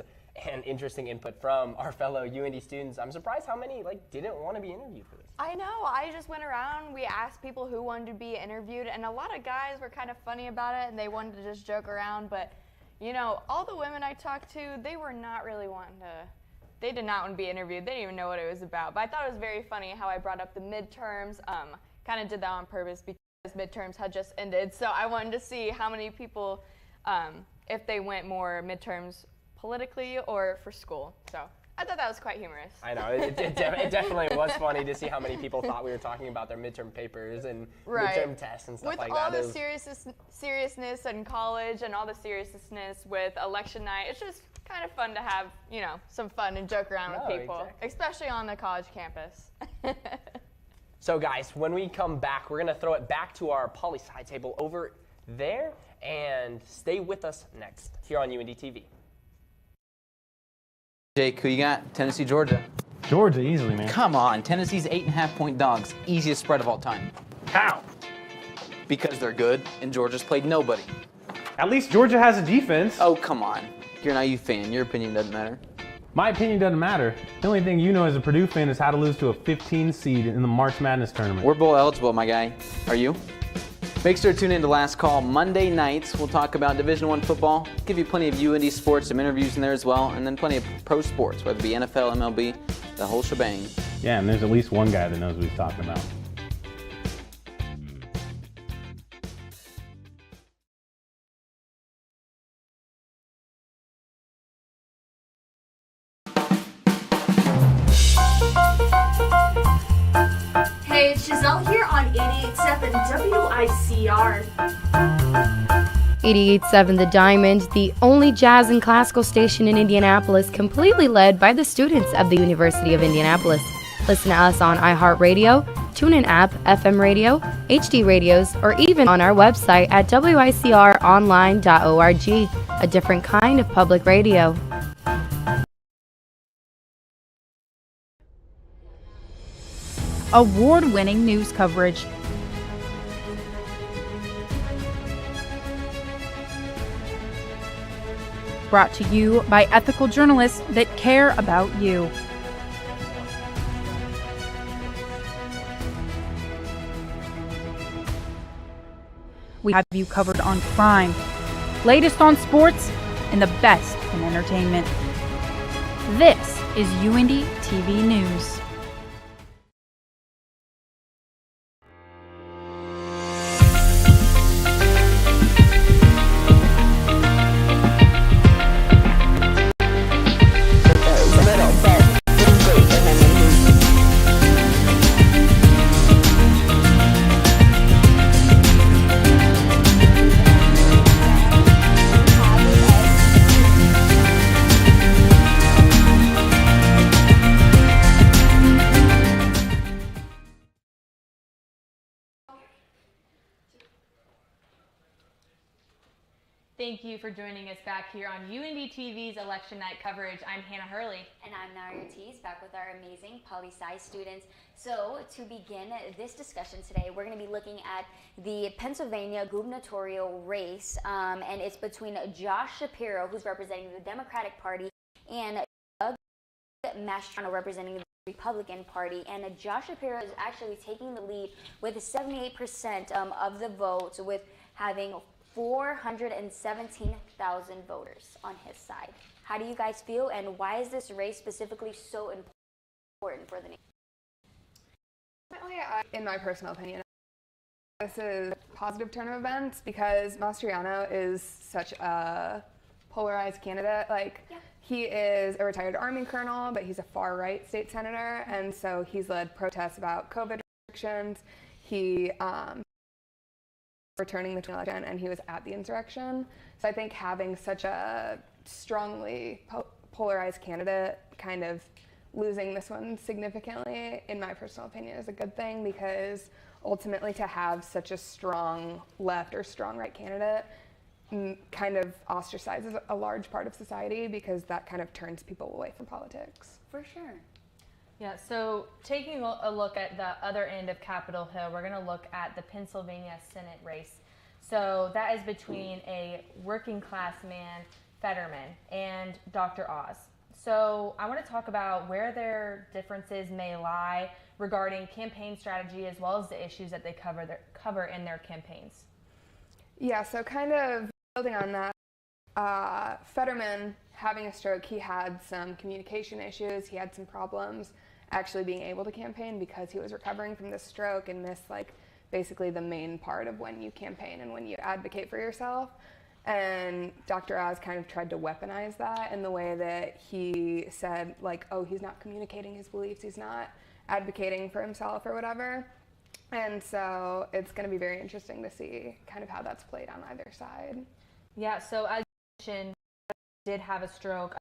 and interesting input from our fellow UINDY students. I'm surprised how many didn't want to be interviewed for this. I know. I just went around. We asked people who wanted to be interviewed, and a lot of guys were kind of funny about it, and they wanted to just joke around. But, you know, all the women I talked to, they were not really wanting to. They did not want to be interviewed. They didn't even know what it was about. But I thought it was very funny how I brought up the midterms. Kind of did that on purpose because midterms had just ended. So I wanted to see how many people, if they went more midterms politically or for school. So I thought that was quite humorous. I know. It definitely was funny to see how many people thought we were talking about their midterm papers and midterm tests and stuff like that. With all the seriousness in college and all the seriousness with election night, it's just kind of fun to have, you know, some fun and joke around with people, especially on the college campus. So guys, when we come back, we're going to throw it back to our poli-sci table over there and stay with us next here on UINDY TV. Jake, who you got? Tennessee, Georgia. Georgia, easily, man. Come on, Tennessee's 8.5-point dogs. Easiest spread of all time. How? Because they're good, and Georgia's played nobody. At least Georgia has a defense. Oh, come on. You're an IU fan. Your opinion doesn't matter. My opinion doesn't matter. The only thing you know as a Purdue fan is how to lose to a 15 seed in the March Madness tournament. We're bowl eligible, my guy. Are you? Make sure to tune in to Last Call Monday nights. We'll talk about Division I football, give you plenty of UINDY sports, some interviews in there as well, and then plenty of pro sports, whether it be NFL, MLB, the whole shebang. Yeah, and there's at least one guy that knows what he's talking about. Hey, it's Giselle here on 88.7 WICR. 88.7 The Diamond, the only jazz and classical station in Indianapolis, completely led by the students of the University of Indianapolis. Listen to us on iHeartRadio, TuneIn app, FM radio, HD radios, or even on our website at wicronline.org, a different kind of public radio. Award-winning news coverage. Brought to you by ethical journalists that care about you. We have you covered on crime, latest on sports, and the best in entertainment. This is UINDY TV News. Thank you for joining us back here on UINDY TV's election night coverage. I'm Hannah Hurley. And I'm Nari Ortiz, back with our amazing poli-sci students. So to begin this discussion today, we're going to be looking at the Pennsylvania gubernatorial race, and it's between Josh Shapiro, who's representing the Democratic Party, and Doug Mastriano, representing the Republican Party. And Josh Shapiro is actually taking the lead with 78% of the votes, with having 417,000 voters on his side. How do you guys feel, and why is this race specifically so important for the nation? In my personal opinion, this is a positive turn of events because Mastriano is such a polarized candidate. He is a retired Army colonel, but he's a far-right state senator, and so he's led protests about COVID restrictions. He returning the election, and he was at the insurrection. So I think having such a strongly polarized candidate kind of losing this one significantly, in my personal opinion, is a good thing, because ultimately to have such a strong left or strong right candidate kind of ostracizes a large part of society, because that kind of turns people away from politics. For sure. Yeah, so taking a look at the other end of Capitol Hill, we're going to look at the Pennsylvania Senate race. So that is between a working class man, Fetterman, and Dr. Oz. So I want to talk about where their differences may lie regarding campaign strategy, as well as the issues that they cover in their campaigns. Yeah, so kind of building on that, Fetterman having a stroke, he had some communication issues, he had some problems actually being able to campaign because he was recovering from this stroke and missed basically the main part of when you campaign and when you advocate for yourself. And Dr. Oz kind of tried to weaponize that in the way that he said, oh, he's not communicating his beliefs, he's not advocating for himself or whatever. And so it's going to be very interesting to see kind of how that's played on either side. Yeah, so as you mentioned, he did have a stroke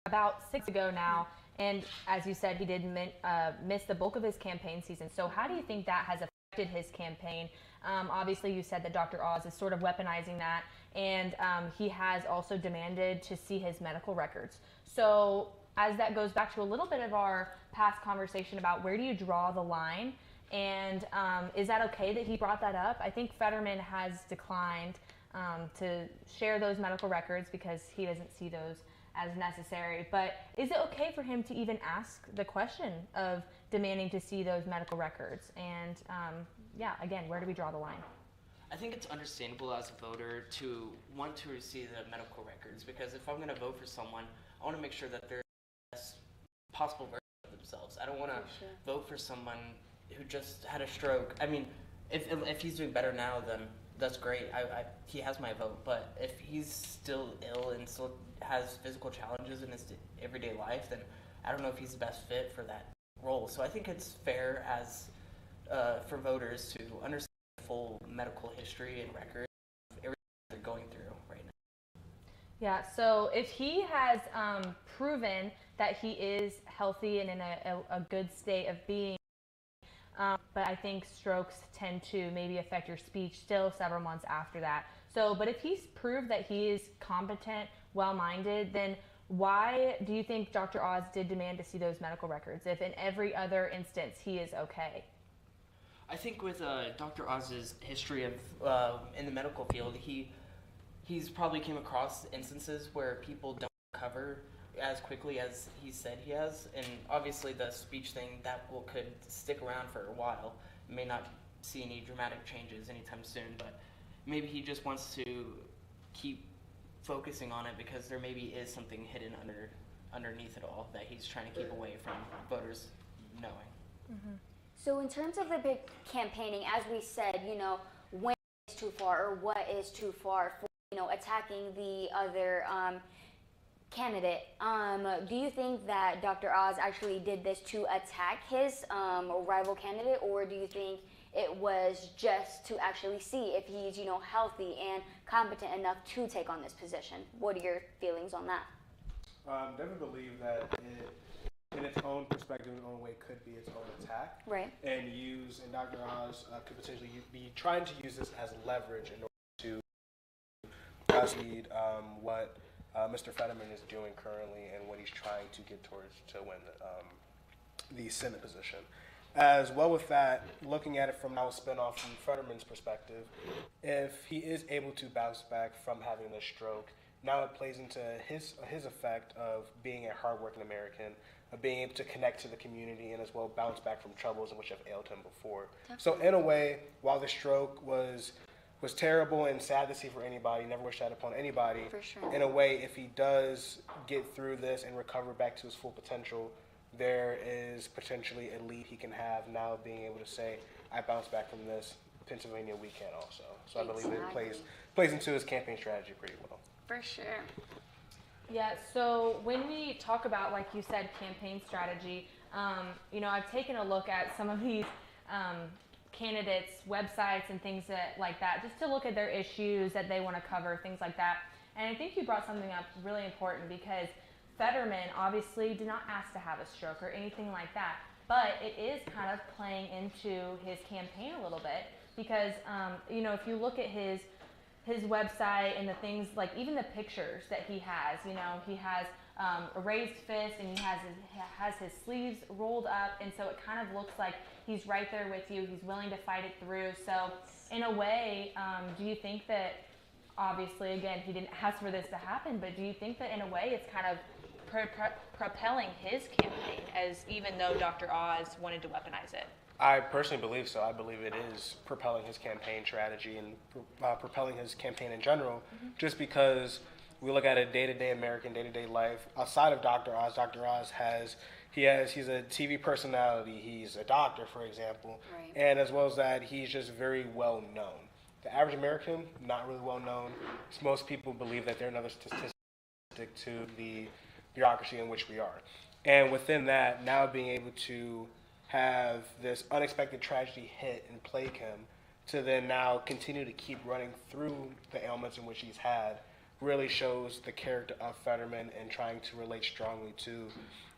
about 6 months ago now, and as you said, he did miss the bulk of his campaign season. So how do you think that has affected his campaign? Obviously, you said that Dr. Oz is sort of weaponizing that, and he has also demanded to see his medical records. So as that goes back to a little bit of our past conversation about where do you draw the line, and is that okay that he brought that up? I think Fetterman has declined to share those medical records because he doesn't see those as necessary. But is it okay for him to even ask the question of demanding to see those medical records? And yeah, again, where do we draw the line? I think it's understandable as a voter to want to receive the medical records, because if I'm going to vote for someone, I want to make sure that they're the best possible version of themselves. I don't want to vote for someone who just had a stroke. I mean, if he's doing better now, then that's great. He has my vote. But if he's still ill and still has physical challenges in his everyday life, then I don't know if he's the best fit for that role. So I think it's fair as for voters to understand the full medical history and record of everything they're going through right now. Yeah, so if he has proven that he is healthy and in a good state of being, but I think strokes tend to maybe affect your speech still several months after that. So, but if he's proved that he is competent, well-minded, then why do you think Dr. Oz did demand to see those medical records if in every other instance he is okay? I think with Dr. Oz's history of in the medical field, he's probably came across instances where people don't recover as quickly as he said he has, and obviously the speech thing could stick around for a while. May not see any dramatic changes anytime soon, but maybe he just wants to keep focusing on it because there maybe is something hidden underneath it all that he's trying to keep away from voters knowing. Mm-hmm. So in terms of the big campaigning, as we said, when is too far or what is too far for, attacking the other candidate. Do you think that Dr. Oz actually did this to attack his rival candidate, or do you think it was just to actually see if he's, healthy and competent enough to take on this position? What are your feelings on that? Definitely believe that in its own perspective, in its own way, could be its own attack. Right. And Dr. Oz could potentially be trying to use this as leverage in order to discuss what Mr. Fetterman is doing currently and what he's trying to get towards to win the Senate position. As well with that, looking at it from now a spinoff from Fetterman's perspective, if he is able to bounce back from having this stroke, now it plays into his effect of being a hardworking American, of being able to connect to the community and as well bounce back from troubles in which have ailed him before. So in a way, while the stroke was terrible and sad to see for anybody, never wish that upon anybody, For sure. in a way, if he does get through this and recover back to his full potential, there is potentially a lead he can have now being able to say, I bounced back from this. Pennsylvania, we can also. So I believe it plays into his campaign strategy pretty well. For sure. Yeah, so when we talk about, like you said, campaign strategy, I've taken a look at some of these candidates' websites and things like that, just to look at their issues that they want to cover, things like that. And I think you brought something up really important, because Fetterman obviously did not ask to have a stroke or anything like that, but it is kind of playing into his campaign a little bit, because if you look at his website and the things, like even the pictures that he has, he has a raised fist and he has his sleeves rolled up, and so it kind of looks like he's right there with you. He's willing to fight it through. So in a way, do you think that, obviously, again, he didn't ask for this to happen, but do you think that in a way it's kind of propelling his campaign, as even though Dr. Oz wanted to weaponize it? I personally believe so. I believe it is propelling his campaign strategy and propelling his campaign in general, just because we look at a day-to-day American, day-to-day life. Outside of Dr. Oz, Dr. Oz he's a TV personality. He's a doctor, for example. Right. And as well as that, he's just very well known. The average American, not really well known. Most people believe that they're another statistic to the bureaucracy in which we are. And within that, now being able to have this unexpected tragedy hit and plague him, to then now continue to keep running through the ailments in which he's had, really shows the character of Fetterman and trying to relate strongly to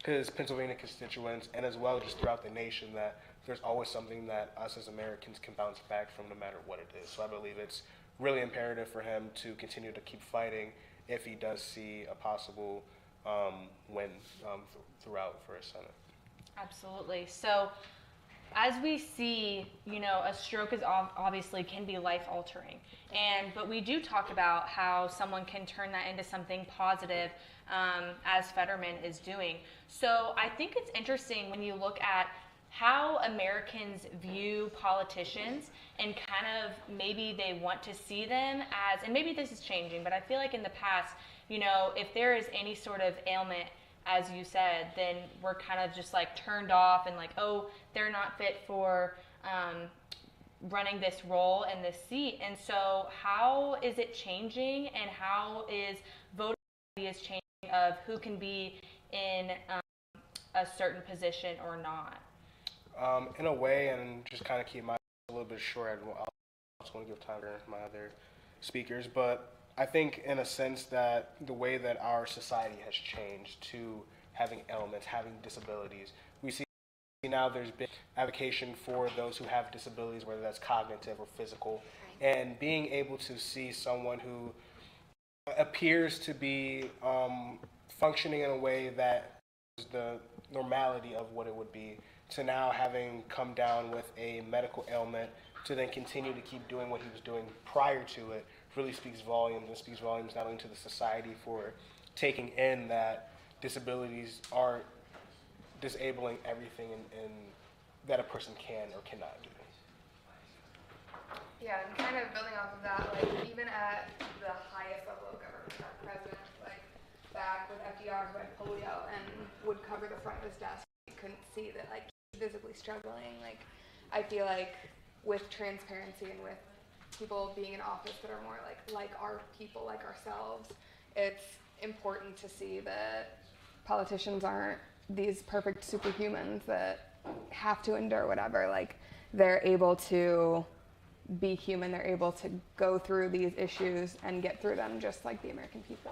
his Pennsylvania constituents, and as well just throughout the nation, that there's always something that us as Americans can bounce back from no matter what it is. So I believe it's really imperative for him to continue to keep fighting if he does see a possible win throughout for his Senate. Absolutely. So as we see, a stroke is obviously can be life altering, but we do talk about how someone can turn that into something positive, as Fetterman is doing. So I think it's interesting when you look at how Americans view politicians, and kind of maybe they want to see them as, and maybe this is changing, but I feel like in the past, if there is any sort of ailment, as you said, then we're kind of just like turned off and like, oh, they're not fit for running this role in this seat. And so how is it changing, and how is voter ideas changing of who can be in a certain position or not? In a way, and just kind of keep my a little bit short, I also want to give time to my other speakers, but I think in a sense that the way that our society has changed to having ailments, having disabilities, we see now there's been advocacy for those who have disabilities, whether that's cognitive or physical, and being able to see someone who appears to be functioning in a way that is the normality of what it would be, to now having come down with a medical ailment, to then continue to keep doing what he was doing prior to it, really speaks volumes, and speaks volumes not only to the society for taking in that disabilities aren't disabling everything in that a person can or cannot do. Yeah, and kind of building off of that, like even at the highest level of government, our president, like back with FDR, who had polio and would cover the front of his desk, you couldn't see that like he's visibly struggling. Like I feel like with transparency and with people being in office that are more like our people, like ourselves, it's important to see that politicians aren't these perfect superhumans that have to endure whatever. Like they're able to be human, they're able to go through these issues and get through them just like the American people.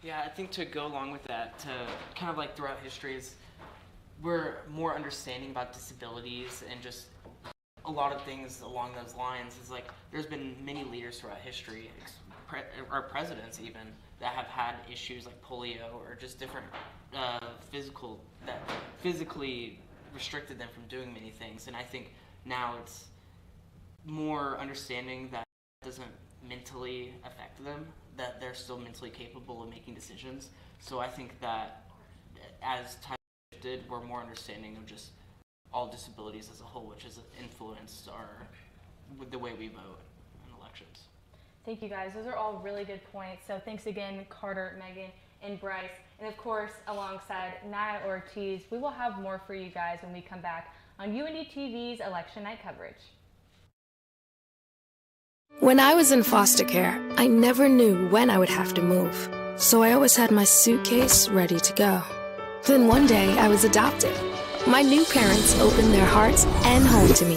Yeah, I think to go along with that, to kind of like throughout history, is we're more understanding about disabilities and just a lot of things along those lines. Is like there's been many leaders throughout history, our presidents even that have had issues like polio or just different physically restricted them from doing many things. And I think now it's more understanding that it doesn't mentally affect them, that they're still mentally capable of making decisions. So I think that as time shifted, we're more understanding of just all disabilities as a whole, which has influenced with the way we vote in elections. Thank you guys. Those are all really good points. So thanks again, Carter, Megan, and Bryce. And of course, alongside Naya Ortiz, we will have more for you guys when we come back on UINDY TV's election night coverage. When I was in foster care, I never knew when I would have to move. So I always had my suitcase ready to go. Then one day I was adopted. My new parents opened their hearts and home to me.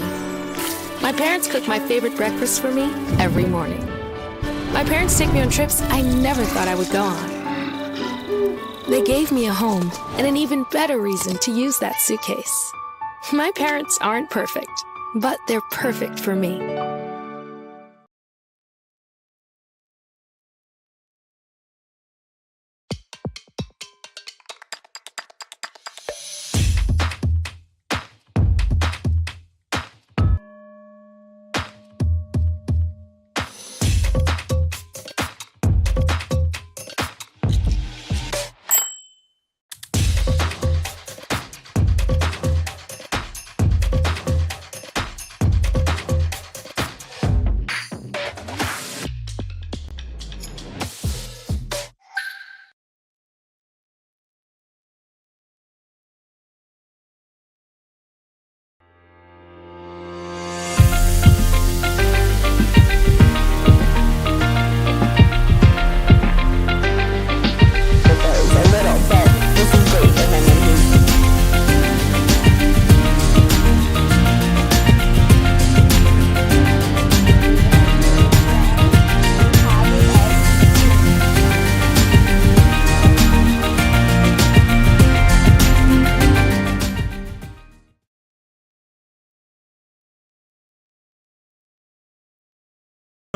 My parents cook my favorite breakfast for me every morning. My parents take me on trips I never thought I would go on. They gave me a home and an even better reason to use that suitcase. My parents aren't perfect, but they're perfect for me.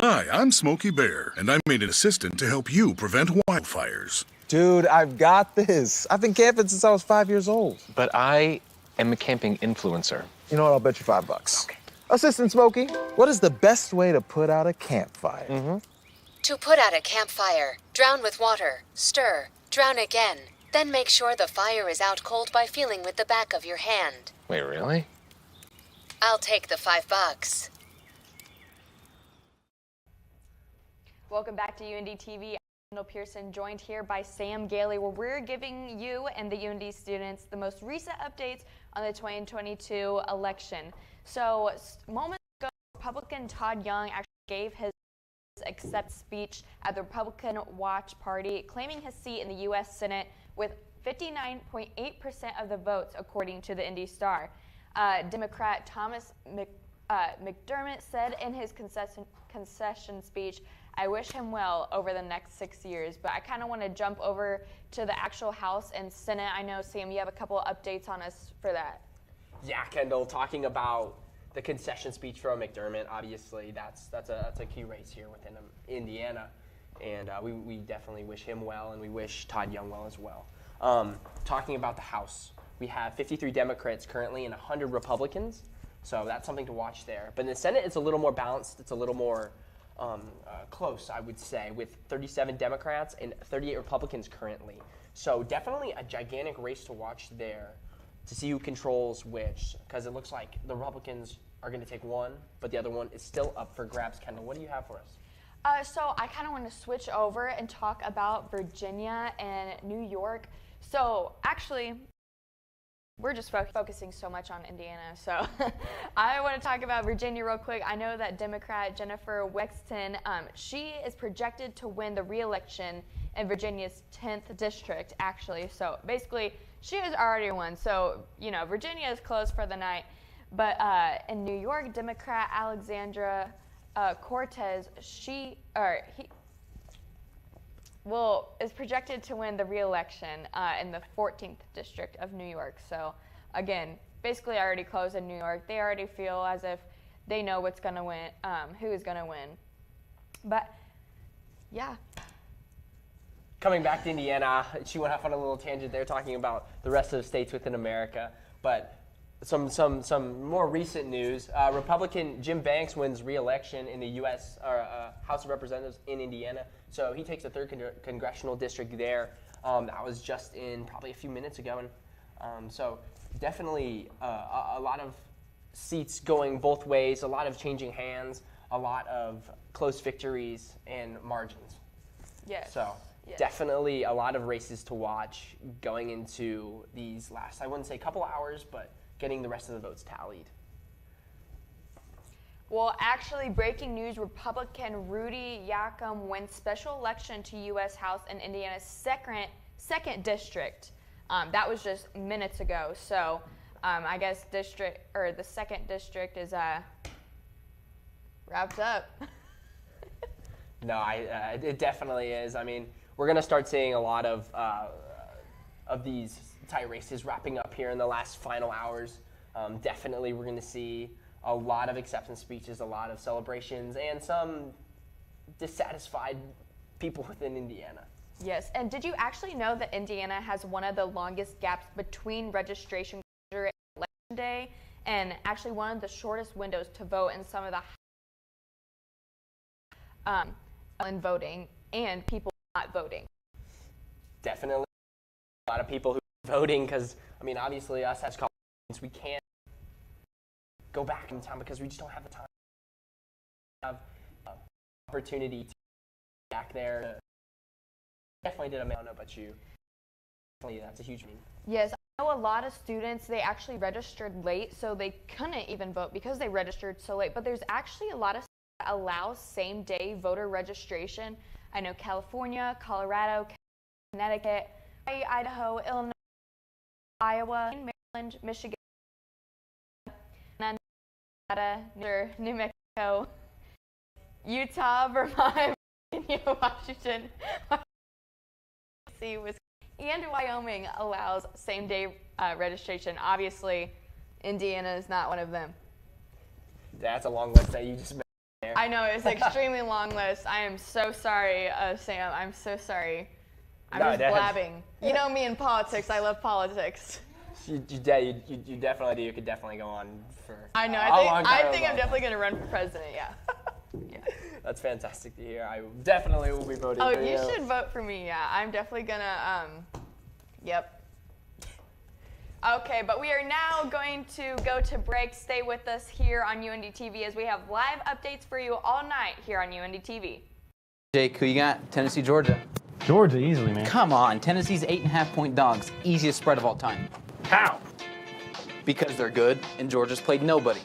Hi, I'm Smokey Bear, and I'm made an assistant to help you prevent wildfires. Dude, I've got this. I've been camping since I was 5 years old. But I am a camping influencer. You know what? I'll bet you $5. Okay. Assistant Smokey, what is the best way to put out a campfire? To put out a campfire, drown with water, stir, drown again. Then make sure the fire is out cold by feeling with the back of your hand. Wait, really? I'll take the $5. Welcome back to UINDY TV. I'm Kendall Pearson, joined here by Sam Gailey, where we're giving you and the UINDY students the most recent updates on the 2022 election. So, moments ago, Republican Todd Young actually gave his accept speech at the Republican Watch Party, claiming his seat in the U.S. Senate with 59.8% of the votes, according to the Indy Star. Democrat Thomas McDermott said in his concession speech, "I wish him well over the next 6 years." But I kind of want to jump over to the actual House and Senate. I know, Sam, you have a couple of updates on us for that. Yeah, Kendall, talking about the concession speech from McDermott, obviously that's a key race here within Indiana, and we definitely wish him well, and we wish Todd Young well as well. Talking about the House, we have 53 Democrats currently and 100 Republicans, so that's something to watch there. But in the Senate, it's a little more balanced. It's a little more close, I would say, with 37 Democrats and 38 Republicans currently. So definitely a gigantic race to watch there to see who controls which, because it looks like the Republicans are going to take one, but the other one is still up for grabs. Kendall, what do you have for us? So I kind of want to switch over and talk about Virginia and New York. So actually, we're just focusing so much on Indiana, so I want to talk about Virginia real quick. I know that Democrat Jennifer Wexton, she is projected to win the re-election in Virginia's 10th district, actually. So basically, she has already won. So, you know, Virginia is closed for the night. But in New York, Democrat Alexandra Cortez, is projected to win the re-election in the 14th district of New York. So again, basically already closed in New York. They already feel as if they know what's going to win, who is going to win. But Yeah. Coming back to Indiana, she went off on a little tangent there talking about the rest of the states within America. But some more recent news. Republican Jim Banks wins re-election in the U.S. House of Representatives in Indiana. So he takes the 3rd congressional district there. That was just in probably a few minutes ago. And so definitely a lot of seats going both ways, a lot of changing hands, a lot of close victories and margins. Yes. So definitely a lot of races to watch going into these last, I wouldn't say couple hours, but getting the rest of the votes tallied. Well, actually, breaking news, Republican Rudy Yacom wins special election to U.S. House in Indiana's second district. That was just minutes ago. So I guess the 2nd district is wrapped up. No, it definitely is. I mean, we're going to start seeing a lot of these tie races wrapping up here in the last final hours. Definitely we're going to see a lot of acceptance speeches, a lot of celebrations, and some dissatisfied people within Indiana. Yes, and did you actually know that Indiana has one of the longest gaps between registration and election day, and actually one of the shortest windows to vote in some of the in voting and people not voting? Definitely a lot of people who are voting because, I mean, obviously us as college students, we can't go back in time because we just don't have the time. We have opportunity to go back there. Definitely did a mail. I don't know about you. Definitely, that's a huge mean. Yes, I know a lot of students, they actually registered late, so they couldn't even vote because they registered so late. But there's actually a lot of states that allow same-day voter registration. I know California, Colorado, Connecticut, Idaho, Illinois, Iowa, Maryland, Michigan, Nevada, New Mexico, Utah, Vermont, Virginia, Washington, and Wyoming allows same-day registration. Obviously, Indiana is not one of them. That's a long list that you just made there. I know, it's an extremely long list. I am so sorry, Sam. I'm so sorry. I'm just blabbing. You know me in politics. I love politics. You definitely do. You could definitely go on for I know. I think I'm definitely going to run for president, yeah. Yeah. That's fantastic to hear. I definitely will be voting for you. Oh, you should vote for me, yeah. I'm definitely going to, yep. Okay, but we are now going to go to break. Stay with us here on UINDY TV as we have live updates for you all night here on UINDY TV. Jake, who you got? Tennessee, Georgia. Georgia, easily, man. Come on. Tennessee's 8.5-point dogs. Easiest spread of all time. How? Because they're good, and Georgia's played nobody.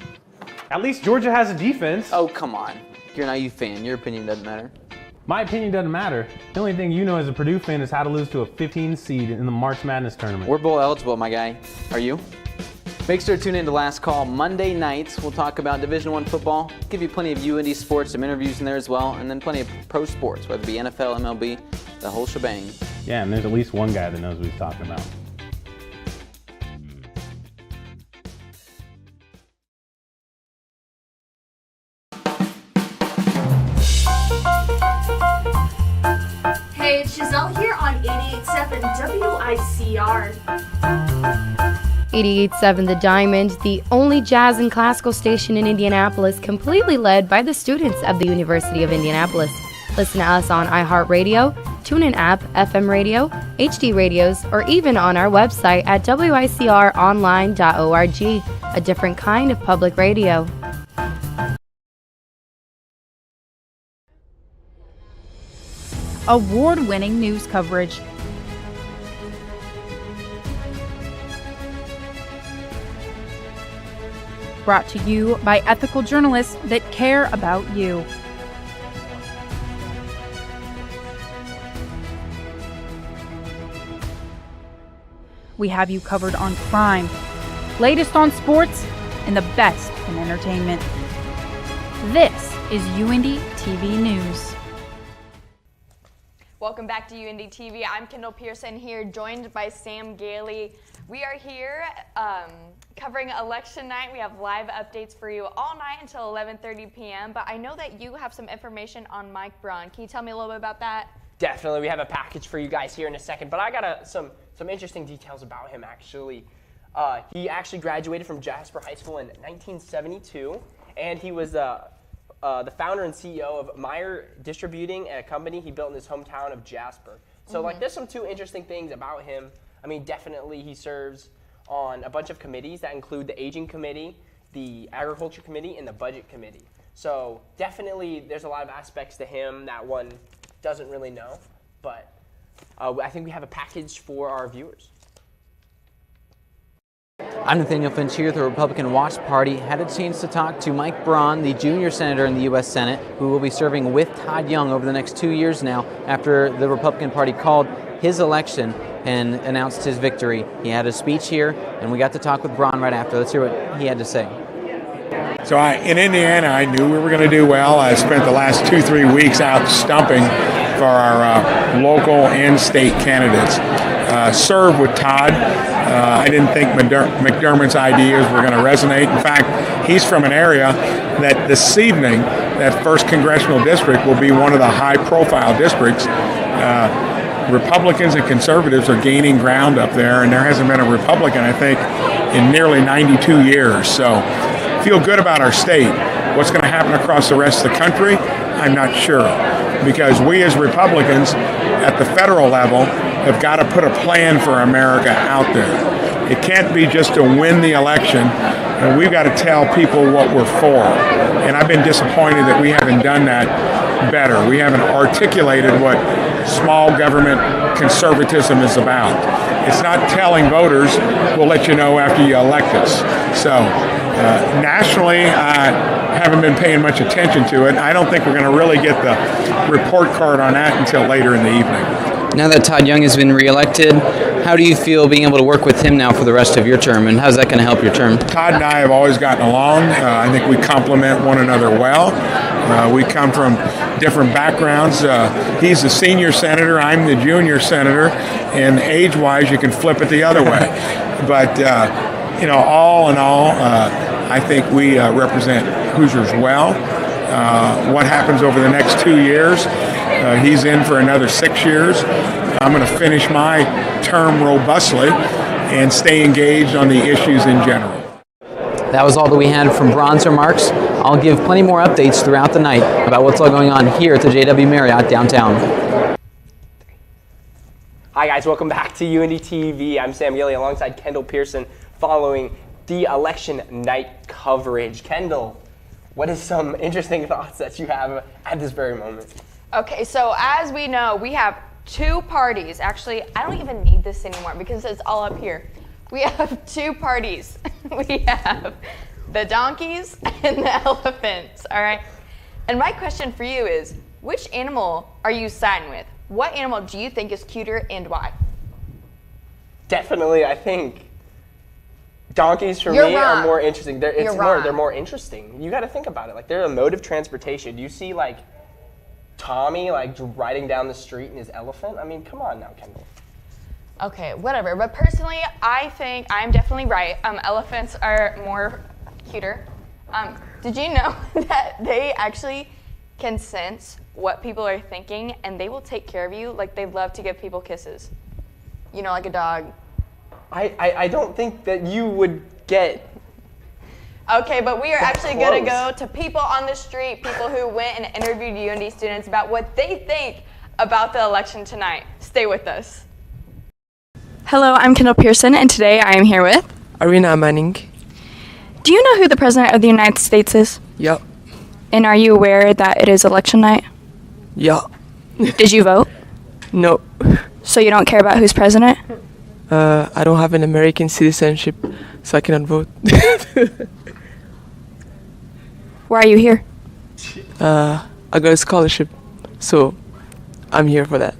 At least Georgia has a defense. Oh, come on. You're an IU fan. Your opinion doesn't matter. My opinion doesn't matter. The only thing you know as a Purdue fan is how to lose to a 15 seed in the March Madness tournament. We're bowl eligible, my guy. Are you? Make sure to tune in to Last Call Monday nights. We'll talk about Division I football, give you plenty of UINDY sports, some interviews in there as well, and then plenty of pro sports, whether it be NFL, MLB, the whole shebang. Yeah, and there's at least one guy that knows what he's talking about. Hey, it's Giselle here on 88.7 WICR. 88.7 The Diamond, the only jazz and classical station in Indianapolis, completely led by the students of the University of Indianapolis. Listen to us on iHeartRadio, TuneIn app, FM radio, HD radios, or even on our website at wicronline.org, a different kind of public radio. Award-winning news coverage. Brought to you by ethical journalists that care about you. We have you covered on crime, latest on sports, and the best in entertainment. This is UINDY TV News. Well, Welcome back to UINDY TV. I'm Kendall Pearson here, joined by Sam Gailey. We are here covering election night. We have live updates for you all night until 11:30 p.m. But I know that you have some information on Mike Braun. Can you tell me a little bit about that? Definitely. We have a package for you guys here in a second. But I got some interesting details about him, actually. He actually graduated from Jasper High School in 1972, and he was the founder and CEO of Meyer Distributing, a company he built in his hometown of Jasper. So there's some two interesting things about him. I mean, definitely he serves on a bunch of committees that include the Aging Committee, the Agriculture Committee, and the Budget Committee. So definitely there's a lot of aspects to him that one doesn't really know, but I think we have a package for our viewers. I'm Nathaniel Finch here. The Republican Watch Party had a chance to talk to Mike Braun, the junior senator in the U.S. Senate, who will be serving with Todd Young over the next 2 years now after the Republican Party called his election and announced his victory. He had a speech here, and we got to talk with Braun right after. Let's hear what he had to say. So in Indiana, I knew we were going to do well. I spent the last 2-3 weeks out stumping for our local and state candidates. Served with Todd. I didn't think McDermott's ideas were going to resonate. In fact, he's from an area that this evening, that 1st Congressional District will be one of the high-profile districts. Republicans and conservatives are gaining ground up there, and there hasn't been a Republican, I think, in nearly 92 years. So feel good about our state. What's going to happen across the rest of the country, I'm not sure. Because we as Republicans at the federal level have got to put a plan for America out there. It can't be just to win the election, and we've got to tell people what we're for. And I've been disappointed that we haven't done that better. We haven't articulated what small government conservatism is about. It's not telling voters, we'll let you know after you elect us. So nationally, I haven't been paying much attention to it. I don't think we're going to really get the report card on that until later in the evening. Now that Todd Young has been reelected, how do you feel being able to work with him now for the rest of your term, and how's that going to help your term? Todd and I have always gotten along. I think we complement one another well. We come from different backgrounds. He's the senior senator, I'm the junior senator, and age-wise you can flip it the other way. But, all in all, I think we represent Hoosiers well. What happens over the next 2 years? He's in for another 6 years. I'm going to finish my term robustly and stay engaged on the issues in general. That was all that we had from Braun's remarks. I'll give plenty more updates throughout the night about what's all going on here at the JW Marriott downtown. Hi guys, welcome back to UINDY TV. I'm Sam Gailey alongside Kendall Pearson following the election night coverage. Kendall, what is some interesting thoughts that you have at this very moment? Okay, so as we know, we have two parties. Actually, I don't even need this anymore because it's all up here. We have two parties. We have the donkeys and the elephants, all right? And my question for you is, which animal are you siding with? What animal do you think is cuter and why? Definitely, I think donkeys for me are more interesting. They're more interesting. You got to think about it. Like, they're a mode of transportation. Do you see, like, Tommy, like, riding down the street in his elephant? I mean, come on now, Kendall. Okay, whatever. But personally, I think I'm definitely right. Elephants are more cuter. Did you know that they actually can sense what people are thinking, and they will take care of you? Like, they love to give people kisses. You know, like a dog. I don't think that you would get... Okay, but we are actually going to go to people on the street, people who went and interviewed UINDY students about what they think about the election tonight. Stay with us. Hello, I'm Kendall Pearson, and today I am here with... Arena Manning. Do you know who the President of the United States is? Yep. And are you aware that it is election night? Yeah. Did you vote? No. So you don't care about who's president? I don't have an American citizenship, so I cannot vote. Why are you here? I got a scholarship, so I'm here for that.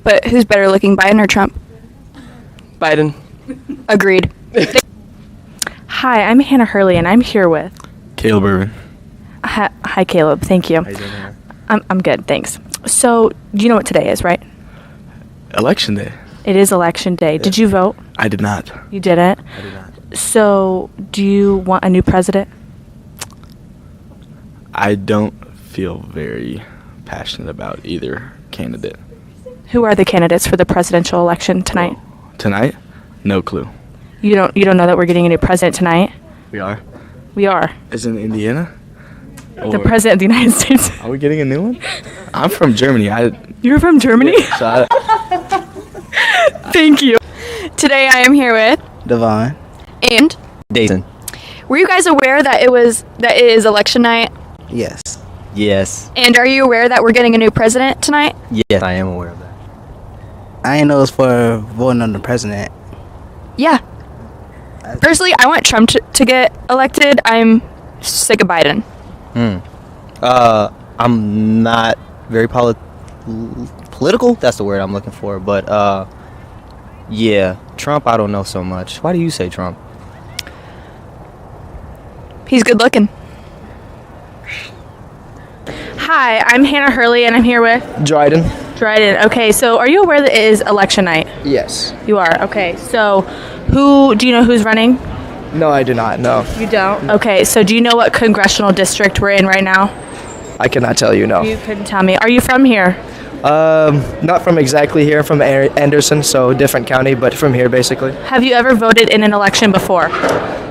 But who's better looking, Biden or Trump? Biden. Agreed. Hi, I'm Hannah Hurley, and I'm here with... Caleb Irvin. Hi, Caleb. Thank you. How you doing, Hannah? I'm good, thanks. So, you know what today is, right? Election day. It is election day. Did you vote? I did not. You didn't? I did not. So, do you want a new president? I don't feel very passionate about either candidate. Who are the candidates for the presidential election tonight? Tonight? No clue. You don't know that we're getting a new president tonight? We are. We are. Is it in Indiana? The president of the United States. Are we getting a new one? I'm from Germany. You're from Germany? Yeah, so Thank you. Today I am here with Devon. and Dayton. were you guys aware that it is election night? Yes. Yes. And are you aware that we're getting a new president tonight? Yes, I am aware of that. I didn't know it was for voting on the president. Yeah. Personally, I want Trump to get elected. I'm sick of Biden. I'm not very political. That's the word I'm looking for. But yeah, Trump. I don't know so much. Why do you say Trump? He's good looking. Hi, I'm Hannah Hurley, and I'm here with Dryden. Dryden. Okay, so are you aware that it is election night? Yes. You are. Okay, so do you know who's running? No, I do not. No. You don't? Okay, so do you know what congressional district we're in right now? I cannot tell you. No. You couldn't tell me. Are you from here? Not from exactly here. From Anderson, so different county, but from here basically. Have you ever voted in an election before?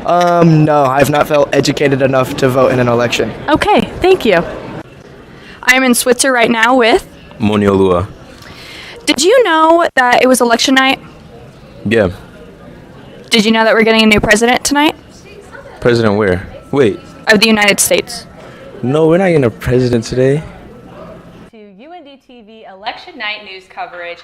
No, I've not felt educated enough to vote in an election. Okay, thank you. I'm in Switzer right now with. Moniolua. Did you know that it was election night? Yeah. Did you know that we're getting a new president tonight? President where? Wait. Of the United States. No, we're not getting a president today. To UINDY TV election night news coverage.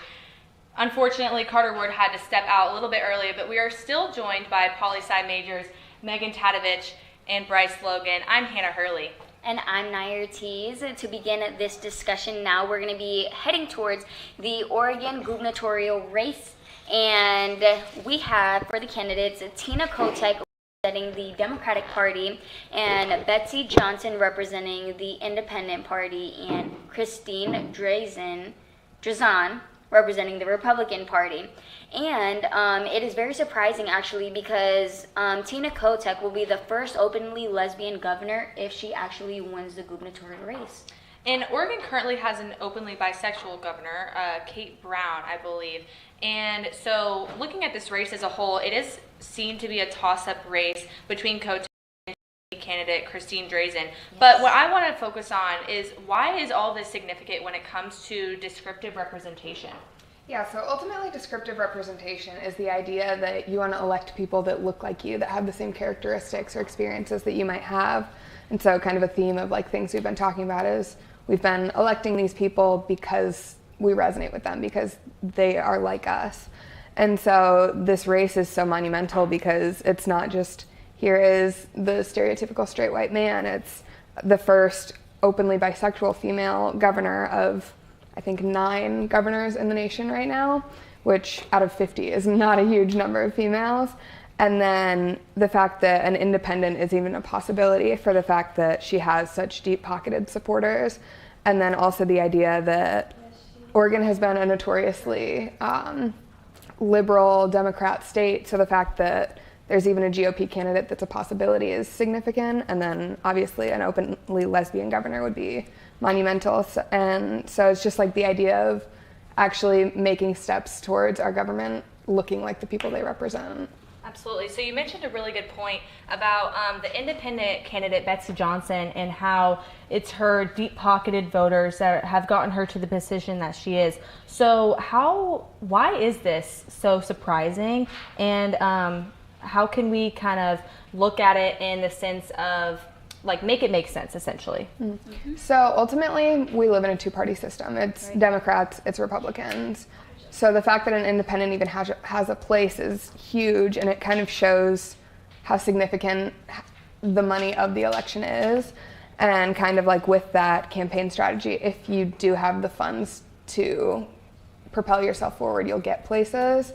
Unfortunately, Carter Ward had to step out a little bit earlier, but we are still joined by poli-sci majors Megan Tadovich and Bryce Logan. I'm Hannah Hurley. And I'm Nair Tees. To begin this discussion now, we're going to be heading towards the Oregon gubernatorial race. And we have for the candidates Tina Kotek representing the Democratic Party, and Betsy Johnson representing the Independent Party, and Christine Drazan representing the Republican Party. And it is very surprising actually because Tina Kotek will be the first openly lesbian governor if she actually wins the gubernatorial race. And Oregon currently has an openly bisexual governor, Kate Brown, I believe. And so looking at this race as a whole, it is seen to be a toss-up race between Kotek and candidate Christine Drazan. But what I want to focus on is why is all this significant when it comes to descriptive representation? Yeah, so ultimately descriptive representation is the idea that you want to elect people that look like you, that have the same characteristics or experiences that you might have. And so kind of a theme of like things we've been talking about is we've been electing these people because we resonate with them, because they are like us. And so this race is so monumental because it's not just here is the stereotypical straight white man, it's the first openly bisexual female governor of I think 9 governors in the nation right now, which out of 50 is not a huge number of females. And then the fact that an independent is even a possibility for the fact that she has such deep-pocketed supporters. And then also the idea that Oregon has been a notoriously liberal Democrat state, so the fact that there's even a GOP candidate that's a possibility is significant. And then obviously an openly lesbian governor would be monumental. And so it's just like the idea of actually making steps towards our government looking like the people they represent. Absolutely. So you mentioned a really good point about the independent candidate Betsy Johnson and how it's her deep-pocketed voters that have gotten her to the position that she is. So why is this so surprising, and how can we kind of look at it in the sense of like make it make sense essentially? Mm-hmm. So ultimately we live in a 2-party system. It's right. Democrats, it's Republicans. So the fact that an independent even has a place is huge, and it kind of shows how significant the money of the election is. And kind of like with that campaign strategy, if you do have the funds to propel yourself forward, you'll get places.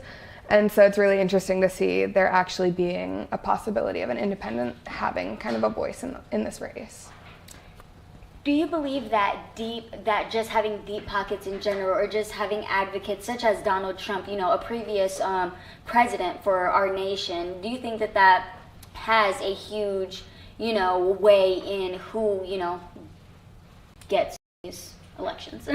And so it's really interesting to see there actually being a possibility of an independent having kind of a voice in this race. Do you believe that just having deep pockets in general, or just having advocates such as Donald Trump, a previous president for our nation, do you think that has a huge, way in who, gets these elections?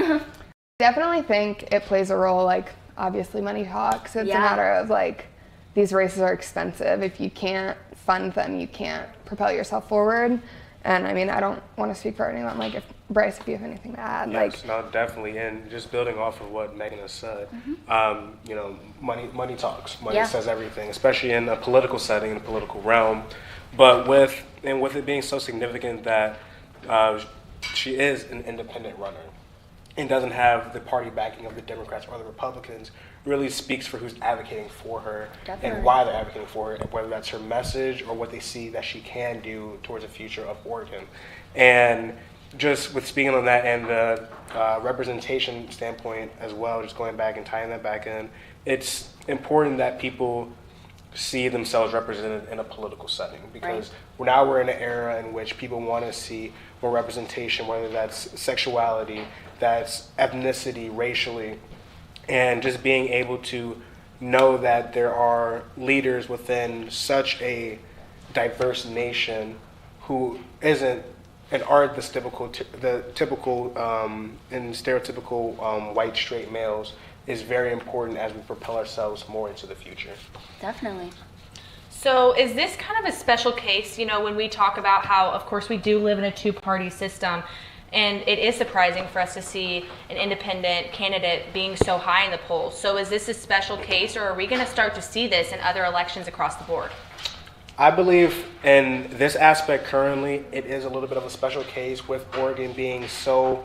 Definitely think it plays a role. Like, obviously money talks. It's Yeah. a matter of like, these races are expensive. If you can't fund them, you can't propel yourself forward. And I mean, I don't want to speak for anyone. Like, if Bryce, if you have anything to add, Yes, no, definitely. And just building off of what Megan has said, money talks. Money says everything, especially in a political setting, in a political realm. But with it being so significant that she is an independent runner and doesn't have the party backing of the Democrats or the Republicans, really speaks for who's advocating for her and why they're advocating for her, and whether that's her message or what they see that she can do towards the future of Oregon. And just with speaking on that and the representation standpoint as well, just going back and tying that back in, it's important that people see themselves represented in a political setting, because now we're in an era in which people want to see more representation, whether that's sexuality, that's ethnicity, racially, and just being able to know that there are leaders within such a diverse nation who isn't and aren't the typical and stereotypical white straight males is very important as we propel ourselves more into the future. Definitely. So is this kind of a special case, when we talk about how, of course, we do live in a two-party system, and it is surprising for us to see an independent candidate being so high in the polls. So is this a special case, or are we going to start to see this in other elections across the board? I believe in this aspect currently, it is a little bit of a special case with Oregon being so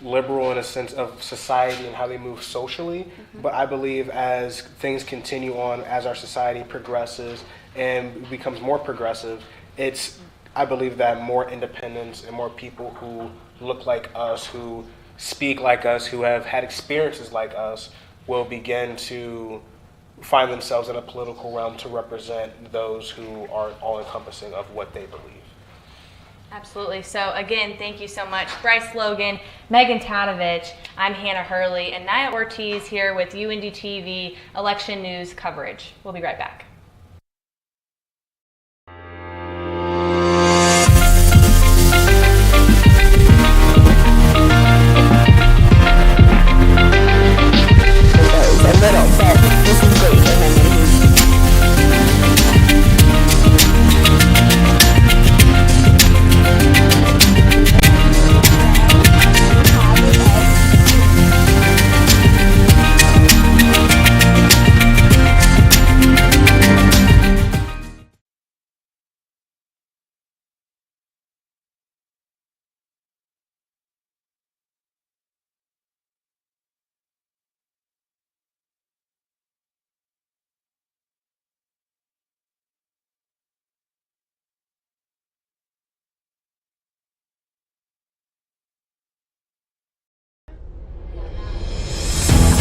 liberal in a sense of society and how they move socially. But I believe as things continue on, as our society progresses and becomes more progressive, I believe that more independents and more people who look like us, who speak like us, who have had experiences like us, will begin to find themselves in a political realm to represent those who are all-encompassing of what they believe. Absolutely. So again, thank you so much, Bryce Logan, Megan Tadovich. I'm Hannah Hurley, and Naya Ortiz here with UINDY TV election news coverage. We'll be right back.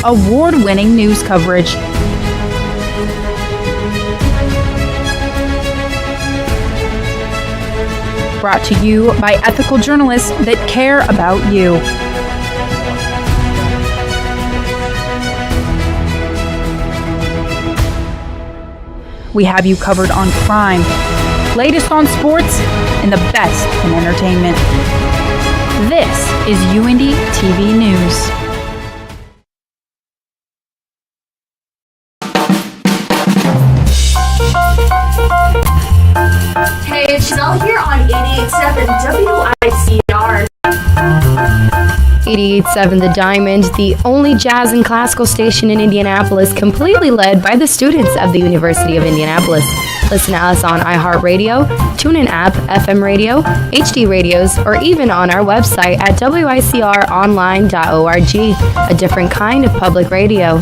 Award-winning news coverage. Brought to you by ethical journalists that care about you. We have you covered on crime, latest on sports, and the best in entertainment. This is UINDY TV News. Hey, it's Chanel here on 88.7 WICR. 88.7 The Diamond, the only jazz and classical station in Indianapolis, completely led by the students of the University of Indianapolis. Listen to us on iHeartRadio, TuneIn app, FM radio, HD radios, or even on our website at wicronline.org, a different kind of public radio.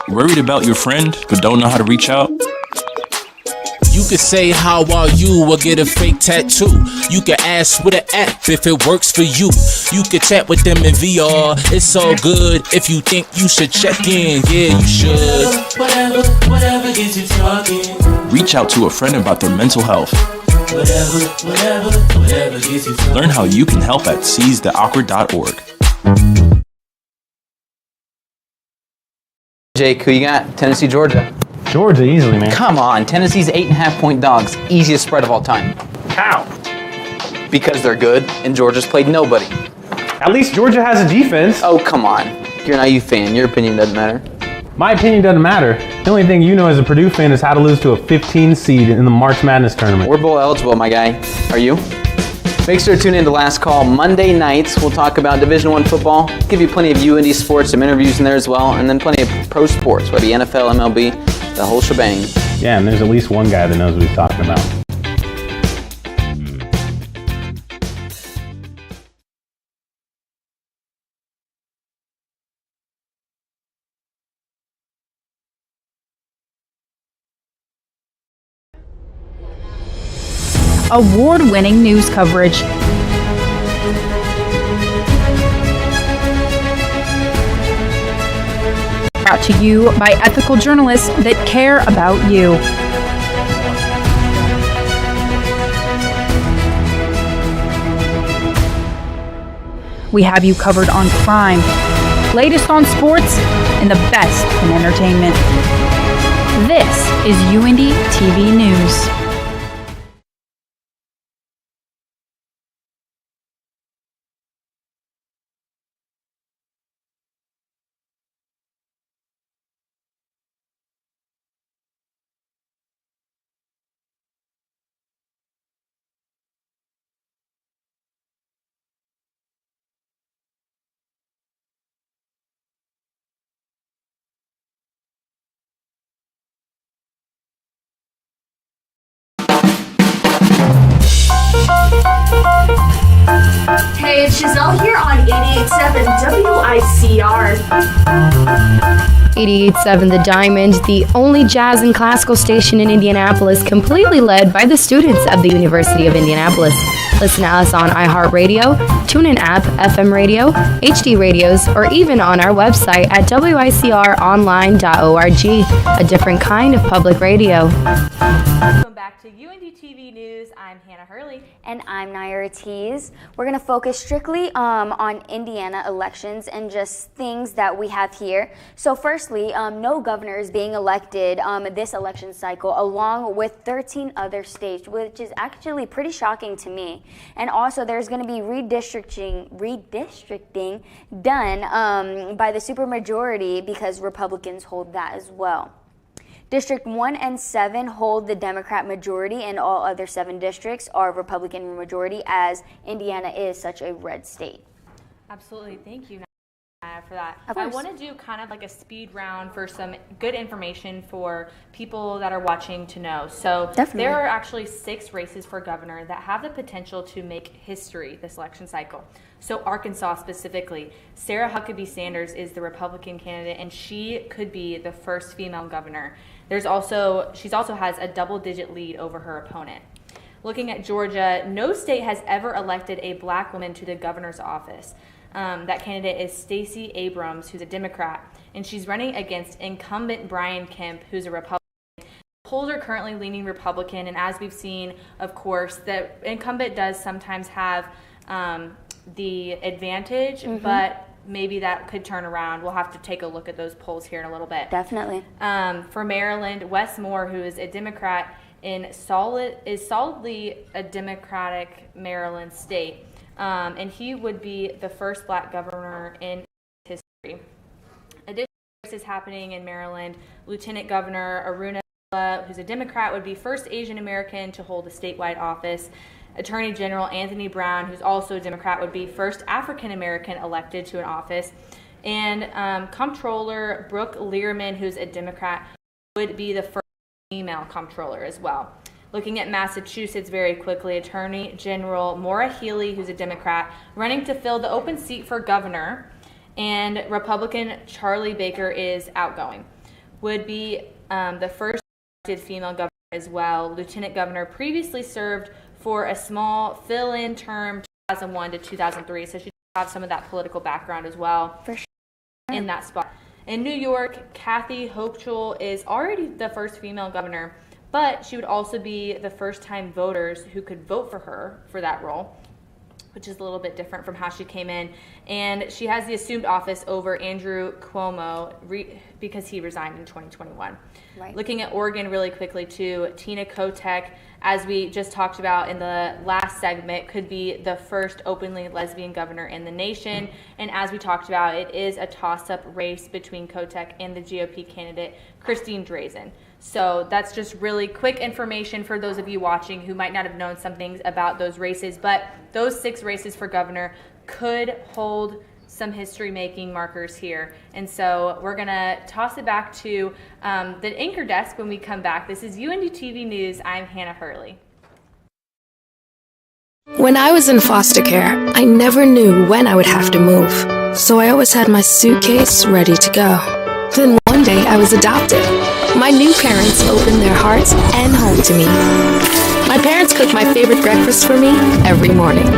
Worried about your friend but don't know how to reach out? You can say how are you or get a fake tattoo. You can ask with an app if it works for you. You can chat with them in VR. It's all good if you think you should check in. Yeah, you should. Whatever gets you talking. Reach out to a friend about their mental health. Whatever gets you talking. Learn how you can help at seizetheawkward.org. Jake, who you got? Tennessee, Georgia. Georgia, easily, man. Come on, Tennessee's 8.5-point dogs. Easiest spread of all time. How? Because they're good, and Georgia's played nobody. At least Georgia has a defense. Oh, come on. You're an IU fan. Your opinion doesn't matter. My opinion doesn't matter. The only thing you know as a Purdue fan is how to lose to a 15 seed in the March Madness tournament. We're bowl eligible, my guy. Are you? Make sure to tune in to Last Call Monday nights. We'll talk about Division I football, give you plenty of UINDY sports, some interviews in there as well, and then plenty of pro sports, whether it be NFL, MLB, the whole shebang. Yeah, and there's at least one guy that knows what he's talking about. Award-winning news coverage. Brought to you by ethical journalists that care about you. We have you covered on crime, latest on sports, and the best in entertainment. This is UINDY TV News. Hey, it's Giselle here on 88.7 WICR. 88.7 The Diamond, the only jazz and classical station in Indianapolis, completely led by the students of the University of Indianapolis. Listen to us on iHeartRadio, TuneIn app, FM radio, HD radios, or even on our website at wicronline.org, a different kind of public radio. Welcome back to UINDY TV News. I'm Hannah Hurley. And I'm Naira Ortiz. We're going to focus strictly on Indiana elections and just things that we have here. So firstly, no governor is being elected this election cycle, along with 13 other states, which is actually pretty shocking to me. And also there's going to be redistricting done by the supermajority because Republicans hold that as well. District 1 and 7 hold the Democrat majority, and all other 7 districts are Republican majority, as Indiana is such a red state. Absolutely. Thank you, Naya, for that. Of I course. want to do kind of like a speed round for some good information for people that are watching to know. So Definitely. there are actually 6 races for governor that have the potential to make history this election cycle. So Arkansas specifically, Sarah Huckabee Sanders is the Republican candidate, and she could be the first female governor. She also has a double-digit lead over her opponent. Looking at Georgia, no state has ever elected a black woman to the governor's office. That candidate is Stacey Abrams, who's a Democrat, and she's running against incumbent Brian Kemp, who's a Republican. Polls are currently leaning Republican, and as we've seen, of course, the incumbent does sometimes have the advantage, but maybe that could turn around. We'll have to take a look at those polls here in a little bit. Definitely. For Maryland, Wes Moore, who is a Democrat is solidly a Democratic Maryland state, and he would be the first black governor in history. Additional races happening in Maryland. Lieutenant Governor Aruna, who's a Democrat, would be first Asian American to hold a statewide office. Attorney General Anthony Brown, who's also a Democrat, would be first African American elected to an office. And Comptroller Brooke Learman, who's a Democrat, would be the first female comptroller as well. Looking at Massachusetts very quickly, Attorney General Maura Healey, who's a Democrat, running to fill the open seat for governor, and Republican Charlie Baker is outgoing, would be the first female governor as well. Lieutenant governor previously served for a small fill-in term 2001 to 2003, so she does have some of that political background as well For sure. in that spot. In New York, Kathy Hochul is already the first female governor, but she would also be the first-time voters who could vote for her for that role, which is a little bit different from how she came in. And she has the assumed office over Andrew Cuomo because he resigned in 2021. Right. Looking at Oregon really quickly too, Tina Kotek, as we just talked about in the last segment, could be the first openly lesbian governor in the nation. And as we talked about, it is a toss-up race between Kotek and the GOP candidate, Christine Drazan. So that's just really quick information for those of you watching who might not have known some things about those races. But those 6 races for governor could hold some history-making markers here. And so we're going to toss it back to the anchor desk when we come back. This is UINDY TV News. I'm Hannah Hurley. When I was in foster care, I never knew when I would have to move. So I always had my suitcase ready to go. Then one day I was adopted. My new parents opened their hearts and home to me. My parents cook my favorite breakfast for me every morning.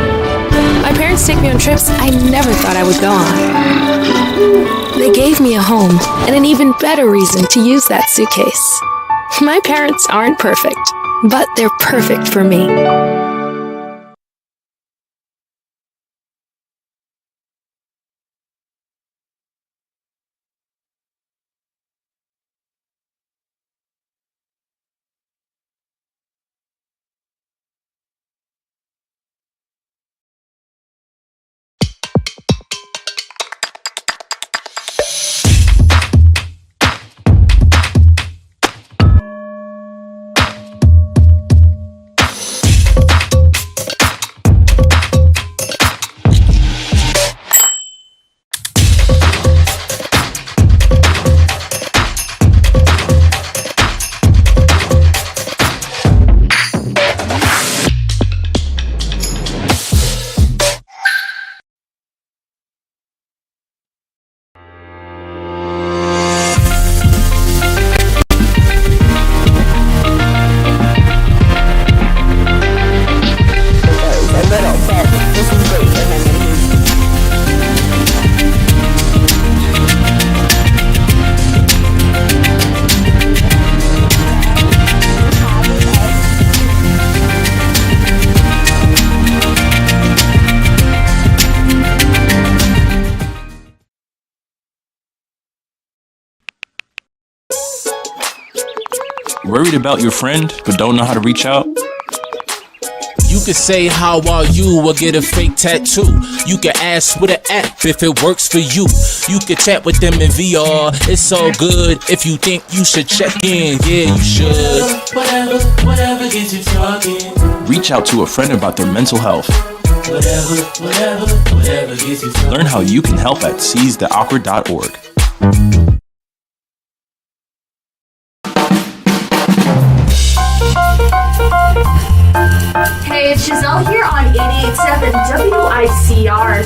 My parents take me on trips I never thought I would go on. They gave me a home and an even better reason to use that suitcase. My parents aren't perfect, but they're perfect for me. Worried about your friend but don't know how to reach out? You could say how are you or get a fake tattoo. You can ask with an app if it works for you. You could chat with them in VR. It's so good if you think you should check in. Yeah, you should. Whatever gets you talking. Reach out to a friend about their mental health. Whatever gets you talking. Learn how you can help at seizetheawkward.org. Hey, it's Giselle here on 88.7 WICR.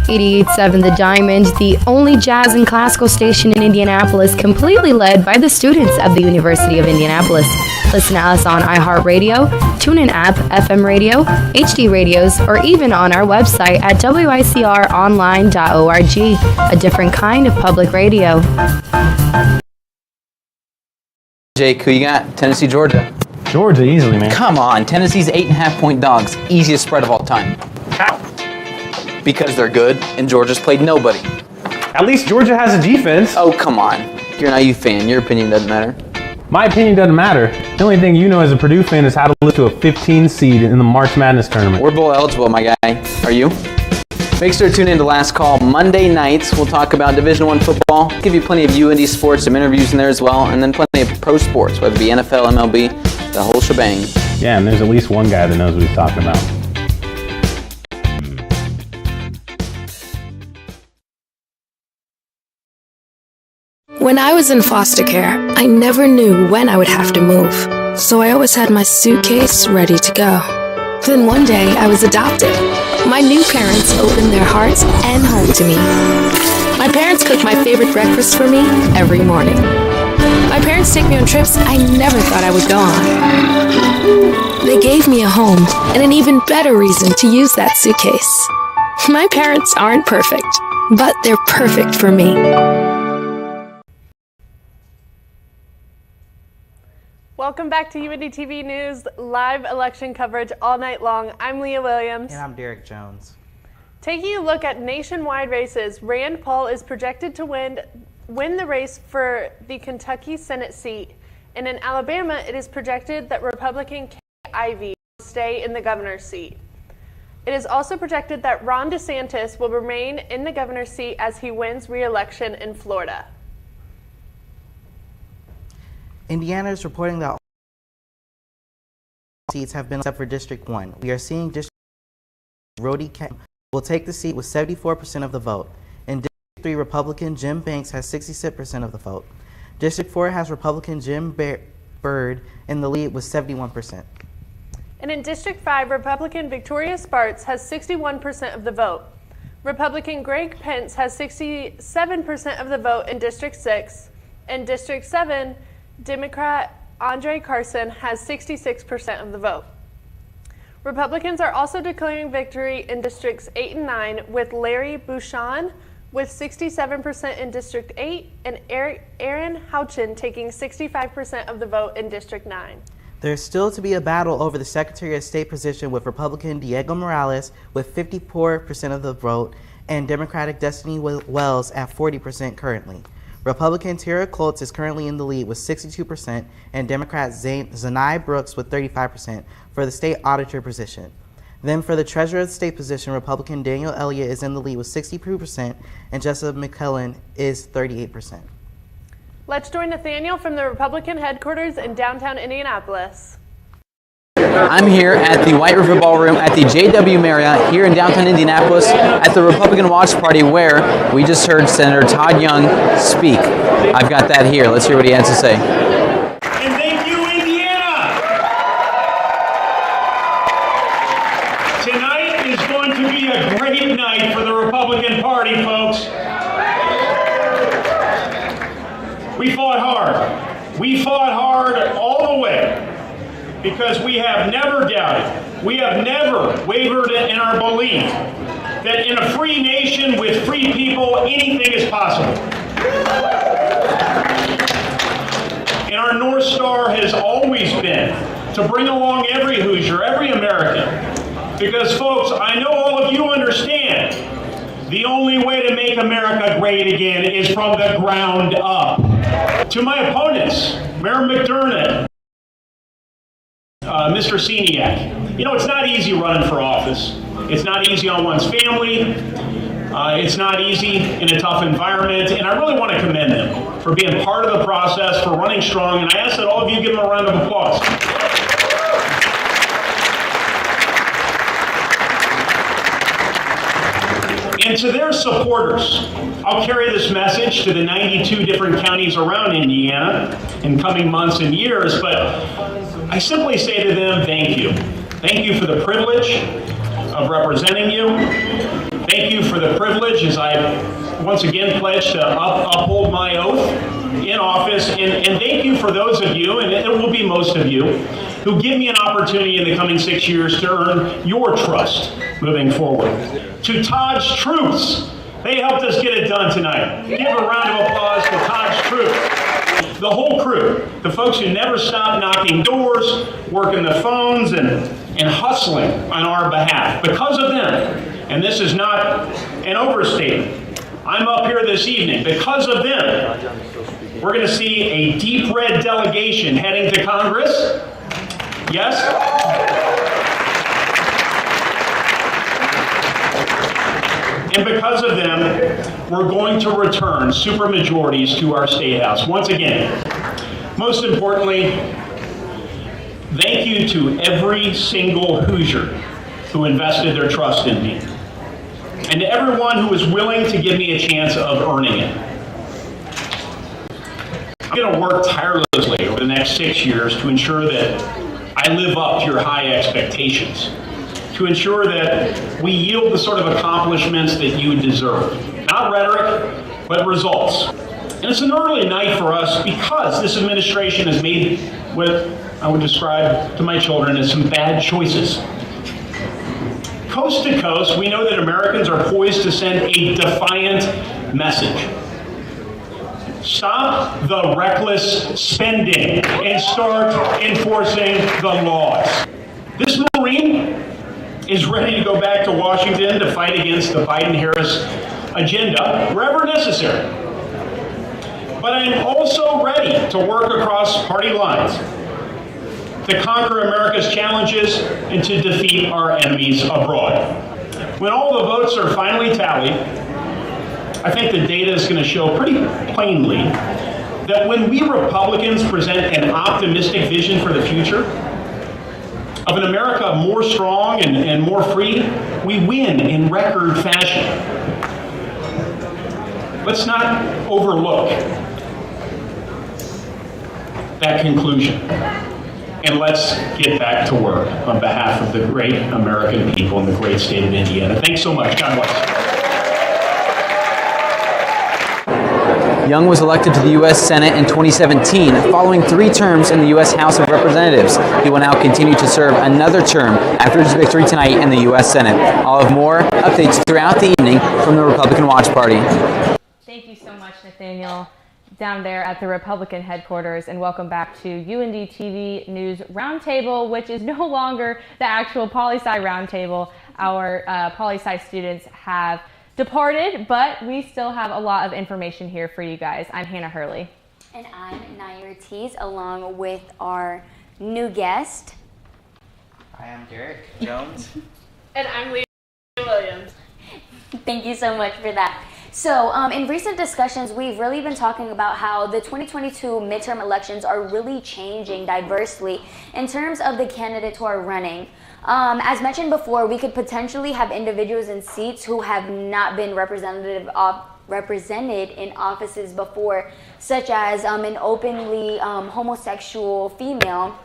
88.7 The Diamond, the only jazz and classical station in Indianapolis, completely led by the students of the University of Indianapolis. Listen to us on iHeartRadio, TuneIn app, FM radio, HD radios, or even on our website at wicronline.org, a different kind of public radio. Jake, who you got? Tennessee, Georgia. Georgia, easily, man. Come on, Tennessee's 8.5-point dogs. Easiest spread of all time. How? Because they're good, and Georgia's played nobody. At least Georgia has a defense. Oh, come on. You're an IU fan. Your opinion doesn't matter. My opinion doesn't matter. The only thing you know as a Purdue fan is how to lose to a 15 seed in the March Madness tournament. We're bowl eligible, my guy. Are you? Make sure to tune in to Last Call Monday nights. We'll talk about Division I football, give you plenty of UINDY sports, some interviews in there as well, and then plenty of pro sports, whether it be NFL, MLB, the whole shebang. Yeah, and there's at least one guy that knows what he's talking about. When I was in foster care, I never knew when I would have to move. So I always had my suitcase ready to go. Then one day I was adopted. My new parents opened their hearts and home to me. My parents cooked my favorite breakfast for me every morning. My My parents take me on trips I never thought I would go on. They gave me a home and an even better reason to use that suitcase. My parents aren't perfect, but they're perfect for me. Welcome back to UINDY TV News, live election coverage all night long. I'm Leah Williams. And I'm Derek Jones. Taking a look at nationwide races, Rand Paul is projected to win the race for the Kentucky Senate seat. And in Alabama, it is projected that Republican Kay Ivey will stay in the governor's seat. It is also projected that Ron DeSantis will remain in the governor's seat as he wins re-election in Florida. Indiana is reporting that all seats have been except for District 1. We are seeing District Rhodey will take the seat with 74% of the vote. In District 3, Republican Jim Banks has 66% of the vote. District 4 has Republican Jim Byrd in the lead with 71%. And in District 5, Republican Victoria Spartz has 61% of the vote. Republican Greg Pence has 67% of the vote in District 6. In District 7, Democrat Andre Carson has 66% of the vote. Republicans are also declaring victory in Districts 8 and 9 with Larry Bouchon with 67% in District 8 and Aaron Houchin taking 65% of the vote in District 9. There's still to be a battle over the Secretary of State position with Republican Diego Morales with 54% of the vote and Democratic Destiny Wells at 40% currently. Republican Tara Coates is currently in the lead with 62% and Democrat Zanai Brooks with 35% for the state auditor position. Then for the Treasurer of the State position, Republican Daniel Elliott is in the lead with 62% and Jessica McClellan is 38%. Let's join Nathaniel from the Republican headquarters in downtown Indianapolis. I'm here at the White River Ballroom at the JW Marriott here in downtown Indianapolis at the Republican Watch Party where we just heard Senator Todd Young speak. I've got that here. Let's hear what he has to say. And thank you, Indiana! Tonight is going to be a great night for the Republican Party, folks. We fought hard. We fought hard all the way. Because we have never doubted, we have never wavered in our belief that in a free nation with free people, anything is possible. And our North Star has always been to bring along every Hoosier, every American. Because folks, I know all of you understand, the only way to make America great again is from the ground up. To my opponents, Mayor McDermott, Mr. Seniak, you know, it's not easy running for office. It's not easy on one's family. It's not easy in a tough environment. And I really want to commend them for being part of the process, for running strong. And I ask that all of you give them a round of applause. And to their supporters, I'll carry this message to the 92 different counties around Indiana in coming months and years, but I simply say to them, thank you. Thank you for the privilege of representing you. Thank you for the privilege as I once again pledge to uphold my oath in office. And thank you for those of you, and it will be most of you, who give me an opportunity in the coming 6 years to earn your trust moving forward. To Todd's troops, they helped us get it done tonight. Give a round of applause to Todd's troops. The whole crew, the folks who never stop knocking doors, working the phones, and hustling on our behalf. Because of them, and this is not an overstatement, I'm up here this evening. Because of them, we're going to see a deep red delegation heading to Congress. Yes? And because of them, we're going to return supermajorities to our State House. Once again, most importantly, thank you to every single Hoosier who invested their trust in me, and to everyone who was willing to give me a chance of earning it. I'm going to work tirelessly over the next 6 years to ensure that I live up to your high expectations, to ensure that we yield the sort of accomplishments that you deserve. Not rhetoric, but results. And it's an early night for us because this administration has made what I would describe to my children as some bad choices. Coast to coast, we know that Americans are poised to send a defiant message. Stop the reckless spending and start enforcing the laws. This Marine is ready to go back to Washington to fight against the Biden-Harris agenda wherever necessary. But I'm also ready to work across party lines to conquer America's challenges and to defeat our enemies abroad. When all the votes are finally tallied, I think the data is going to show pretty plainly that when we Republicans present an optimistic vision for the future of an America more strong and more free, we win in record fashion. Let's not overlook that conclusion. And let's get back to work on behalf of the great American people in the great state of Indiana. Thanks so much. God bless. Young was elected to the U.S. Senate in 2017, following 3 terms in the U.S. House of Representatives. He will now continue to serve another term after his victory tonight in the U.S. Senate. I'll have more updates throughout the evening from the Republican Watch Party. Thank you so much, Nathaniel, down there at the Republican headquarters, and welcome back to UINDY TV News Roundtable, which is no longer the actual poli-sci roundtable. Our poli-sci students have departed, but we still have a lot of information here for you guys. I'm Hannah Hurley. And I'm Nair Ortiz, along with our new guest. I am Derek Jones. And I'm Leah Williams. Thank you so much for that. So in recent discussions, we've really been talking about how the 2022 midterm elections are really changing diversely in terms of the candidates who are running. As mentioned before, we could potentially have individuals in seats who have not been represented in offices before, such as an openly homosexual female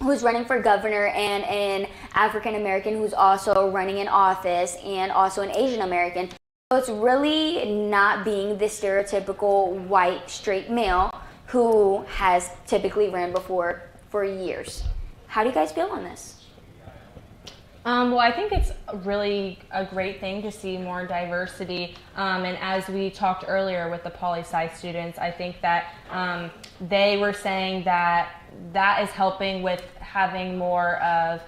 who's running for governor, and an African American who's also running in office, and also an Asian American. So it's really not being the stereotypical white straight male who has typically ran before for years. How do you guys feel on this? Well, I think it's really a great thing to see more diversity. And as we talked earlier with the poli-sci students, I think that they were saying that that is helping with having more of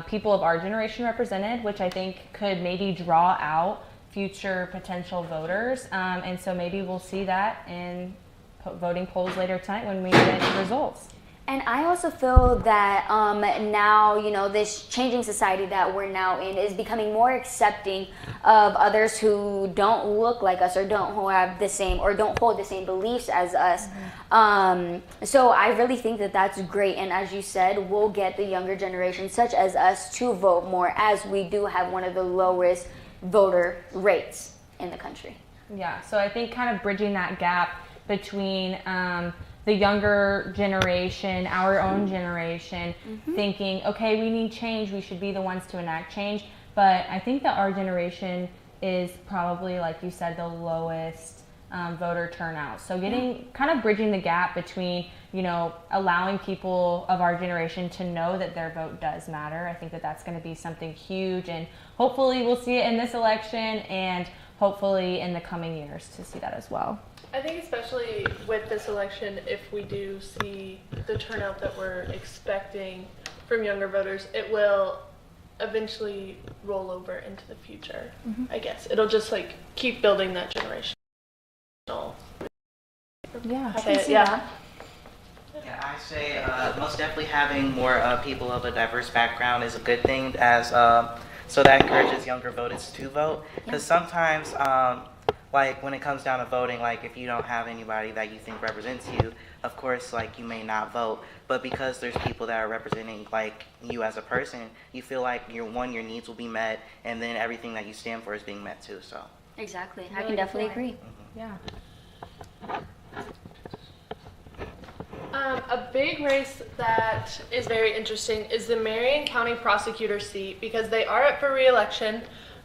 people of our generation represented, which I think could maybe draw out future potential voters. And so maybe we'll see that in voting polls later tonight when we get results. And I also feel that now, you know, this changing society that we're now in is becoming more accepting of others who don't look like us, or don't have the same, or don't hold the same beliefs as us. So I really think that that's great. And as you said, we'll get the younger generation, such as us, to vote more, as we do have one of the lowest voter rates in the country. Yeah, so I think kind of bridging that gap between the younger generation, our own generation, thinking, okay, we need change, we should be the ones to enact change. But I think that our generation is probably, like you said, the lowest voter turnout. So kind of bridging the gap between, you know, allowing people of our generation to know that their vote does matter. I think that that's going to be something huge, and hopefully we'll see it in this election, and hopefully in the coming years to see that as well. I think especially with this election, if we do see the turnout that we're expecting from younger voters, it will eventually roll over into the future. I guess it'll just like keep building that generational. Yeah, I can see that. Yeah, I say most definitely having more people of a diverse background is a good thing, as so that encourages younger voters to vote. Because sometimes, like when it comes down to voting, like if you don't have anybody that you think represents you, of course, like you may not vote. But because there's people that are representing like you as a person, you feel like your needs will be met, and then everything that you stand for is being met too. So exactly, I can definitely agree. Yeah. A big race that is very interesting is the Marion County prosecutor seat, because they are up for re-election.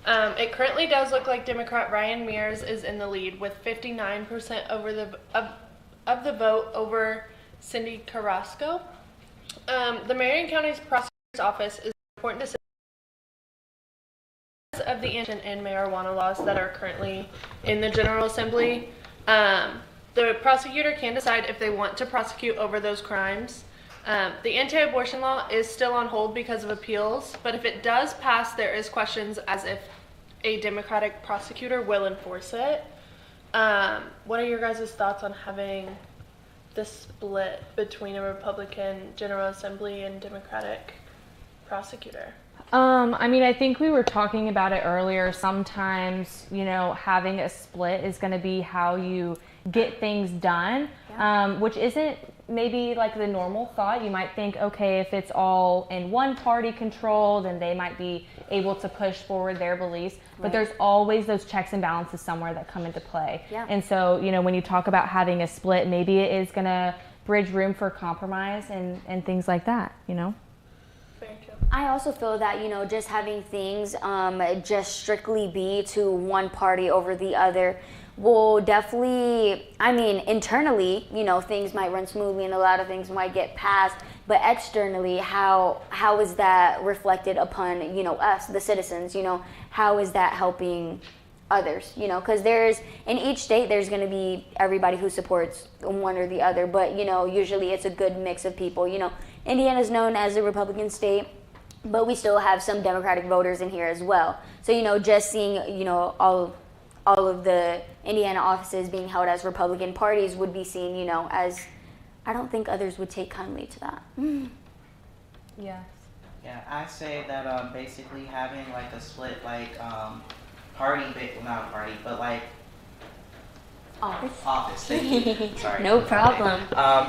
It currently does look like Democrat Ryan Mears is in the lead with 59% of the vote over Cindy Carrasco. The Marion County's prosecutor's office is important to of the and marijuana laws that are currently in the General Assembly. The prosecutor can decide if they want to prosecute over those crimes. The anti-abortion law is still on hold because of appeals, but if it does pass, there is questions as if a Democratic prosecutor will enforce it. What are your guys' thoughts on having this split between a Republican General Assembly and Democratic prosecutor? I mean, I think we were talking about it earlier. Sometimes, you know, having a split is going to be how you get things done, which isn't maybe like the normal thought. You might think, okay, if it's all in one party control, then they might be able to push forward their beliefs. But Right. there's always those checks and balances somewhere that come into play. Yeah. And so, you know, when you talk about having a split, maybe it is going to bridge room for compromise and things like that, you know? I also feel that, you know, just having things just strictly be to one party over the other will definitely, I mean, internally, you know, things might run smoothly and a lot of things might get passed, but externally, how is that reflected upon, you know, us, the citizens, you know, how is that helping others, you know, because in each state there's going to be everybody who supports one or the other, but, you know, usually it's a good mix of people. You know, Indiana is known as a Republican state, but we still have some Democratic voters in here as well. So, you know, just seeing, you know, all of the Indiana offices being held as Republican parties would be seen, you know, as, I don't think others would take kindly to that. Yes. Yeah, I say that basically having like a split like party, well, not a party, but like office. Thank you. Sorry. No problem.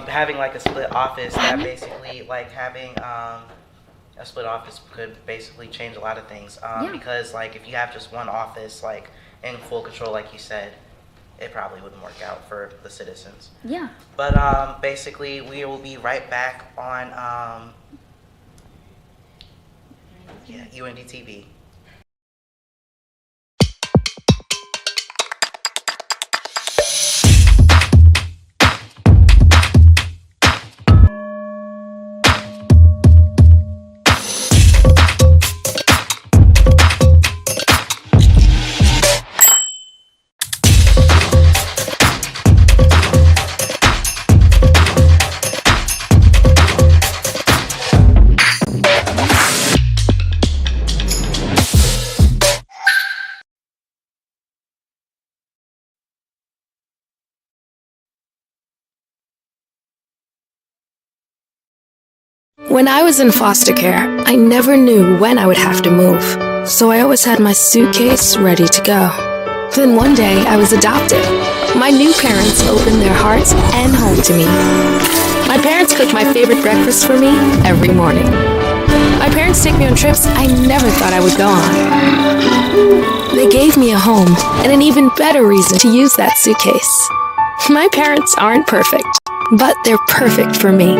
Having like a split office, that basically like having a split office could basically change a lot of things. Yeah. Because like if you have just one office like in full control, like you said, it probably wouldn't work out for the citizens. Yeah. But basically we will be right back on UINDY TV. When I was in foster care, I never knew when I would have to move, so I always had my suitcase ready to go. Then one day, I was adopted. My new parents opened their hearts and home to me. My parents cook my favorite breakfast for me every morning. My parents take me on trips I never thought I would go on. They gave me a home and an even better reason to use that suitcase. My parents aren't perfect, but they're perfect for me.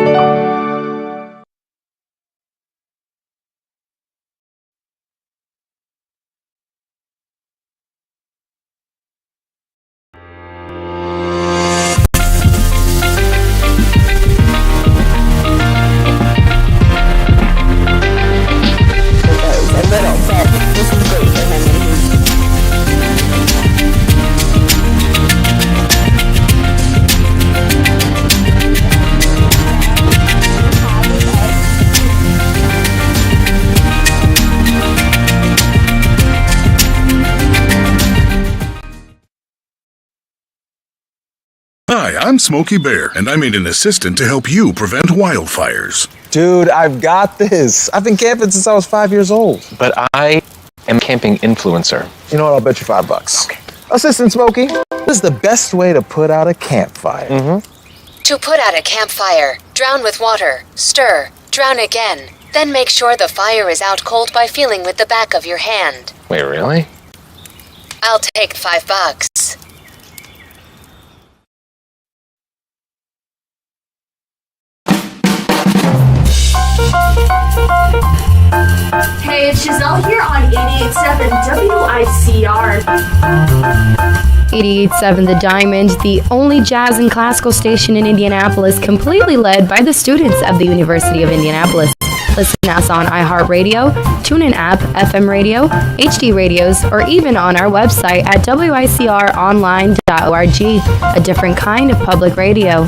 Hi, I'm Smokey Bear, and I made an assistant to help you prevent wildfires. Dude, I've got this. I've been camping since I was 5 years old. But I am a camping influencer. You know what? I'll bet you $5. Okay. Assistant Smokey, what is the best way to put out a campfire? To put out a campfire, drown with water, stir, drown again. Then make sure the fire is out cold by feeling with the back of your hand. Wait, really? I'll take $5. Hey, it's Giselle here on 88.7 WICR. 88.7 The Diamond, the only jazz and classical station in Indianapolis, completely led by the students of the University of Indianapolis. Listen to us on iHeartRadio, TuneIn app, FM radio, HD radios, or even on our website at wicronline.org, a different kind of public radio.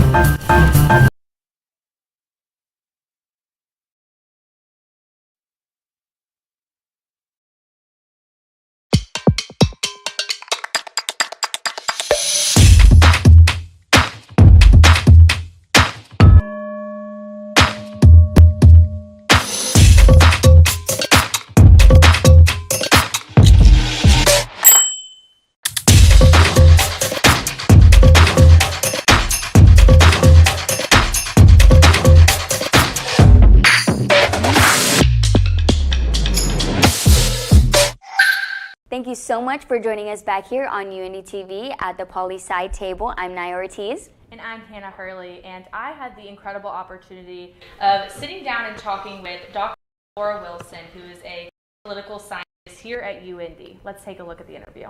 Thank you so much for joining us back here on UINDY TV at the Poli-Sci table. I'm Naya Ortiz. And I'm Hannah Hurley, and I had the incredible opportunity of sitting down and talking with Dr. Laura Wilson, who is a political scientist here at UINDY. Let's take a look at the interview.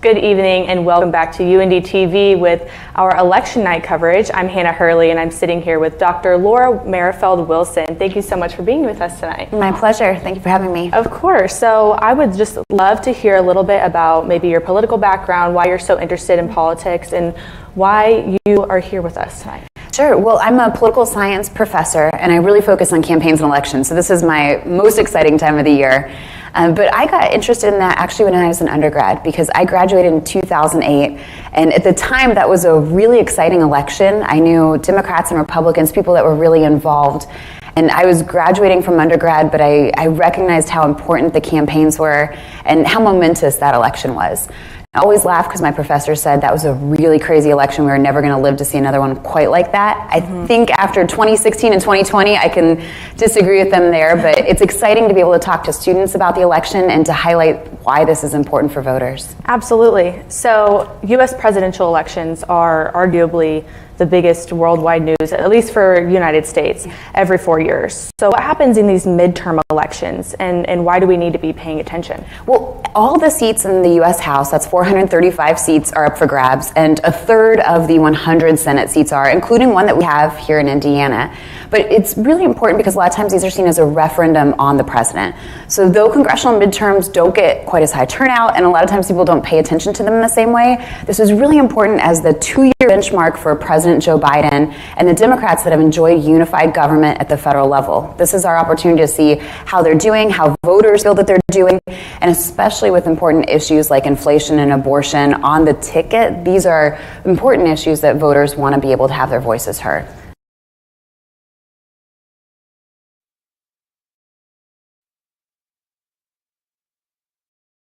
Good evening and welcome back to UINDY TV with our election night coverage. I'm Hannah Hurley and I'm sitting here with Dr. Laura Merrifield Wilson. Thank you so much for being with us tonight. My pleasure. Thank you for having me. Of course. So I would just love to hear a little bit about maybe your political background, why you're so interested in politics, and why you are here with us tonight. Sure. Well, I'm a political science professor, and I really focus on campaigns and elections. So this is my most exciting time of the year. But I got interested in that actually when I was an undergrad, because I graduated in 2008. And at the time, that was a really exciting election. I knew Democrats and Republicans, people that were really involved. And I was graduating from undergrad, but I recognized how important the campaigns were and how momentous that election was. I always laugh because my professor said that was a really crazy election. We were never going to live to see another one quite like that. I think after 2016 and 2020, I can disagree with them there, but it's exciting to be able to talk to students about the election and to highlight why this is important for voters. Absolutely. So U.S. presidential elections are arguably the biggest worldwide news, at least for United States, every 4 years. So what happens in these midterm elections, and why do we need to be paying attention? Well, all the seats in the U.S. House, that's 435 seats, are up for grabs, and a third of the 100 Senate seats are, including one that we have here in Indiana. But it's really important because a lot of times these are seen as a referendum on the president. So though congressional midterms don't get quite as high turnout, and a lot of times people don't pay attention to them in the same way, this is really important as the 2-year benchmark for President Joe Biden and the Democrats that have enjoyed unified government at the federal level. This is our opportunity to see how they're doing, how voters feel that they're doing, and especially with important issues like inflation and abortion on the ticket. These are important issues that voters want to be able to have their voices heard.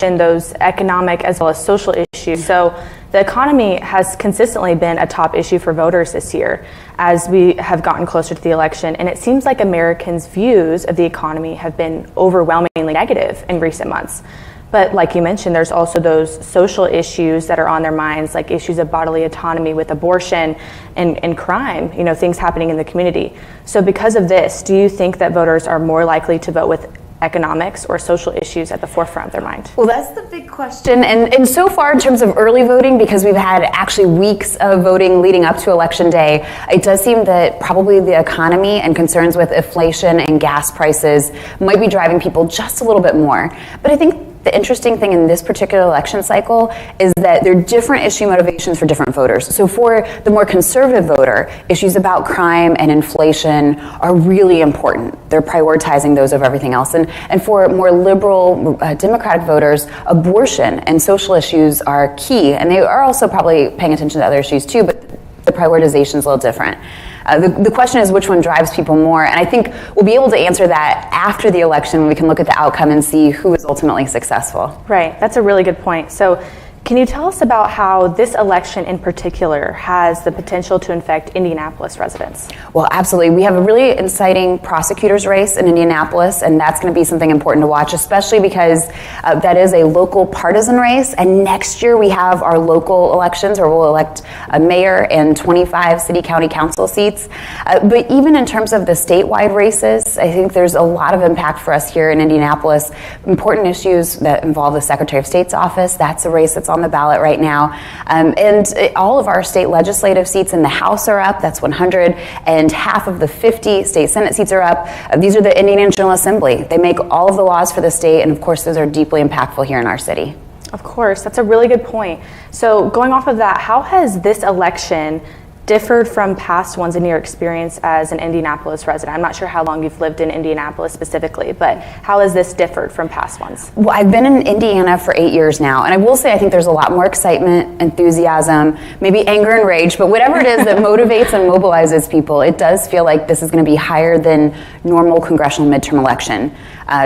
In those economic as well as social issues. So the economy has consistently been a top issue for voters this year as we have gotten closer to the election, and it seems like Americans' views of the economy have been overwhelmingly negative in recent months. But like you mentioned, there's also those social issues that are on their minds, like issues of bodily autonomy with abortion and crime, things happening in the community. So because of this, do you think that voters are more likely to vote with economics or social issues at the forefront of their mind? Well, that's the big question. And so far, in terms of early voting, because we've had actually weeks of voting leading up to Election Day, it does seem that probably the economy and concerns with inflation and gas prices might be driving people just a little bit more. But I think the interesting thing in this particular election cycle is that there are different issue motivations for different voters. So for the more conservative voter, issues about crime and inflation are really important. They're prioritizing those over everything else. And for more liberal Democratic voters, abortion and social issues are key. And they are also probably paying attention to other issues too, but the prioritization is a little different. The question is which one drives people more, and I think we'll be able to answer that after the election when we can look at the outcome and see who is ultimately successful. Right, that's a really good point. So Can you tell us about how this election in particular has the potential to infect Indianapolis residents? Well, absolutely. We have a really exciting prosecutor's race in Indianapolis, and that's going to be something important to watch, especially because that is a local partisan race. And next year we have our local elections where we'll elect a mayor and 25 city county council seats. But even in terms of the statewide races, I think there's a lot of impact for us here in Indianapolis. Important issues that involve the Secretary of State's office. That's a race that's on the ballot right now. All of our state legislative seats in the House are up. That's 100. And half of the 50 state Senate seats are up. These are the Indiana General Assembly. They make all of the laws for the state. And of course, those are deeply impactful here in our city. Of course, that's a really good point. So going off of that, how has this election differed from past ones in your experience as an Indianapolis resident? I'm not sure how long you've lived in Indianapolis specifically, but how has this differed from past ones? Well, I've been in Indiana for 8 years now, and I will say I think there's a lot more excitement, enthusiasm, maybe anger and rage, but whatever it is that motivates and mobilizes people, it does feel like this is going to be higher than normal congressional midterm election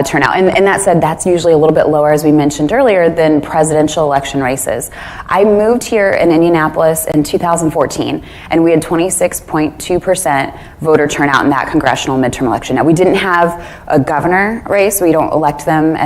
turnout. And that said, that's usually a little bit lower, as we mentioned earlier, than presidential election races. I moved here in Indianapolis in 2014, and we had 26.2% voter turnout in that congressional midterm election. Now, we didn't have a governor race. We don't elect them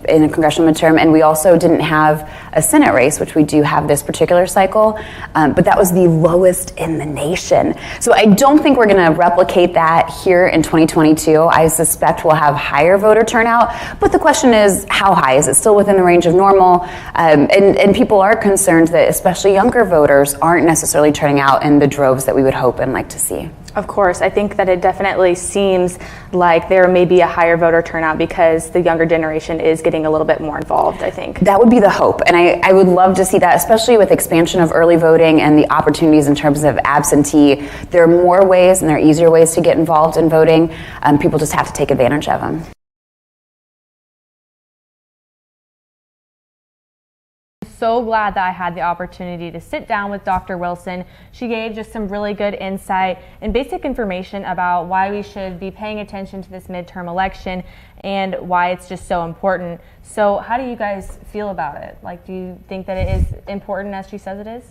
in a congressional midterm, and we also didn't have a Senate race, which we do have this particular cycle, but that was the lowest in the nation. So I don't think we're going to replicate that here in 2022. I suspect we'll have higher voter turnout, but the question is, how high? Is it still within the range of normal? And people are concerned that especially younger voters aren't necessarily turning out in the droves that we would hope and like to see. Of course, I think that it definitely seems like there may be a higher voter turnout because the younger generation is getting a little bit more involved, I think. That would be the hope, and I would love to see that, especially with expansion of early voting and the opportunities in terms of absentee. There are more ways and there are easier ways to get involved in voting. People just have to take advantage of them. So glad that I had the opportunity to sit down with Dr. Wilson. She gave just some really good insight and basic information about why we should be paying attention to this midterm election and why it's just so important. So how do you guys feel about it? Like, do you think that it is important as she says it is?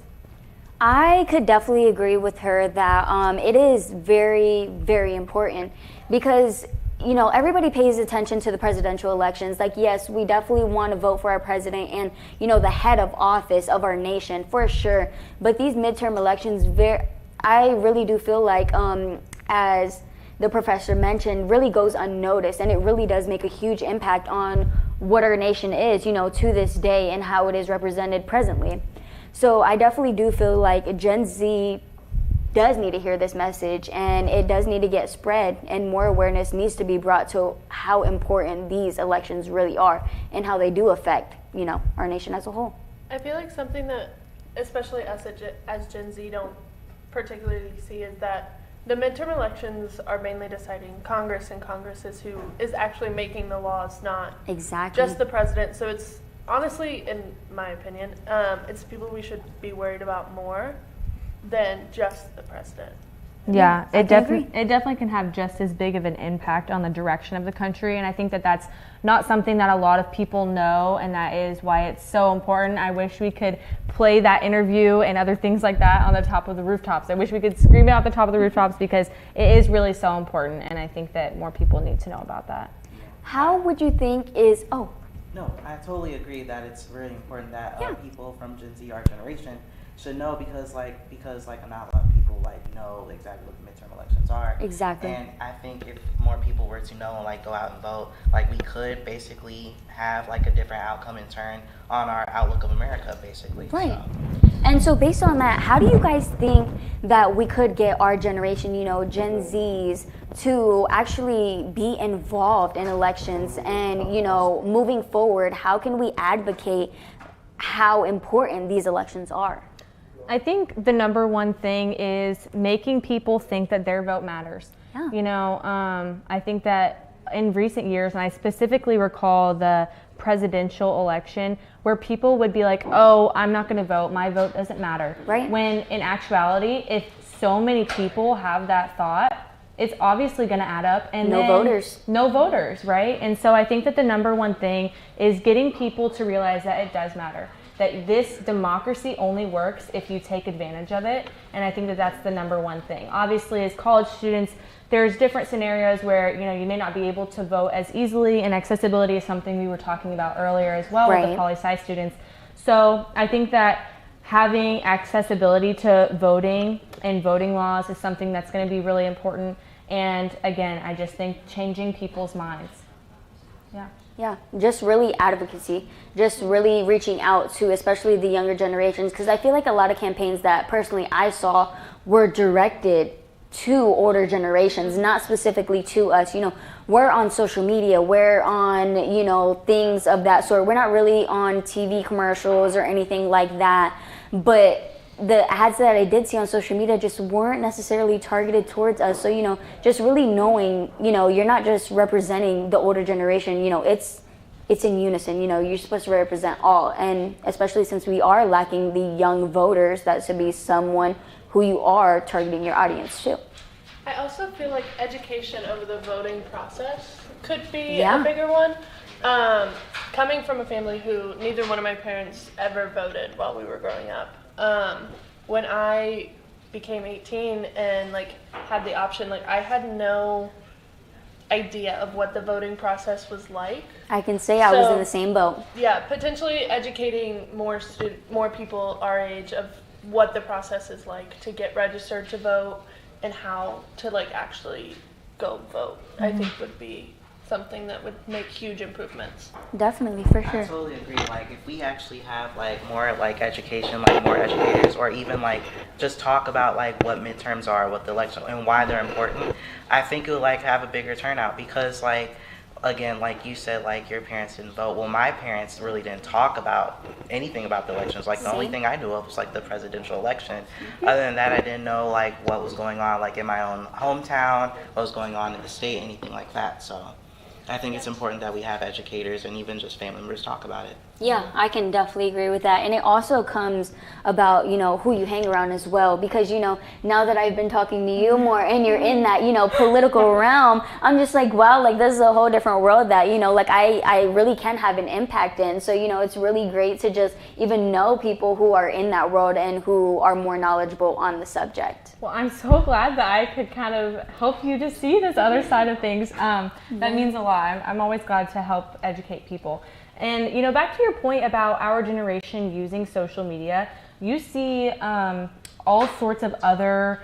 I could definitely agree with her that it is very, very important because everybody pays attention to the presidential elections. Like, yes, we definitely want to vote for our president and, the head of office of our nation, for sure. But these midterm elections, I really do feel like, as the professor mentioned, really goes unnoticed. And it really does make a huge impact on what our nation is, to this day and how it is represented presently. So I definitely do feel like Gen Z does need to hear this message, and it does need to get spread, and more awareness needs to be brought to how important these elections really are and how they do affect, our nation as a whole. I feel like something that, especially us as Gen Z, don't particularly see is that the midterm elections are mainly deciding Congress, and Congress is who is actually making the laws, not just the president. So it's honestly, in my opinion, it's people we should be worried about more than just the president. Yeah, it definitely can have just as big of an impact on the direction of the country, and I think that that's not something that a lot of people know, and that is why it's so important. I wish we could play that interview and other things like that on the top of the rooftops. I wish we could scream it out the top of the rooftops because it is really so important, and I think that more people need to know about that. How would you think is, No, I totally agree that it's really important that people from Gen Z, our generation, should know because not a lot of people know exactly what the midterm elections are. Exactly. And I think if more people were to know and go out and vote, we could basically have a different outcome in turn on our outlook of America, basically. Right. So. And so based on that, how do you guys think that we could get our generation, Gen Zs, to actually be involved in elections and, moving forward, how can we advocate how important these elections are? I think the number one thing is making people think that their vote matters. Yeah. I think that in recent years, and I specifically recall the presidential election, where people would be like, oh, I'm not going to vote, my vote doesn't matter. Right. When in actuality, if so many people have that thought, it's obviously going to add up. And no voters, right? And so I think that the number one thing is getting people to realize that it does matter. that this democracy only works if you take advantage of it. And I think that that's the number one thing. Obviously, as college students, there's different scenarios where, you know, you may not be able to vote as easily, and accessibility is something we were talking about earlier as well with the poli-sci students. So I think that having accessibility to voting and voting laws is something that's going to be really important. And again, I just think changing people's minds. Yeah. Yeah, just really advocacy, just really reaching out to especially the younger generations, because I feel like a lot of campaigns that personally I saw were directed to older generations, not specifically to us. You know, we're on social media, we're on, you know, things of that sort. We're not really on TV commercials or anything like that, but the ads that I did see on social media just weren't necessarily targeted towards us. So, you know, just really knowing, you know, you're not just representing the older generation, you know, it's in unison, you know, you're supposed to represent all. And especially since we are lacking the young voters, that should be someone who you are targeting your audience to. I also feel like education over the voting process could be a bigger one. Coming from a family who neither one of my parents ever voted while we were growing up, when I became 18 and like had the option, like I had no idea of what the voting process was like. I can say I was in the same boat. Yeah, potentially educating more people our age of what the process is like to get registered to vote and how to like actually go vote. I think would be something that would make huge improvements. Definitely, for sure. I totally agree. Like, if we actually have like more like education, like more educators, or even like just talk about like what midterms are, what the election and why they're important, I think it would like have a bigger turnout. Because like, again, like you said, like your parents didn't vote. Well, my parents really didn't talk about anything about the elections. Like the only thing I knew of was like the presidential election. Other than that, I didn't know like what was going on like in my own hometown, what was going on in the state, anything like that. So I think it's important that we have educators and even just family members talk about it. Yeah, I can definitely agree with that. And it also comes about, you know, who you hang around as well. Because, you know, now that I've been talking to you more and you're in that, you know, political realm, I'm just like, wow, like this is a whole different world that, you know, like I really can have an impact in. So, you know, it's really great to just even know people who are in that world and who are more knowledgeable on the subject. Well, I'm so glad that I could kind of help you to see this other side of things. That means a lot. I'm always glad to help educate people. And, you know, back to your point about our generation using social media, you see all sorts of other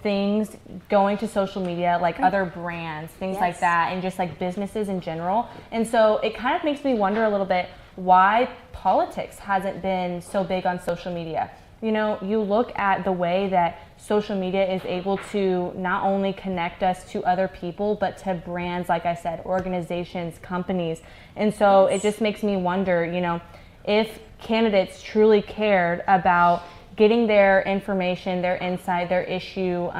things going to social media, like other brands, things like that, and just like businesses in general. And so it kind of makes me wonder a little bit why politics hasn't been so big on social media. You know, you look at the way that social media is able to not only connect us to other people, but to brands, like I said, organizations, companies. And so it just makes me wonder, you know, if candidates truly cared about getting their information, their insight, their issue,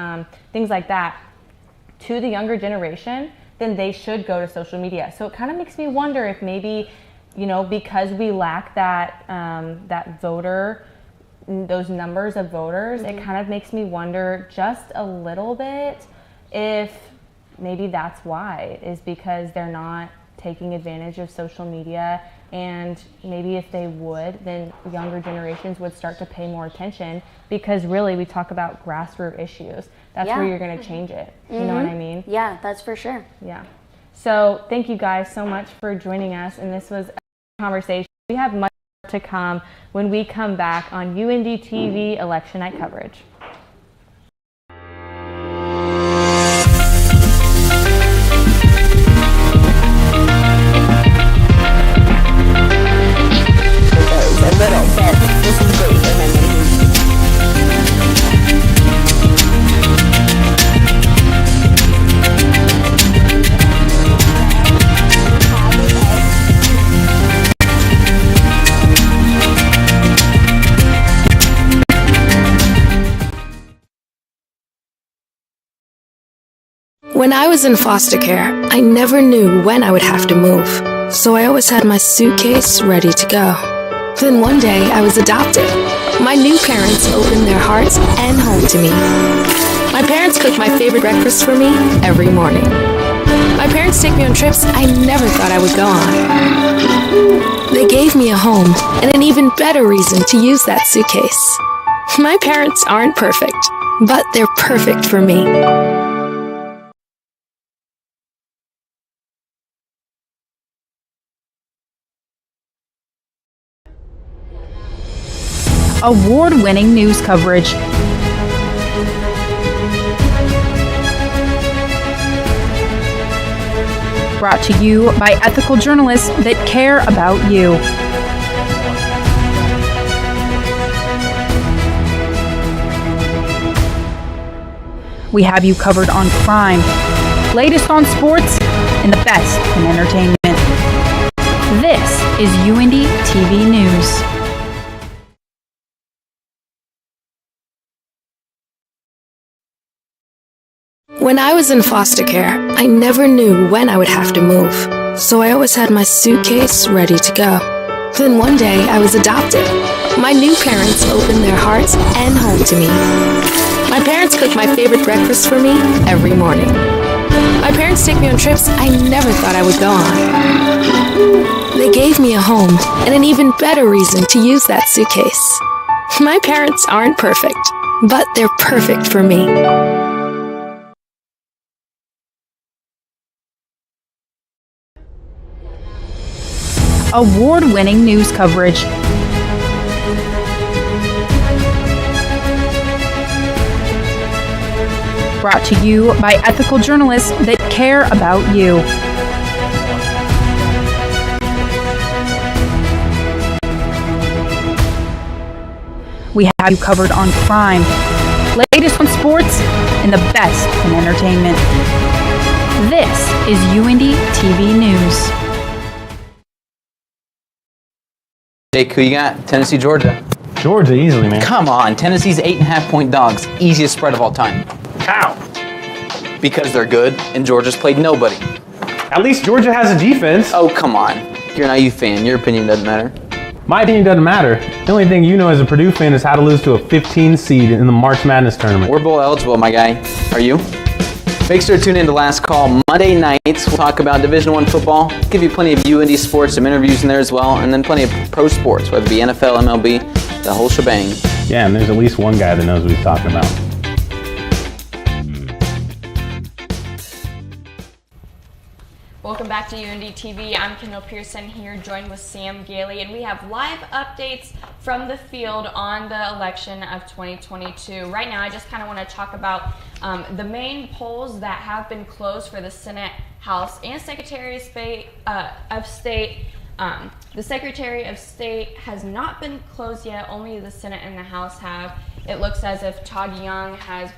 things like that to the younger generation, then they should go to social media. So it kind of makes me wonder if maybe, you know, because we lack that, that voter, those numbers of voters, it kind of makes me wonder just a little bit if maybe that's why, is because they're not taking advantage of social media. And maybe if they would, then younger generations would start to pay more attention, because really we talk about grassroots issues. That's where you're going to change it. You know what I mean? Yeah, that's for sure. Yeah. So thank you guys so much for joining us. And this was a conversation. We have much to come when we come back on UINDY TV election night coverage. When I was in foster care, I never knew when I would have to move, so I always had my suitcase ready to go. Then one day, I was adopted. My new parents opened their hearts and home to me. My parents cooked my favorite breakfast for me every morning. My My parents take me on trips I never thought I would go on. They gave me a home and an even better reason to use that suitcase. My parents aren't perfect, but they're perfect for me. Award-winning news coverage. Brought to you by ethical journalists that care about you. We have you covered on crime, latest on sports, and the best in entertainment. This is UINDY TV News. When I was in foster care, I never knew when I would have to move, so I always had my suitcase ready to go. Then one day, I was adopted. My new parents opened their hearts and home to me. My parents cook my favorite breakfast for me every morning. My parents take me on trips I never thought I would go on. They gave me a home and an even better reason to use that suitcase. My parents aren't perfect, but they're perfect for me. Award-winning news coverage. Brought to you by ethical journalists that care about you. We have you covered on crime, latest on sports, and the best in entertainment. This is UINDY TV News. Jake, who you got? Tennessee, Georgia. Georgia, easily, man. Come on, Tennessee's 8.5-point dogs. Easiest spread of all time. How? Because they're good, and Georgia's played nobody. At least Georgia has a defense. Oh, come on. You're an IU fan. Your opinion doesn't matter. My opinion doesn't matter. The only thing you know as a Purdue fan is how to lose to a 15 seed in the March Madness tournament. We're bowl eligible, my guy. Are you? Make sure to tune in to Last Call Monday nights. We'll talk about Division I football, give you plenty of UINDY sports, some interviews in there as well, and then plenty of pro sports, whether it be NFL, MLB, the whole shebang. Yeah, and there's at least one guy that knows what he's talking about. Welcome back to UINDY TV. I'm Kendall Pearson here, joined with Sam Gailey, and we have live updates from the field on the election of 2022. Right now, I just kind of want to talk about the main polls that have been closed for the Senate, House, and Secretary of State. The Secretary of State has not been closed yet. Only the Senate and the House have. It looks as if Todd Young has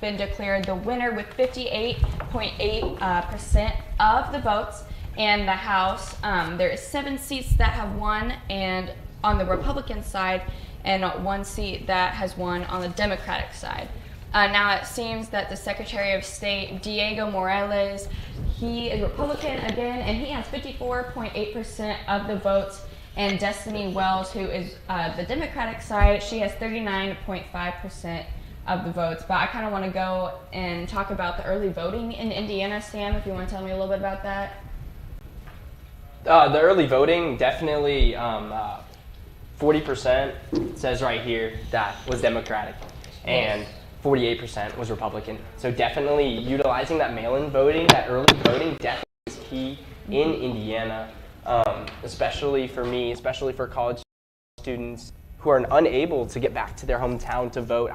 been declared the winner with 58.8% of the votes. And the House, there is 7 seats that have won, and on the Republican side, and 1 seat that has won on the Democratic side. Now it seems that the Secretary of State, Diego Morales, he is Republican again, and he has 54.8% of the votes. And Destiny Wells, who is the Democratic side, she has 39.5% of the votes. But I kind of want to go and talk about the early voting in Indiana. Sam, if you want to tell me a little bit about that. The early voting, definitely 40% says right here that was Democratic, and 48% was Republican. So definitely utilizing that mail-in voting, that early voting, definitely is key in Indiana, especially for me, especially for college students who are unable to get back to their hometown to vote.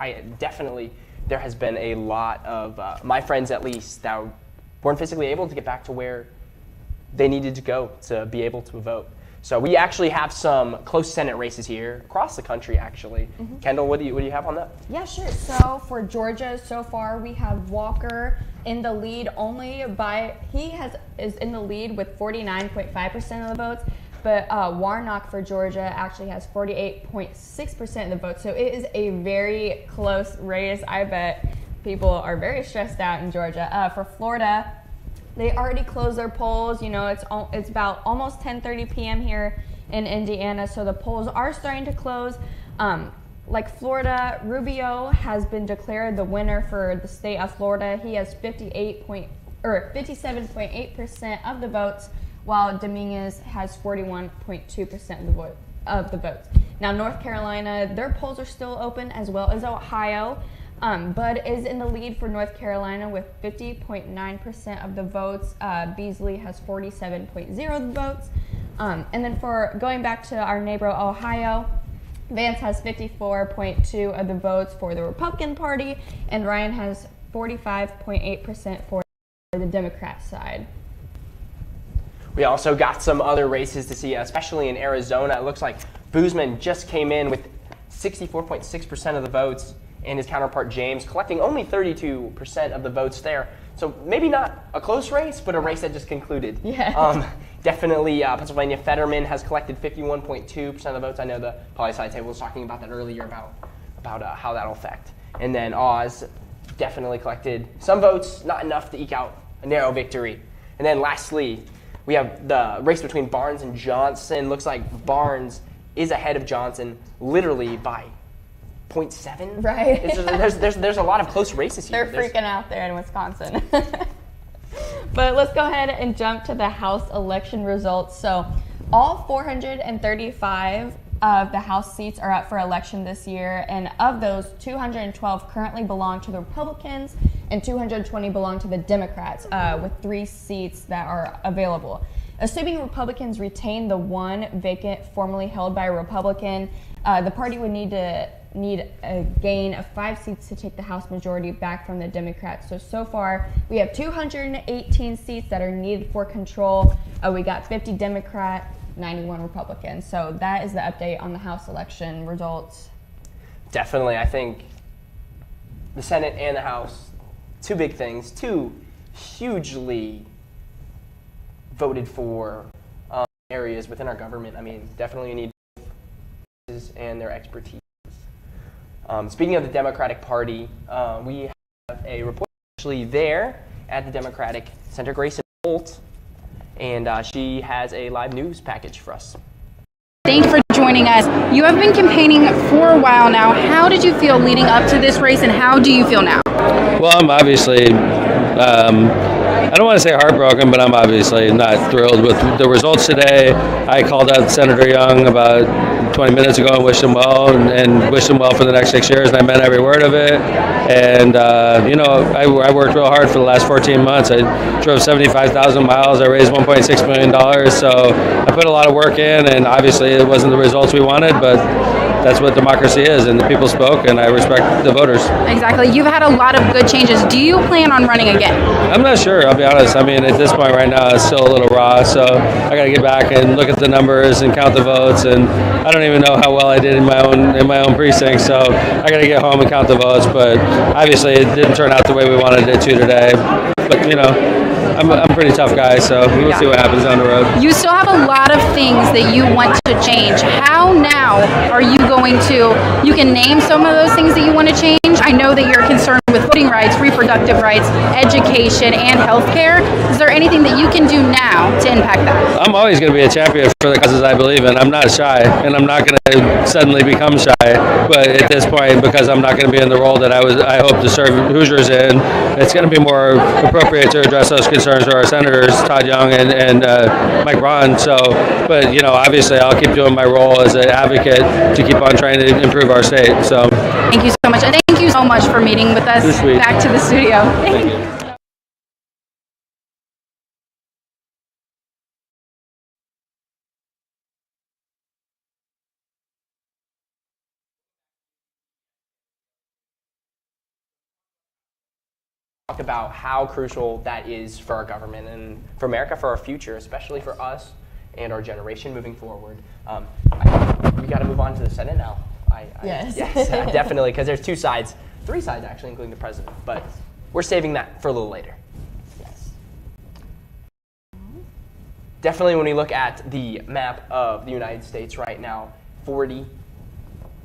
There has been a lot of my friends, at least, that weren't physically able to get back to where they needed to go to be able to vote. So we actually have some close Senate races here across the country, actually. Mm-hmm. Kendall, what do you have on that? Yeah, sure. So for Georgia, so far we have Walker in the lead is in the lead with 49.5% of the votes. But Warnock for Georgia actually has 48.6% of the votes. So it is a very close race. I bet people are very stressed out in Georgia. For Florida, they already closed their polls. You know, it's about almost 10:30 p.m. here in Indiana, so the polls are starting to close. Like Florida, Rubio has been declared the winner for the state of Florida. He has 58.4% 57.8% of the votes, while Dominguez has 41.2% of the votes. Now, North Carolina, their polls are still open, as well as Ohio. Bud is in the lead for North Carolina with 50.9% of the votes. Beasley has 47.0% of the votes. And then for going back to our neighbor Ohio, Vance has 54.2% of the votes for the Republican Party, and Ryan has 45.8% for the Democrat side. We also got some other races to see, especially in Arizona. It looks like Boozman just came in with 64.6% of the votes, and his counterpart James collecting only 32% of the votes there. So maybe not a close race, but a race that just concluded. Yeah. Definitely Pennsylvania Fetterman has collected 51.2% of the votes. I know the poli-sci table was talking about that earlier about how that'll affect. And then Oz definitely collected some votes, not enough to eke out a narrow victory. And then lastly, we have the race between Barnes and Johnson. Looks like Barnes is ahead of Johnson literally by 0.7. Right. There's a lot of close races here. They're freaking out there in Wisconsin. But let's go ahead and jump to the House election results. So all 435 of the House seats are up for election this year, and of those, 212 currently belong to the Republicans and 220 belong to the Democrats, with 3 seats that are available. Assuming Republicans retain the one vacant formerly held by a Republican, the party would need a gain of 5 seats to take the House majority back from the Democrats. So far, we have 218 seats that are needed for control. We got 50 Democrat, 91 Republican. So that is the update on the House election results. Definitely, I think the Senate and the House, 2 big things, 2 hugely voted for areas within our government. I mean, definitely you need voices and their expertise. Speaking of the Democratic Party, we have a reporter actually there at the Democratic Center, Grayson Holt, and she has a live news package for us. Thank you for joining us. You have been campaigning for a while now. How did you feel leading up to this race, and how do you feel now? Well, I'm obviously, I don't want to say heartbroken, but I'm obviously not thrilled with the results today. I called out Senator Young about 20 minutes ago and wished him well, and wished him well for the next 6 years, and I meant every word of it. And, I worked real hard for the last 14 months. I drove 75,000 miles. I raised $1.6 million. So I put a lot of work in, and obviously it wasn't the results we wanted, but that's what democracy is, and the people spoke, and I respect the voters. Exactly. You've had a lot of good changes. Do you plan on running again? I'm not sure, I'll be honest. I mean, at this point right now, it's still a little raw, so I got to get back and look at the numbers and count the votes, and I don't even know how well I did in my own precinct, so I got to get home and count the votes, but obviously it didn't turn out the way we wanted it to today. But, I'm a pretty tough guy, so we'll see what happens down the road. You still have a lot of things that you want to change. How now are you going to, you can name some of those things that you want to change? I know that you're concerned with voting rights, reproductive rights, education, and healthcare. Is there anything that you can do now to impact that? I'm always going to be a champion for the causes I believe in. I'm not shy, and I'm not going to suddenly become shy. But at this point, because I'm not going to be in the role that I hope to serve Hoosiers in, it's going to be more appropriate to address those concerns to our senators, Todd Young and Mike Braun. So, but obviously, I'll keep doing my role as an advocate to keep on trying to improve our state. So, thank you so much, and thank you so much for meeting with us. Back to the studio. Thank you. Talk about how crucial that is for our government and for America, for our future, especially for us and our generation moving forward. We got to move on to the Senate now. Yes. Yes, definitely, because there's 2 sides, 3 sides actually, including the president. But we're saving that for a little later. Yes. Definitely, when we look at the map of the United States right now, 40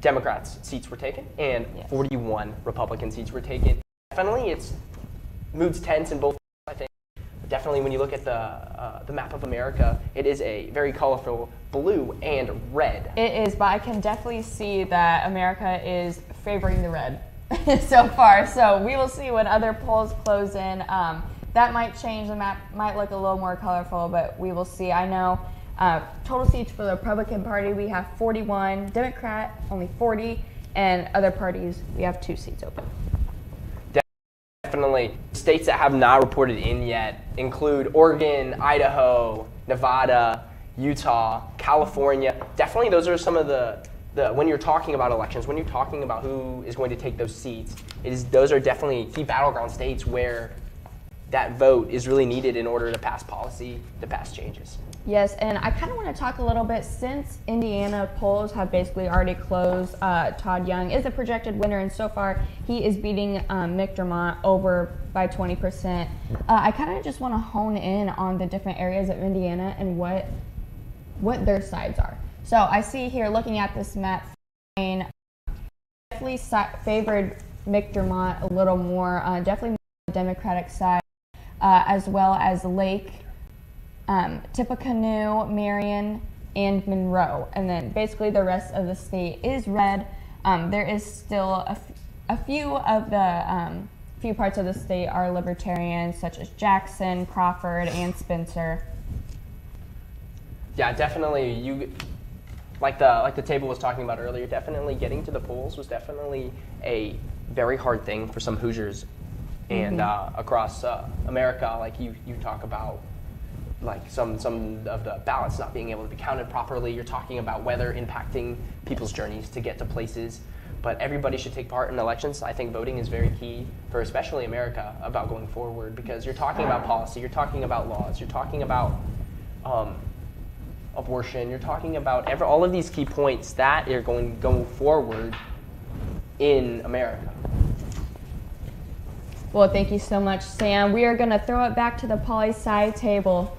Democrats seats were taken and 41 Republican seats were taken. Definitely, it's moods tense in both, I think. But definitely, when you look at the map of America, it is a very colorful blue and red. It is, but I can definitely see that America is favoring the red so far. So we will see when other polls close in. that might change. The map might look a little more colorful, but we will see. I know total seats for the Republican Party, we have 41, Democrat, only 40, and other parties, we have 2 seats open. Definitely. States that have not reported in yet include Oregon, Idaho, Nevada, Utah, California. Definitely those are some of the when you're talking about elections, when you're talking about who is going to take those seats, those are definitely key battleground states where that vote is really needed in order to pass policy, to pass changes. Yes, and I kind of want to talk a little bit, since Indiana polls have basically already closed, Todd Young is a projected winner, and so far he is beating McDermott over by 20%. I kind of just want to hone in on the different areas of Indiana and what their sides are. So I see here, looking at this map, definitely favored McDermott a little more, definitely more on the Democratic side, as well as Lake, Tippecanoe, Marion, and Monroe. And then basically the rest of the state is red. There is still a few of the few parts of the state are libertarian, such as Jackson, Crawford, and Spencer. Yeah, definitely. Like the table was talking about earlier, definitely getting to the polls was definitely a very hard thing for some Hoosiers, and across America, like you talk about, like some of the ballots not being able to be counted properly. You're talking about weather impacting people's journeys to get to places. But everybody should take part in elections. I think voting is very key for especially America about going forward, because you're talking about policy, you're talking about laws, you're talking about abortion, you're talking about all of these key points that are going to go forward in America. Well, thank you so much, Sam. We are going to throw it back to the poli-sci table.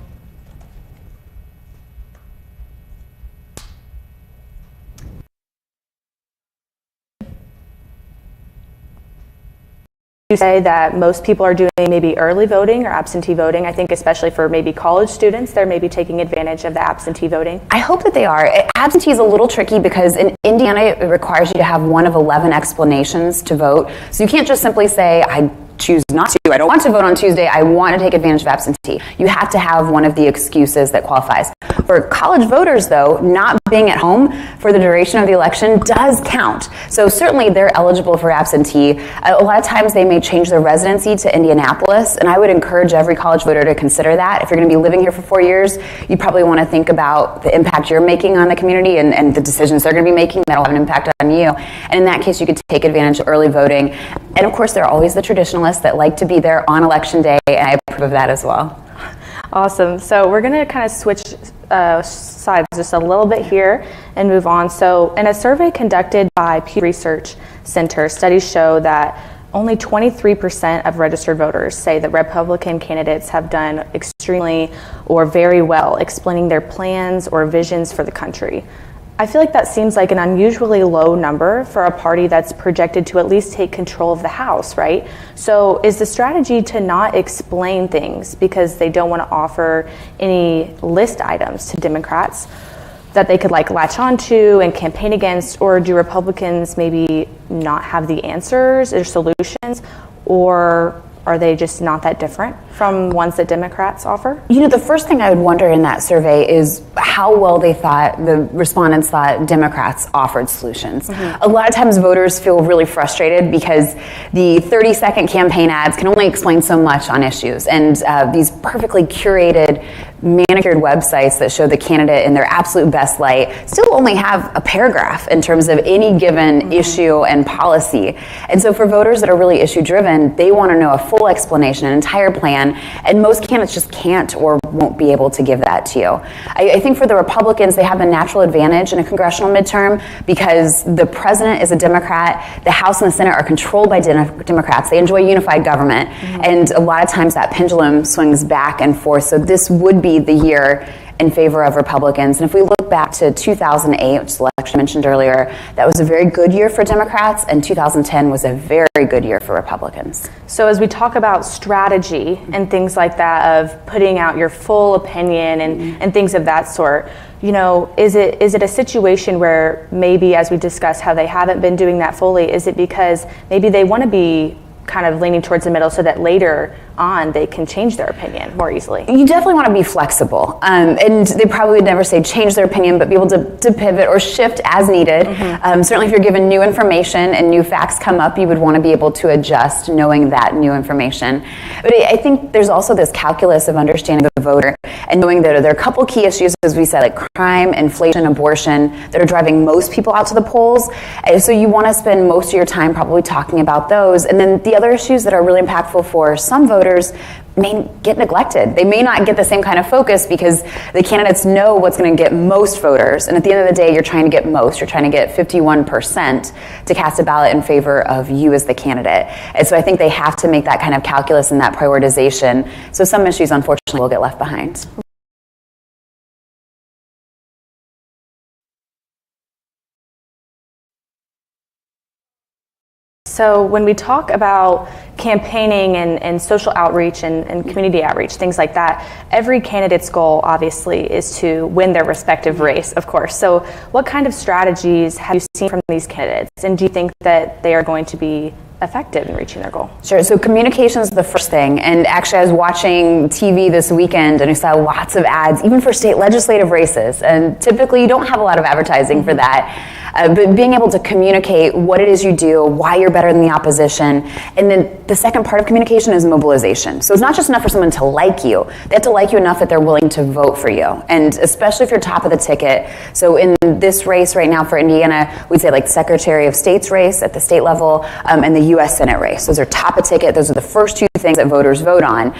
You say that most people are doing maybe early voting or absentee voting. I think especially for maybe college students, they're maybe taking advantage of the absentee voting. I hope that they are. Absentee is a little tricky because in Indiana, it requires you to have one of 11 explanations to vote. So you can't just simply say, I choose not to. I don't want to vote on Tuesday. I want to take advantage of absentee. You have to have one of the excuses that qualifies. For college voters, though, not being at home for the duration of the election does count. So certainly they're eligible for absentee. A lot of times they may change their residency to Indianapolis, and I would encourage every college voter to consider that. If you're going to be living here for 4 years, you probably want to think about the impact you're making on the community and the decisions they're going to be making that will have an impact on you. And in that case, you could take advantage of early voting. And of course, there are always the traditionalists that like to be there on election day, and I approve of that as well. Awesome. So we're going to kind of switch sides just a little bit here and move on. So in a survey conducted by Pew Research Center, studies show that only 23% of registered voters say that Republican candidates have done extremely or very well explaining their plans or visions for the country. I feel like that seems like an unusually low number for a party that's projected to at least take control of the House, right? So is the strategy to not explain things because they don't want to offer any list items to Democrats that they could like latch onto and campaign against, or do Republicans maybe not have the answers or solutions, or are they just not that different from ones that Democrats offer? You know, the first thing I would wonder in that survey is how well the respondents thought Democrats offered solutions. A lot of times voters feel really frustrated because the 30-second campaign ads can only explain so much on issues. And these perfectly curated, manicured websites that show the candidate in their absolute best light still only have a paragraph in terms of any given issue and policy. And so for voters that are really issue-driven, they want to know a full explanation, an entire plan, and most candidates just can't or won't be able to give that to you. I think for the Republicans, they have a natural advantage in a congressional midterm because the president is a Democrat, the House and the Senate are controlled by Democrats. They enjoy unified government, and a lot of times that pendulum swings back and forth. So this would be the year in favor of Republicans. And if we look back to 2008, which is the election I mentioned earlier, that was a very good year for Democrats, and 2010 was a very good year for Republicans. So as we talk about strategy and things like that, of putting out your full opinion and things of that sort, you know, is it a situation where maybe, as we discussed how they haven't been doing that fully, is it because maybe they want to be kind of leaning towards the middle so that later on they can change their opinion more easily? You definitely want to be flexible, and they probably would never say change their opinion, but be able to pivot or shift as needed. Certainly if you're given new information and new facts come up, you would want to be able to adjust knowing that new information. But I think there's also this calculus of understanding the voter and knowing that there are a couple key issues, as we said, like crime, inflation, abortion, that are driving most people out to the polls. And so you want to spend most of your time probably talking about those. And then the other issues that are really impactful for some voters may get neglected. They may not get the same kind of focus because the candidates know what's going to get most voters. And at the end of the day, you're trying to get most. You're trying to get 51% to cast a ballot in favor of you as the candidate. And so I think they have to make that kind of calculus and that prioritization. So some issues, unfortunately, will get left behind. So when we talk about campaigning and social outreach and community outreach, things like that, every candidate's goal obviously is to win their respective race, of course. So what kind of strategies have you seen from these candidates, and do you think that they are going to be effective in reaching their goal? Sure. So communication is the first thing. And actually, I was watching TV this weekend and I saw lots of ads, even for state legislative races. And typically, you don't have a lot of advertising for that. But being able to communicate what it is you do, why you're better than the opposition. And then the second part of communication is mobilization. So it's not just enough for someone to like you. They have to like you enough that they're willing to vote for you. And especially if you're top of the ticket. So in this race right now for Indiana, we'd say like Secretary of State's race at the state level and the U.S. Senate race. Those are top of ticket. Those are the first two things that voters vote on.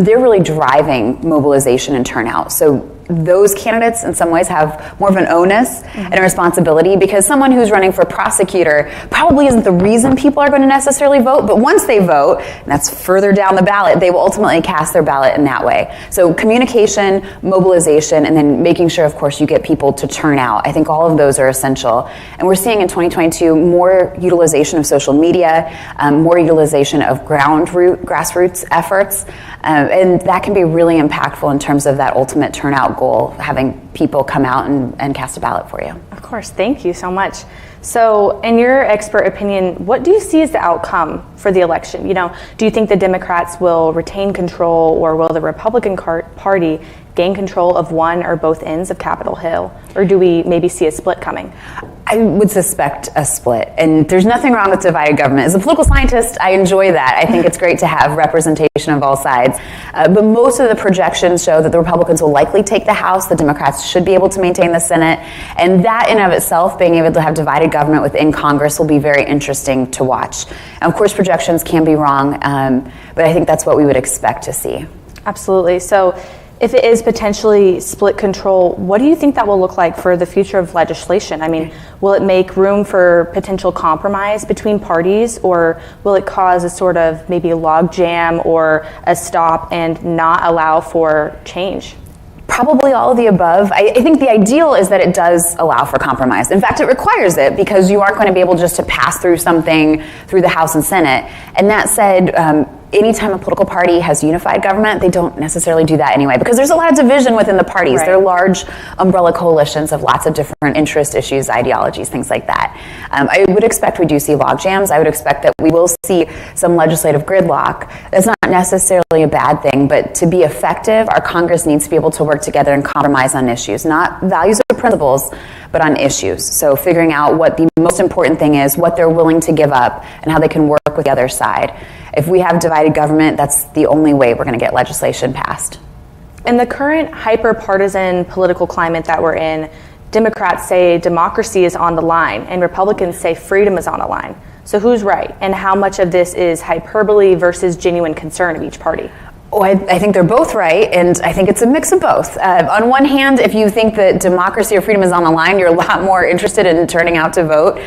They're really driving mobilization and turnout. So those candidates in some ways have more of an onus and a responsibility, because someone who's running for prosecutor probably isn't the reason people are going to necessarily vote, but once they vote, and that's further down the ballot, they will ultimately cast their ballot in that way. So communication, mobilization, and then making sure, of course, you get people to turn out. I think all of those are essential. And we're seeing in 2022 more utilization of social media, more utilization of grassroots efforts, and that can be really impactful in terms of that ultimate turnout goal, having people come out and cast a ballot for you. Of course, thank you so much. So, in your expert opinion, what do you see as the outcome for the election? Do you think the Democrats will retain control, or will the Republican Party gain control of one or both ends of Capitol Hill? Or do we maybe see a split coming? I would suspect a split, and there's nothing wrong with divided government. As a political scientist, I enjoy that. I think it's great to have representation of all sides. But most of the projections show that the Republicans will likely take the House. The Democrats should be able to maintain the Senate. And that in and of itself, being able to have divided government within Congress, will be very interesting to watch. And of course, projections can be wrong, but I think that's what we would expect to see. Absolutely. So if it is potentially split control, what do you think that will look like for the future of legislation? I mean, will it make room for potential compromise between parties, or will it cause a sort of maybe a log jam or a stop and not allow for change? Probably all of the above. I think the ideal is that it does allow for compromise. In fact, it requires it, because you aren't going to be able just to pass through something through the House and Senate. And that said, anytime a political party has unified government, they don't necessarily do that anyway, because there's a lot of division within the parties. Right. They're large umbrella coalitions of lots of different interest issues, ideologies, things like that. I would expect we do see log jams. I would expect that we will see some legislative gridlock. That's not necessarily a bad thing, but to be effective, our Congress needs to be able to work together and compromise on issues, not values or principles, but on issues. So figuring out what the most important thing is, what they're willing to give up, and how they can work with the other side. If we have divided government, that's the only way we're going to get legislation passed. In the current hyper-partisan political climate that we're in, Democrats say democracy is on the line, and Republicans say freedom is on the line. So who's right, and how much of this is hyperbole versus genuine concern of each party? Oh, I think they're both right, and I think it's a mix of both. On one hand, if you think that democracy or freedom is on the line, you're a lot more interested in turning out to vote.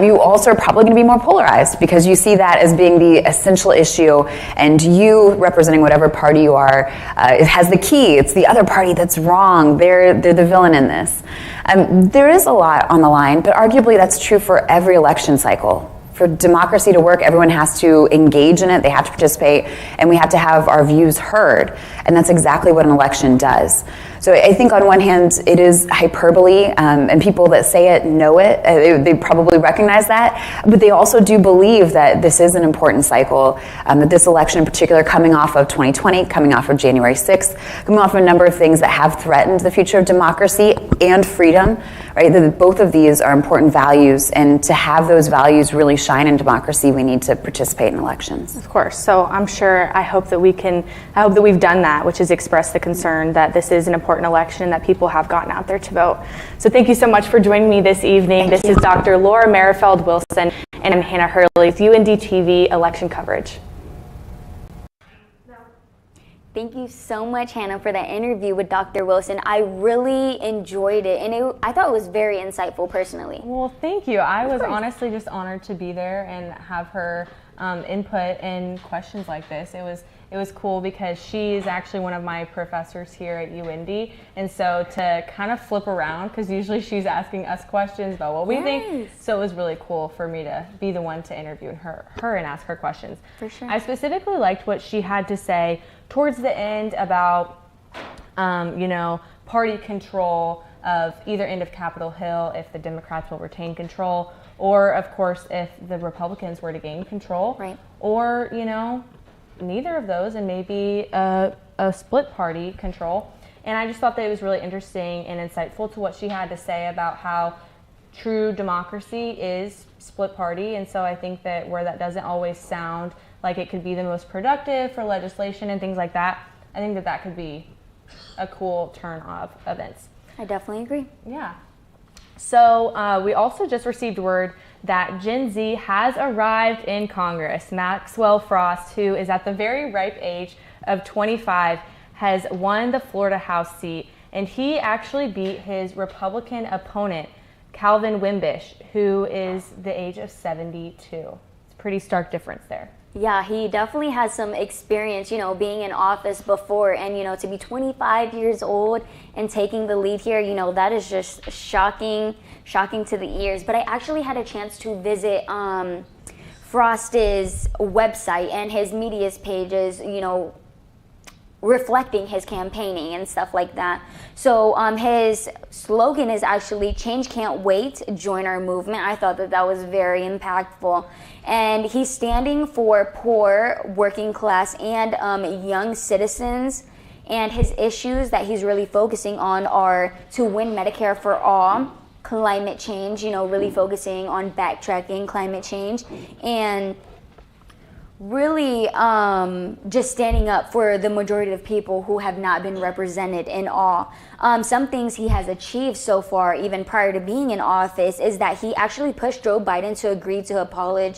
You also are probably going to be more polarized, because you see that as being the essential issue, and you, representing whatever party you are, it has the key. It's the other party that's wrong. They're the villain in this. There is a lot on the line, but arguably that's true for every election cycle. For democracy to work, everyone has to engage in it, they have to participate, and we have to have our views heard. And that's exactly what an election does. So I think on one hand, it is hyperbole, and people that say it know it. They probably recognize that, but they also do believe that this is an important cycle, that this election in particular, coming off of 2020, coming off of January 6th, coming off of a number of things that have threatened the future of democracy and freedom, right? That both of these are important values, and to have those values really shine in democracy, we need to participate in elections. Of course. So I'm sure, I hope that we've done that, which is express the concern that this is an important election and that people have gotten out there to vote. So thank you so much for joining me this evening. This is Dr. Laura Merrifield Wilson, and I'm Hannah Hurley with UINDY TV election coverage. Thank you so much, Hannah, for that interview with Dr. Wilson. I really enjoyed it, and I thought it was very insightful personally. Well, thank you. I was honestly just honored to be there and have her input in questions like this. It was cool because she's actually one of my professors here at UINDY, and so to kind of flip around, because usually she's asking us questions about what we think, so it was really cool for me to be the one to interview her and ask her questions. For sure. I specifically liked what she had to say towards the end about, party control of either end of Capitol Hill if the Democrats will retain control, or of course if the Republicans were to gain control, right? Or neither of those, and maybe a split party control. And I just thought that it was really interesting and insightful to what she had to say about how true democracy is split party. And so I think that where that doesn't always sound like it could be the most productive for legislation and things like that, I think that could be a cool turn of events. I definitely agree. Yeah. So we also just received word that Gen Z has arrived in Congress. Maxwell Frost, who is at the very ripe age of 25, has won the Florida House seat, and he actually beat his Republican opponent, Calvin Wimbish, who is the age of 72. It's a pretty stark difference there. Yeah, he definitely has some experience, being in office before, and, to be 25 years old and taking the lead here, that is just shocking to the ears. But I actually had a chance to visit Frost's website and his media pages, reflecting his campaigning and stuff like that. So his slogan is actually "Change can't wait, join our movement." I thought that was very impactful. And he's standing for poor, working class, and young citizens. And his issues that he's really focusing on are to win Medicare for all, climate change, really focusing on backtracking climate change, and really just standing up for the majority of people who have not been represented in all. Some things he has achieved so far, even prior to being in office, is that he actually pushed Joe Biden to agree to abolish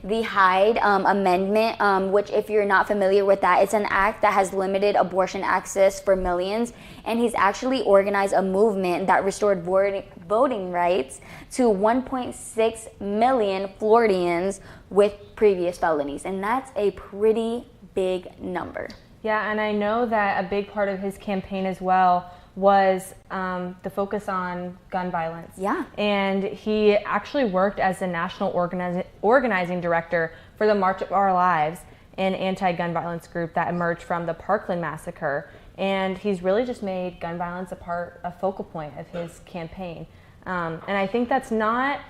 the Hyde Amendment, which, if you're not familiar with that, it's an act that has limited abortion access for millions. And he's actually organized a movement that restored voting rights to 1.6 million Floridians with previous felonies. And that's a pretty big number. Yeah, and I know that a big part of his campaign as well was the focus on gun violence. Yeah. And he actually worked as the national organizing director for the March of Our Lives, an anti-gun violence group that emerged from the Parkland massacre. And he's really just made gun violence a focal point of his campaign. And I think that's not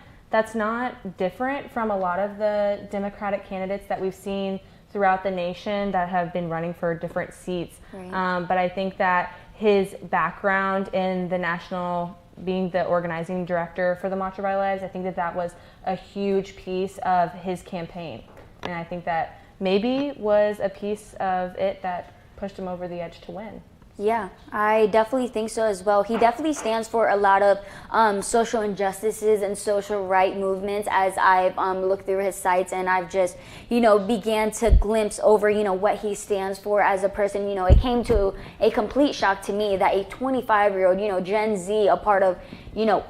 different from a lot of the Democratic candidates that we've seen throughout the nation that have been running for different seats. Right. But I think that his background in the national, being the organizing director for the March of Our Lives, I think that was a huge piece of his campaign. And I think that maybe was a piece of it that pushed him over the edge to win. Yeah, I definitely think so as well. He definitely stands for a lot of social injustices and social right movements, as I've looked through his sites, and I've just, began to glimpse over, what he stands for as a person. It came to a complete shock to me that a 25-year-old, Gen Z, a part of,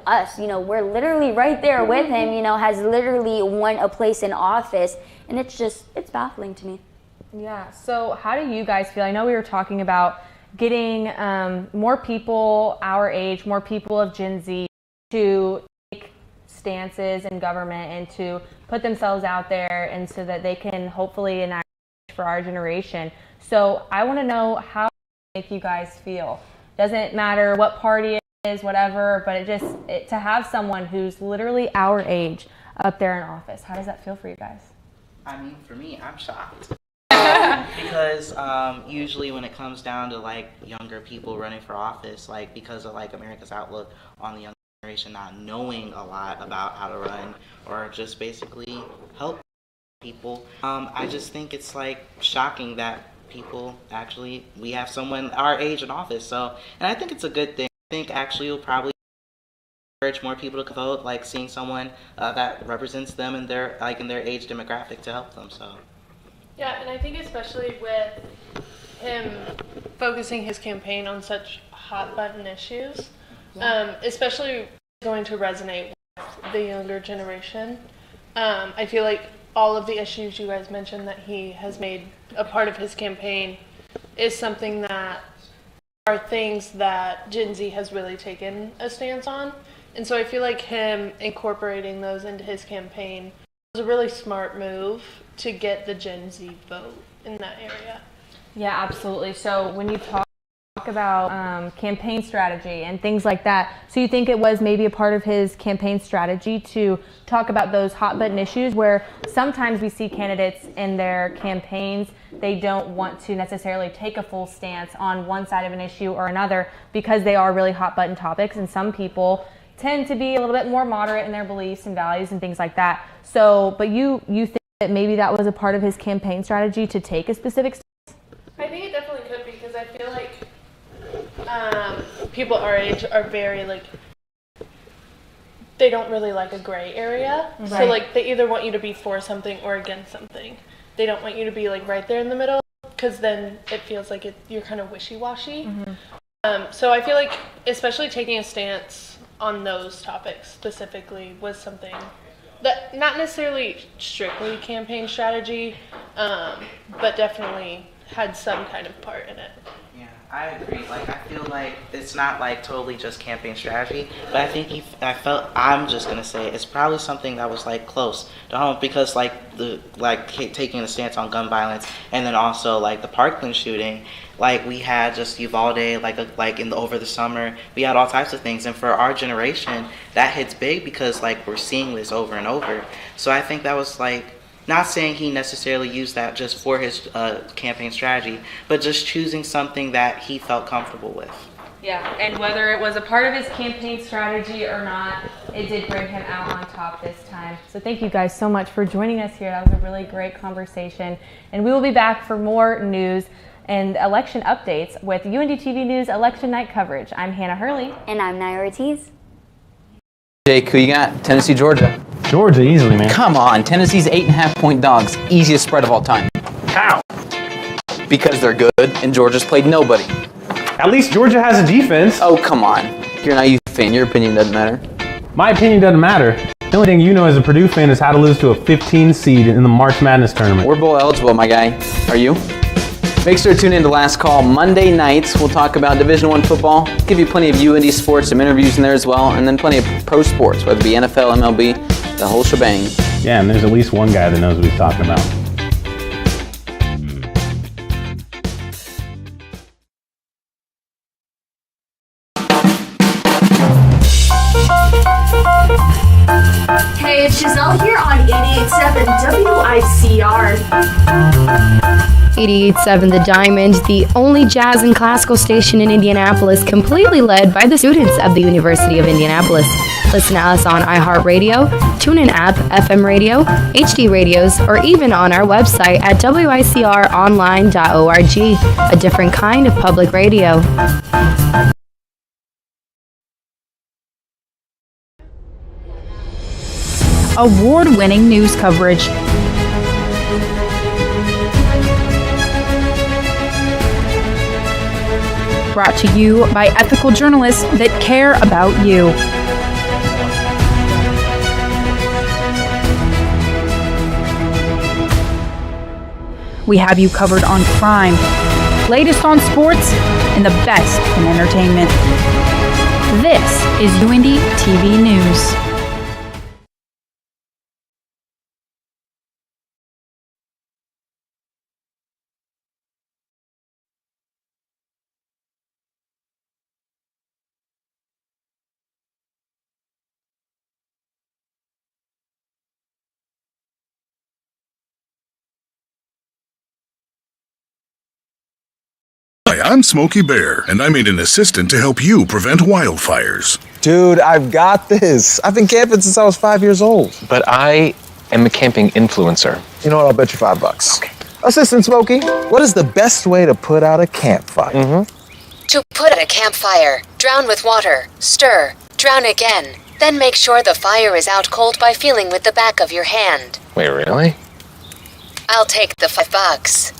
us, we're literally right there with him, has literally won a place in office, and it's baffling to me. Yeah, so how do you guys feel? I know we were talking about getting more people our age, more people of Gen Z to take stances in government and to put themselves out there, and so that they can hopefully enact for our generation. So I want to know, how make you guys feel? Doesn't matter what party it is, whatever, but to have someone who's literally our age up there in office, how does that feel for you guys? I mean, for me, I'm shocked. Because usually when it comes down to like younger people running for office, like because of like America's outlook on the younger generation not knowing a lot about how to run or just basically help people, I just think it's like shocking that people actually, we have someone our age in office. So, and I think it's a good thing. I think actually it'll probably encourage more people to vote, like seeing someone that represents them in their age demographic to help them. So. Yeah, and I think especially with him focusing his campaign on such hot button issues, especially going to resonate with the younger generation. I feel like all of the issues you guys mentioned that he has made a part of his campaign is something that are things that Gen Z has really taken a stance on. And so I feel like him incorporating those into his campaign was a really smart move to get the Gen Z vote in that area. Yeah, absolutely. So when you talk about campaign strategy and things like that, so you think it was maybe a part of his campaign strategy to talk about those hot button issues where sometimes we see candidates in their campaigns, they don't want to necessarily take a full stance on one side of an issue or another because they are really hot button topics, and some people tend to be a little bit more moderate in their beliefs and values and things like that. So, but you think that maybe that was a part of his campaign strategy to take a specific stance? I think it definitely could, because I feel like people our age are very like, they don't really like a gray area. Right. So like they either want you to be for something or against something. They don't want you to be like right there in the middle, because then it feels like you're kind of wishy-washy. Mm-hmm. So I feel like especially taking a stance on those topics specifically was something that not necessarily strictly campaign strategy, but definitely had some kind of part in it. Yeah, I agree. Like, I feel like it's not like totally just campaign strategy, but I think I'm just gonna say it's probably something that was like close to home, because like taking a stance on gun violence, and then also like the Parkland shooting. Like we had just Uvalde, over the summer, we had all types of things, and for our generation, that hits big because like we're seeing this over and over. So I think that was like, not saying he necessarily used that just for his campaign strategy, but just choosing something that he felt comfortable with. Yeah, and whether it was a part of his campaign strategy or not, it did bring him out on top this time. So thank you guys so much for joining us here. That was a really great conversation, and we will be back for more news and election updates with UINDY TV News election night coverage. I'm Hannah Hurley. And I'm Naya Ortiz. Jake, who you got? Tennessee, Georgia. Georgia, easily, man. Come on, Tennessee's 8.5-point dogs. Easiest spread of all time. How? Because they're good, and Georgia's played nobody. At least Georgia has a defense. Oh, come on. You're an IU fan. Your opinion doesn't matter. My opinion doesn't matter. The only thing you know as a Purdue fan is how to lose to a 15 seed in the March Madness tournament. We're bowl eligible, my guy. Are you? Make sure to tune in to Last Call Monday nights. We'll talk about Division I football, give you plenty of UINDY sports, some interviews in there as well, and then plenty of pro sports, whether it be NFL, MLB, the whole shebang. Yeah, and there's at least one guy that knows what he's talking about. Hey, it's Giselle here on 88.7 WICR. 88.7 The Diamond, the only jazz and classical station in Indianapolis, completely led by the students of the University of Indianapolis. Listen to us on iHeartRadio, TuneIn app, FM radio, HD radios, or even on our website at wicronline.org. A different kind of public radio. Award-winning news coverage. Brought to you by ethical journalists that care about you. We have you covered on crime, latest on sports, and the best in entertainment. This is UINDY TV News. I'm Smokey Bear, and I made an assistant to help you prevent wildfires. Dude, I've got this. I've been camping since I was 5 years old. But I am a camping influencer. You know what? I'll bet you $5. Okay. Assistant Smokey, what is the best way to put out a campfire? To put out a campfire, drown with water, stir, drown again. Then make sure the fire is out cold by feeling with the back of your hand. Wait, really? I'll take the $5.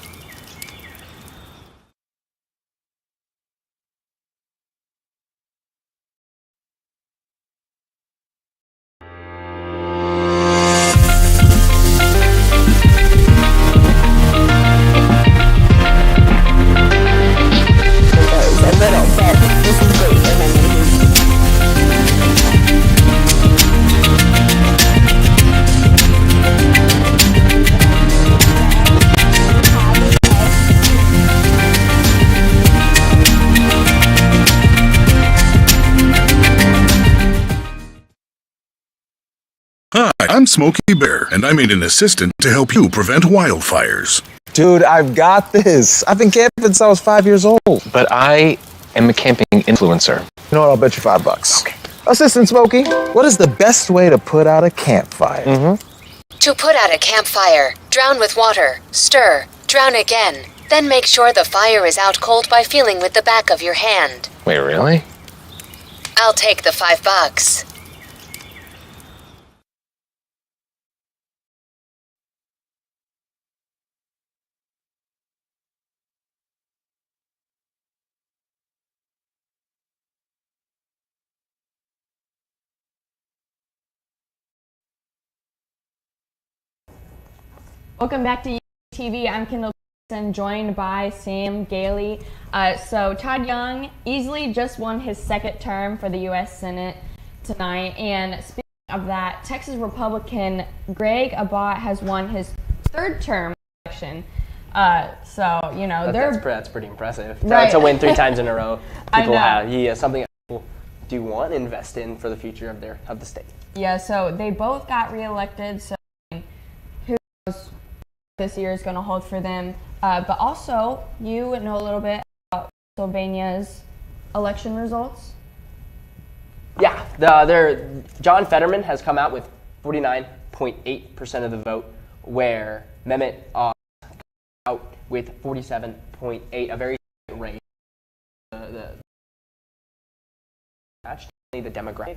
Hi, I'm Smokey Bear, and I made an assistant to help you prevent wildfires. Dude, I've got this. I've been camping since I was 5 years old. But I am a camping influencer. You know what? I'll bet you $5. Okay. Assistant Smokey, what is the best way to put out a campfire? To put out a campfire, drown with water, stir, drown again. Then make sure the fire is out cold by feeling with the back of your hand. Wait, really? I'll take the $5. Welcome back to TV. I'm Kendall Jackson, joined by Sam Gailey. So Todd Young easily just won his second term for the U.S. Senate tonight. And speaking of that, Texas Republican Greg Abbott has won his third term election. So, you know, that's pretty impressive. Right. To win 3 times in a row. I know. He has something that people do want to invest in for the future of the state. Yeah, so they both got reelected. So who knows this year is going to hold for them. But also, you know a little bit about Pennsylvania's election results. Yeah, John Fetterman has come out with 49.8% of the vote, where Mehmet Oz out with 47.8, a very rate. The demographic,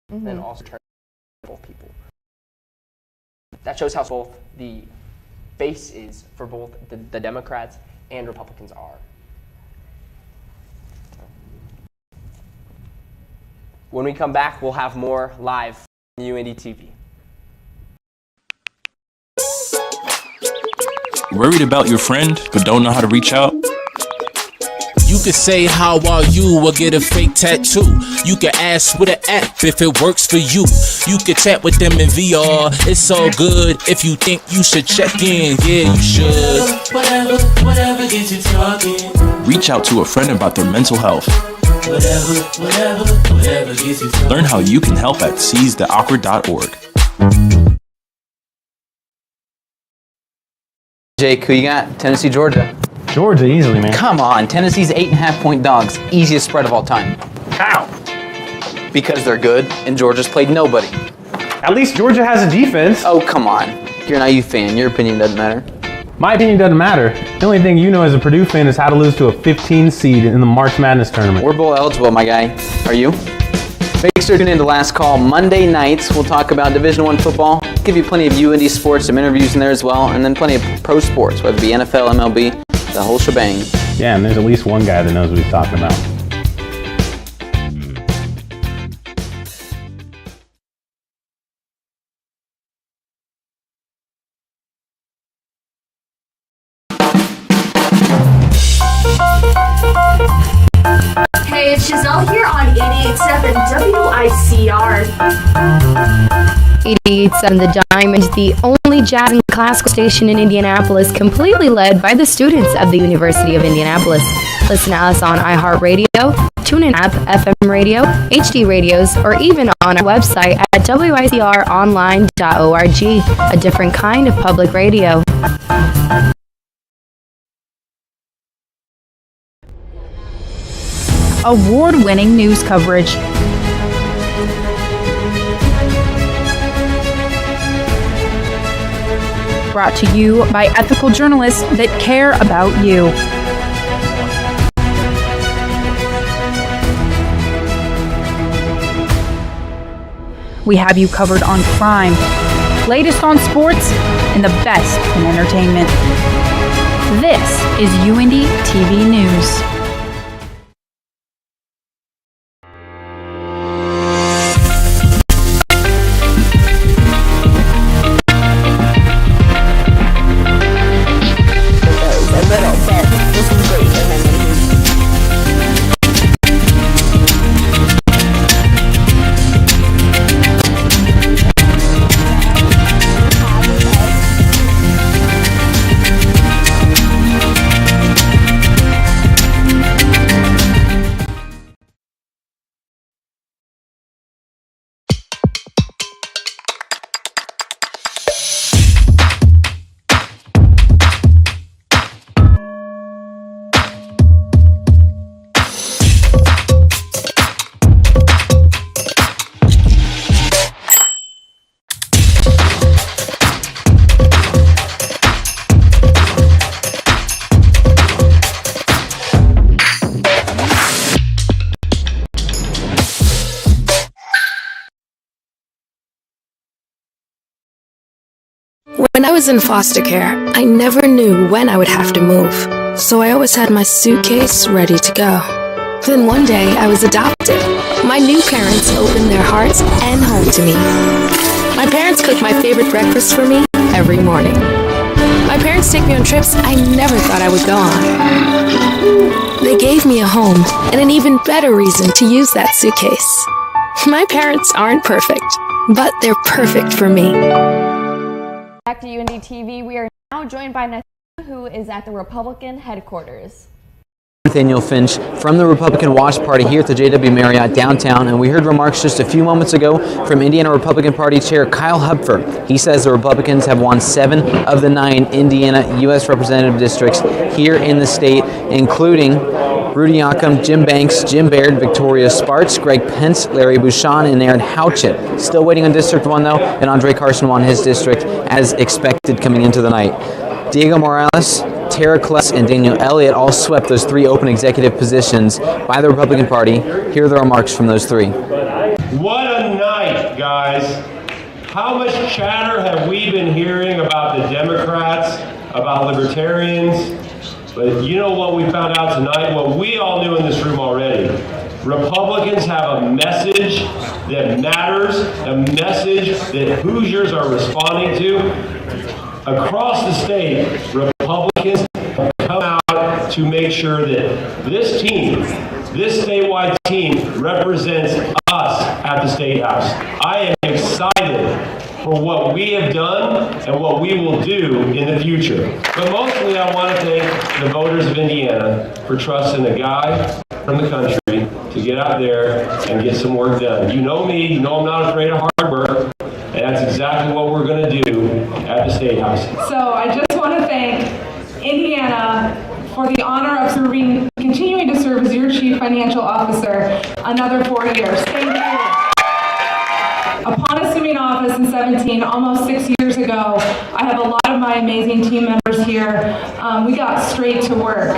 and also turn both people. That shows how both the base is for both the Democrats and Republicans are. When we come back, we'll have more live from UINDY TV. Worried about your friend, but don't know how to reach out? You could say how are you or get a fake tattoo. You could ask with an app if it works for you. You could chat with them in VR. It's all good if you think you should check in. Yeah, you should. Whatever gets you talking. Reach out to a friend about their mental health. Whatever gets you talking. Learn how you can help at seizetheawkward.org. Jake, who you got? Tennessee, Georgia. Georgia, easily, man. Come on, Tennessee's 8.5-point dogs. Easiest spread of all time. How? Because they're good, and Georgia's played nobody. At least Georgia has a defense. Oh, come on. You're an IU fan. Your opinion doesn't matter. My opinion doesn't matter. The only thing you know as a Purdue fan is how to lose to a 15 seed in the March Madness tournament. We're bowl eligible, my guy. Are you? Make sure to tune in to Last Call Monday nights. We'll talk about Division I football, give you plenty of UINDY sports, some interviews in there as well, and then plenty of pro sports, whether it be NFL, MLB, the whole shebang. Yeah, and there's at least one guy that knows what he's talking about. Hey, it's Giselle here on 88.7 WICR. 88.7 The Diamond, the only jazz and classical station in Indianapolis, completely led by the students of the University of Indianapolis. Listen to us on iHeartRadio, TuneIn app, FM radio, HD radios, or even on our website at wicronline.org, a different kind of public radio. award-winning news coverage. Brought to you by ethical journalists that care about you. We have you covered on crime, latest on sports, and the best in entertainment. This is UINDY TV News. When I was in foster care, I never knew when I would have to move, so I always had my suitcase ready to go. Then one day, I was adopted. My new parents opened their hearts and home to me. My parents cook my favorite breakfast for me every morning. My parents take me on trips I never thought I would go on. They gave me a home and an even better reason to use that suitcase. My parents aren't perfect, but they're perfect for me. Back to UINDY TV, we are now joined by Nathaniel, who is at the Republican headquarters. Nathaniel Finch from the Republican Watch Party here at the JW Marriott downtown, and we heard remarks just a few moments ago from Indiana Republican Party Chair Kyle Hupfer. He says the Republicans have won 7 of the 9 Indiana U.S. representative districts here in the state, including Rudy Yoakum, Jim Banks, Jim Baird, Victoria Spartz, Greg Pence, Larry Bouchon, and Aaron Houchet. Still waiting on District 1, though, and Andre Carson won his district as expected coming into the night. Diego Morales, Tara Kless, and Daniel Elliott all swept those 3 open executive positions by the Republican Party. Here are the remarks from those 3. What a night, guys. How much chatter have we been hearing about the Democrats, about libertarians? But you know what we found out tonight? What we all knew in this room already. Republicans have a message that matters, a message that Hoosiers are responding to. Across the state, Republicans have come out to make sure that this team, this statewide team, represents us at the State House. I am excited for what we have done and what we will do in the future. But mostly I want to thank the voters of Indiana for trusting a guy from the country to get out there and get some work done. You know me, you know I'm not afraid of hard work, and that's exactly what we're going to do at the State House. So I just want to thank Indiana for the honor of continuing to serve as your Chief Financial Officer another 4 years. Thank you. Upon assuming office in 2017, almost 6 years ago, I have a lot of my amazing team members here. We got straight to work.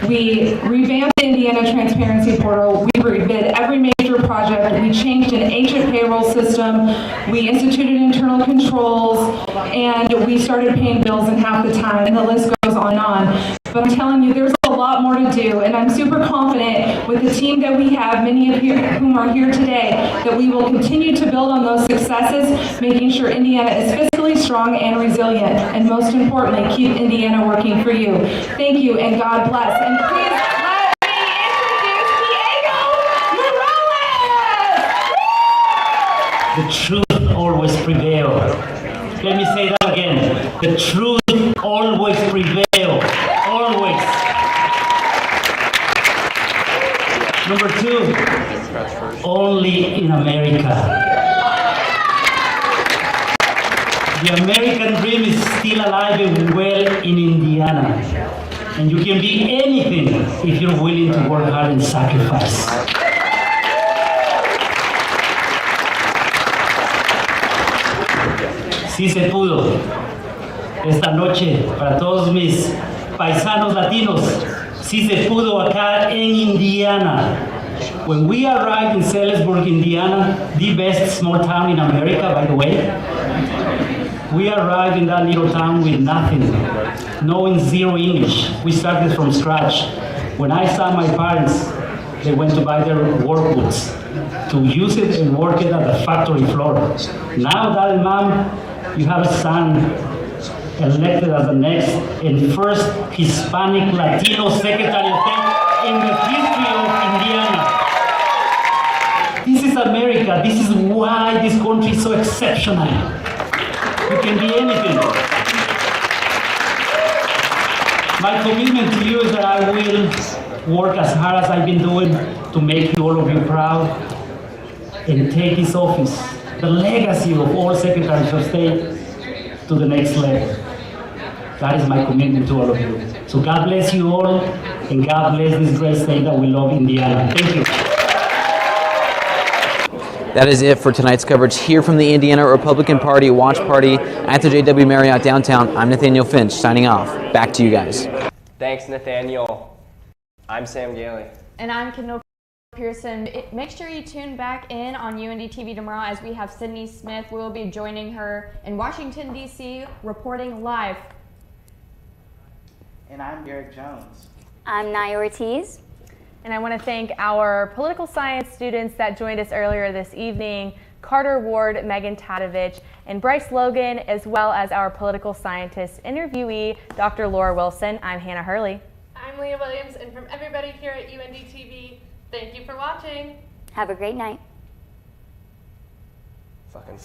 We revamped the Indiana Transparency Portal. We rebid every major project. We changed an ancient payroll system. We instituted internal controls, and we started paying bills in half the time, and the list goes on and on. But I'm telling you, there's a lot more to do, and I'm super confident with the team that we have, many of whom are here today, that we will continue to build on those successes, making sure Indiana is fiscally strong and resilient, and most importantly, keep Indiana working for you. Thank you, and God bless. And please let me introduce Diego Morales! The truth always prevails. Let me say that again. The truth always prevails. Always. Number 2, only in America. The American dream is still alive and well in Indiana. And you can be anything if you're willing to work hard and sacrifice. Sí se pudo. Esta noche, para todos mis paisanos latinos, sí se pudo acá en Indiana. When we arrived in Salisbury, Indiana, the best small town in America, by the way, we arrived in that little town with nothing, knowing zero English. We started from scratch. When I saw my parents, they went to buy their work boots to use it and work it at the factory floor. Now, Dad and Mom, you have a son elected as the next and first Hispanic Latino Secretary of State in the history of Indiana. This is America. This is why this country is so exceptional. You can be anything. My commitment to you is that I will work as hard as I've been doing to make you, all of you, proud and take this office, the legacy of all Secretaries of State, to the next level. That is my commitment to all of you. So God bless you all, and God bless this great state that we love, Indiana. Thank you. That is it for tonight's coverage here from the Indiana Republican Party Watch Party at the JW Marriott downtown. I'm Nathaniel Finch signing off. Back to you guys. Thanks, Nathaniel. I'm Sam Gailey. And I'm Kendall Pearson. Make sure you tune back in on UINDY TV tomorrow as we have Sydney Smith. We'll be joining her in Washington, D.C., reporting live. And I'm Derek Jones. I'm Naya Ortiz. And I want to thank our political science students that joined us earlier this evening, Carter Ward, Megan Tadovich, and Bryce Logan, as well as our political scientist interviewee, Dr. Laura Wilson. I'm Hannah Hurley. I'm Leah Williams, and from everybody here at UINDY TV, thank you for watching. Have a great night. Fucking